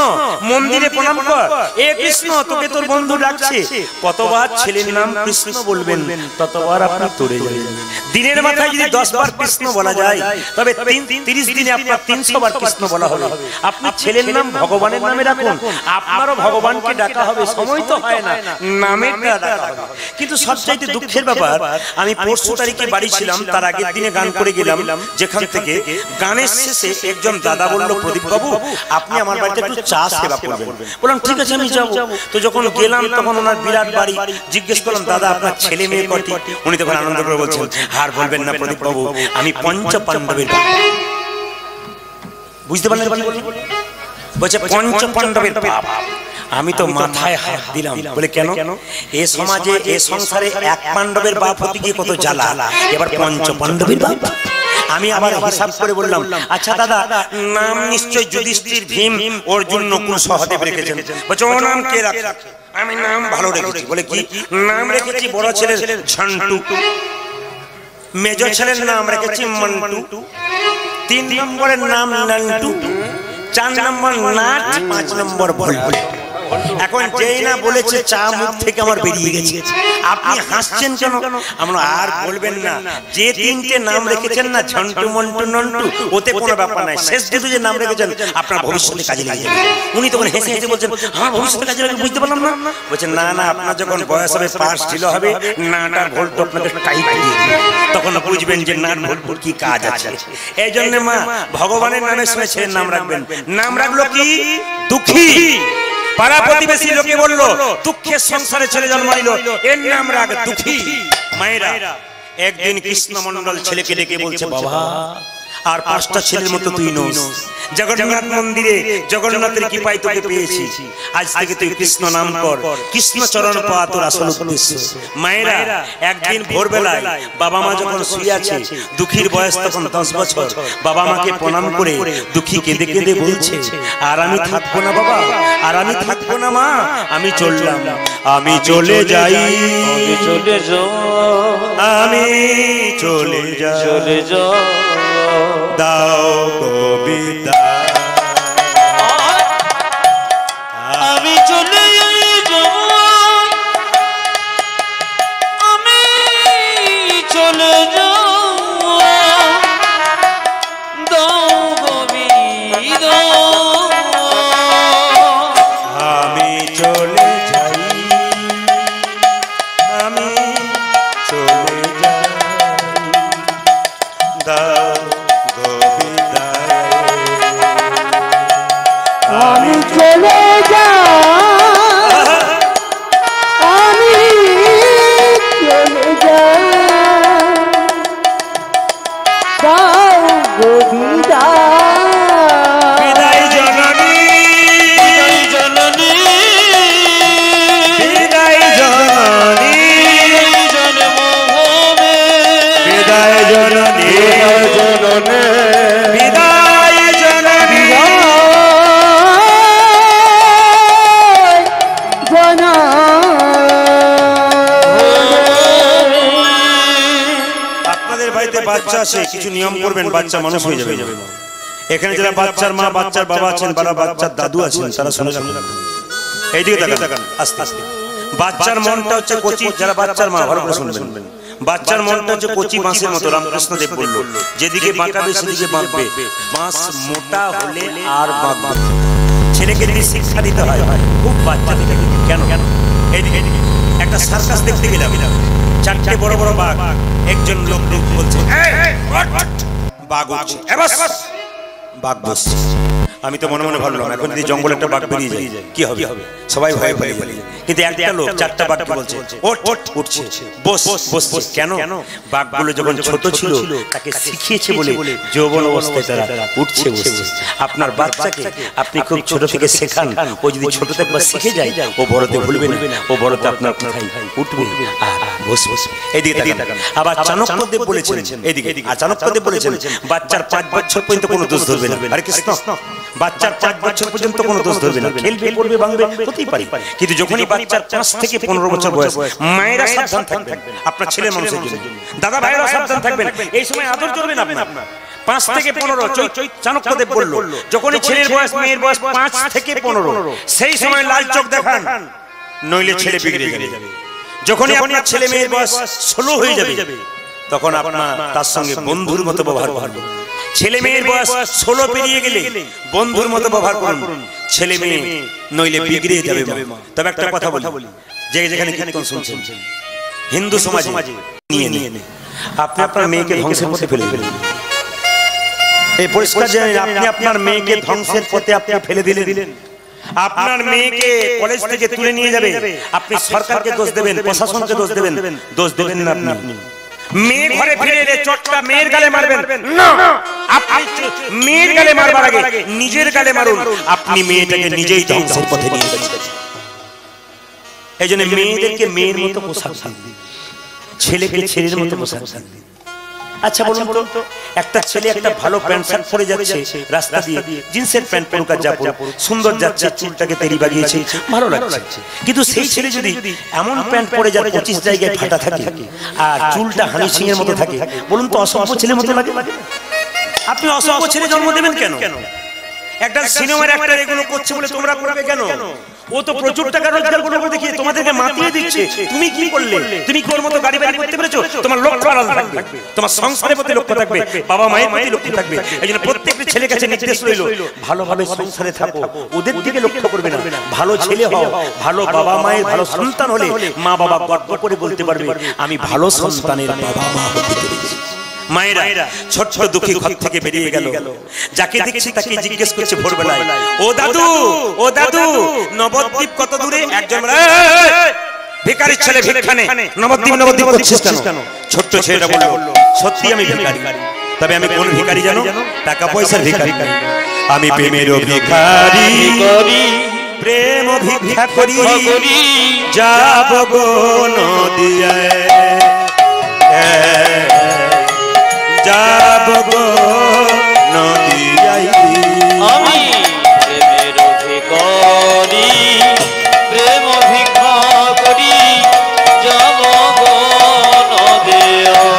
B: মন্দিরে প্রণাম কর, এ কৃষ্ণ তোকে তোর বন্ধু ডাকছে। কতবার ছেলের নাম কৃষ্ণ বলবেন ততবার আপনি তরে যাবেন। দিনের মাথায় যদি 10 বার কৃষ্ণ বলা যায়, তবে 30 দিনে আপনার 300 বার কৃষ্ণ বলা হবে। আপনি ছেলের নাম ভগবানের নামে রাখুন, আপনারও ভগবানকে ডাকা হবে। সময় তো হয় না, নামের ডাকা হবে। কিন্তু সবচাইতে দুঃখের ব্যাপার, আমি পরশু তারিখে বাড়ি ছিলাম, তার আগের দিনে গান করে গেলাম, যেখান থেকে গানের শেষে একজন দাদা বলল, প্রদীপ বাবু আপনি আমার বাড়িতে একটু চা সেবা করবেন। বললাম ঠিক আছে আমি যাব। তো যখন গেলাম তখন ওনার বিরাট বাড়ি, জিজ্ঞেস করলাম, দাদা আপনার ছেলে মেয়ে কটি? উনি তখন আনন্দ করে বলছেন, আর বলবেন না প্রদীপ বাবু, আমি পঞ্চ পাণ্ডবের বাপ। বুঝতে পারলেন? বলছে পঞ্চ পাণ্ডবের বাপ। আমি তো মাথায় হাত দিলাম, বলে কেন? এ সমাজে এ সংসারে এক পাণ্ডবের বাপ হতে গিয়ে কত জ্বালা, এবার পঞ্চ পাণ্ডবের বাপ। আমি আবার হিসাব করে বললাম, আচ্ছা দাদা নাম নিশ্চয় যুধিষ্ঠির, ভীম, অর্জুন, নকুল, সহদেব রেখেছেন। বলছে ও নাম কে রাখে? আমি নাম ভালো রেখেছি। বলে কি নাম রেখেছি? বড় ছেলের ঝন্টু। মেজর ছেলের নাম রেখেছি মন্টু, 3 নম্বরের নাম নান্টু, 4 নম্বর নাট, 5 নম্বর বল্টু। এখন যেই না বলেছে চা মুখ থেকে আমার বেরিয়ে গেছে। আপনি হাসছেন কেন? আমরা আর বলবেন না। যে 3টে নাম রেখেছেন না, ঝন্টু মন্টু নন্টু, ওতে কোনো ব্যাপার নাই। শেষ দুটো যে নাম রেখেছেন আপনার ভবিষ্যতে কাজে লেগে যাবে। উনি তখন হেসে হেসে বলছেন, আমার ভবিষ্যতে কাজে লাগবে, বুঝতে পারলাম না। বলছেন না না, আপনার যখন বয়স হবে, পাঁচ ঢিলো হবে, নাটার ভোল্ট আপনাকে টাইট দিয়ে দিবে, তখন বুঝবেন যে নাট ভোল্ট কি কাজ আছে। এই জন্য মা ভগবানের নামে শুনে ছেলের নাম রাখবেন। নাম রাখলো কি? দুঃখী। পাড়া প্রতিবেশী লোকে বললো দুঃখের সংসারে ছেলে জন্ম নিল, এর নাম রাখ দুঃখী। মায়েরা একদিন কৃষ্ণমন্ডল ছেলেকে ডেকে বলছে, বাবা আর 5টা ছেলের মতো তুই নস। জগন্নাথ মন্দিরে জগন্নাথের কৃপায় তোকে পেয়েছি, আজ থেকে তুই কৃষ্ণ নাম কর, কৃষ্ণ চরণ পাওয়া তোর আসল উদ্দেশ্য। মায়েরা একদিন ভোরবেলায় বাবা মা যখন শুয়ে আছে, দুঃখীর বয়স তখন 10 বছর, বাবা মাকে প্রণাম করে দুঃখী কেঁদে কেঁদে বলছে, আর আমি থাকবো না বাবা, আর আমি থাকবো না মা, আমি চললাম, আমি চলে যাই,
C: আমি চলে যাও,
B: আমি চলে যাই,
C: চলে যাও,
B: দাও কবিতা,
C: আমি চলে যাও, আমি চলে যাও, দাও কবিতা,
B: আমি চলে যাই, আমি চলে যাই, দাও কবিতা,
E: আমি চলে যাই, আমি চলে যাই, দাও গো বিদায়।
B: বিদায় জননী,
C: বিদায় জননী,
B: বিদায় জননী,
C: জন্মভূমি,
B: বিদায় জননী, বিদায় জননী, আপনাদের বাড়িতে বাচ্চা আসে, কিছু নিয়ম করবেন, বাচ্চা মানুষ হয়ে যাবে। এখানে যারা বাচ্চার মা বাচ্চার বাবা আছেন, বা বাচ্চার দাদু আছেন, তারা শুনে যাবেন। এইদিকে তাকান আস্তে আস্তে। বাচ্চার মনটা হচ্ছে কচি, যারা বাচ্চার মা ভালো করে শুনবেন, বাচ্চার মনটা হচ্ছে কচি বাঁশের মতো। রামকৃষ্ণ দেব বলল, যেদিকে বাঁকাবে সেদিকে বাঁকবে, বাঁশ মোটা হলে আর বাঁকবে। ছেলেকে যদি শিক্ষা দিতে হয় খুব বাচ্চা থেকে, কেন এইদিকে একটা সার্কাস দেখতে গেলাম, 4টে বড় বড় বাঘ, একজন লোক বলছে বাঘ উঠছে, বাঘ বসছে। আমি তো মনে মনে ভাবলাম, এখন যদি জঙ্গলে একটা বাঘ বেরিয়ে যায় কি হবে? সবাই ভয়ে ভয়ে বলে, কিন্তু একটা লোক 4টা বাঘকে বলছে ওঠ, উঠছে, বস, বসছে। কেন? বাঘগুলো যখন ছোট ছিল তাকে শিখিয়েছে বলে যৌবন অবস্থায় তারা উঠছে, বসছে। আপনার বাচ্চাকে আপনি খুব ছোট থেকে শেখান, ও যদি ছোট থেকে শিখে যায়, ও বড়তে ভুলবে না, ও বড়তে আপনার কোথায় উঠবে আর বসবে। এইদিকে তাকান। আবার চাণক্যদেব বলেছেন, এইদিকে চাণক্যদেব বলেছেন, বাচ্চার 5 বছর পর্যন্ত কোনো দোষ ধরবে না। হরে কৃষ্ণ। বাচ্চার 5 বছর পর্যন্ত কোনো দোষ ধরবে না, খেলবে পড়বে ভাঙবে হতেই পারে, কিন্তু যখনই বাচ্চার 5 থেকে 15 বছর বয়স, মায়েরা সাবধান থাকবেন আপনার ছেলে মানুষের জন্য, দাদা ভাইরা সাবধান থাকবেন, এই সময় আদর করবেন আপনার। 5 থেকে 15 চাণক্যদেব বলল, যখনই ছেলের বয়স মেয়ের বয়স 5 থেকে 15, সেই সময় লাল চোখ দেখান, নইলে ছেলে বিগড়ে যাবে। যখনই আপনার ছেলে মেয়ের বয়স 16 হয়ে যাবে, তখন আপনার তার সঙ্গে বন্ধুর মতো ব্যবহার করবেন। ছেলে মেয়ের বয়স 16 পেরিয়ে গেলে বন্ধুর মতো ব্যবহার করুন, ছেলে মেয়ে নইলে বিগড়ে যাবে। তবে একটা কথা বলি, যেখানে কীর্তন শুনছেন হিন্দু সমাজে নিয়ে আপনি আপনার মেয়েকে ধ্বংসের পথে ফেলে দিলেন। এই পরিষ্কার জানেন, আপনি আপনার মেয়েকে ধ্বংসের পথে আপনি ফেলে দিলেন। আপনার মেয়েকে কলেজ থেকে তুলে নিয়ে যাবে, আপনি সরকারকে দোষ দেবেন, প্রশাসনকে দোষ দেবেন, দোষ দেবেন না আপনি। মেয়ে ঘরে ফিরে এলে চটটা মেয়ের গালে মারবেন না, আপনি মেয়ের গালে মারবার আগে নিজের গালে মারুন, আপনি মেয়েটাকে নিজেই ধ্বংসের পথে নিয়ে যাচ্ছেন। এই জন্য মেয়েদেরকে মেয়ের মতো পোশাক দিন, ছেলেকে ছেলের মতো পোশাক দিন। আচ্ছা বলুন তো, একটা ছেলে একটা ভালো প্যান্ট শার্ট পরে যাচ্ছে রাস্তা দিয়ে, জিন্সের প্যান্ট পরুক আর যা পরুক, সুন্দর যাচ্ছে, চুলটাকে তেরি বাগিয়েছে, ভালো লাগছে। কিন্তু সেই ছেলে যদি এমন প্যান্ট পরে যার 25 জায়গায় ফাটা থাকে আর চুলটা হানি সিং এর মতো থাকে, বলুন তো অসভ্য ছেলের মতো লাগে? আপনি অসভ্য ছেলে জন্ম দেবেন কেন? একটা সিনেমার অ্যাক্টর এগুলো করছে বলে তোমরা করবে কেন? ও তো প্রচুর টাকা রোজগার করে দেখিয়ে তোমাদেরকে মাতিয়ে দিচ্ছে। তুমি কি করলে? তুমি কি ওর মতো গাড়ি বাড়ি করতে পেরেছো? তোমার লক্ষ্য আলাদা থাকবে, তোমার সংসারের প্রতি লক্ষ্য থাকবে, বাবা মায়ের প্রতি লক্ষ্য থাকবে। এই জন্য প্রত্যেকটা ছেলের কাছে নির্দেশ রইল, ভালোভাবে সংসারে থাকো, ওদের দিকে লক্ষ্য করবে না। ভালো ছেলে হও, ভালো বাবা মায়ের ভালো সন্তান হলে মা বাবা গর্ব করে বলতে পারবে আমি ভালো সন্তানের বাবা মা হতে পেরেছি। মায়েরা ছোট্ট দুঃখী ঘর থেকে বেরিয়ে গেল, যাকে দেখছি তাকে জিজ্ঞেস করছে ভোরবেলায়, ও দাদু, ও দাদু, নবদ্বীপ কত দূরে? একজন ভিখারির ছেলে ভিখানে, নবদ্বীপ নবদ্বীপ করছিস কেন? ছোট্ট ছেলেটা বলল, সত্যি আমি ভিখারি, তবে আমি কোন ভিখারি জানো? টাকা পয়সার ভিখারি, আমি প্রেমের ভিখারি, প্রেম ভিক্ষা করি, যাব গো নদিয়ায়, যাব গো নদিয়ায়।
C: আমি প্রেমের ভিখারি, প্রেম ভিক্ষা করি, যাব গো নদিয়ায়,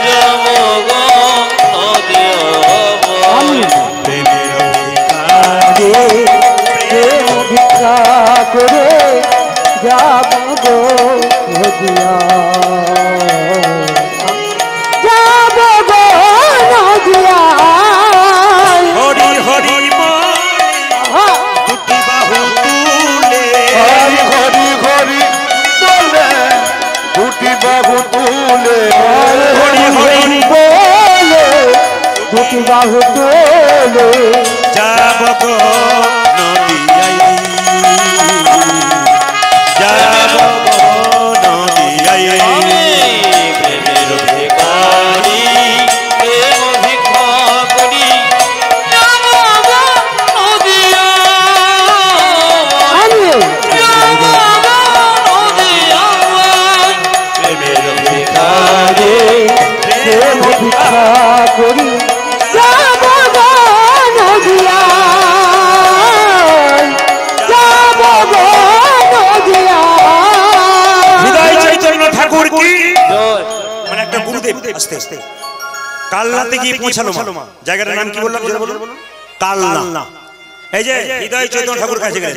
C: যাব গো নদিয়ায়।
B: প্রেমের ভিখারি,
E: প্রেম ভিক্ষা করে যাব গো নদিয়া, যাব গো নদিয়া।
B: হরি হরি দুটি বাহু তুলে,
D: হরি হরি হরি বলে দুটি বাহু তুলে,
E: হরি হরি বলে দুটি বাহু তোলে,
B: যাব গো নদিয়ায়, যাব গো নদিয়ায়।
C: আমি প্রেমের ভিখারি, প্রেম ভিক্ষা করি, যাব গো নদিয়ায়,
E: আমি
C: যাব গো নদিয়ায়। প্রেমের ভিখারি,
E: প্রেম ভিক্ষা করি, যাব গো নদিয়া, যাব গো নদিয়া।
B: হৃদয় চৈতন্য ঠাকুর কি
C: জয়।
B: মানে একটা গুরুদেব আস্তে আস্তে কালনাতে গিয়ে পৌঁছালো মা। জায়গাটার নাম কি বললাম? কালনা। এই যে হৃদয় চৈতন্য ঠাকুর কাছে গেলেন,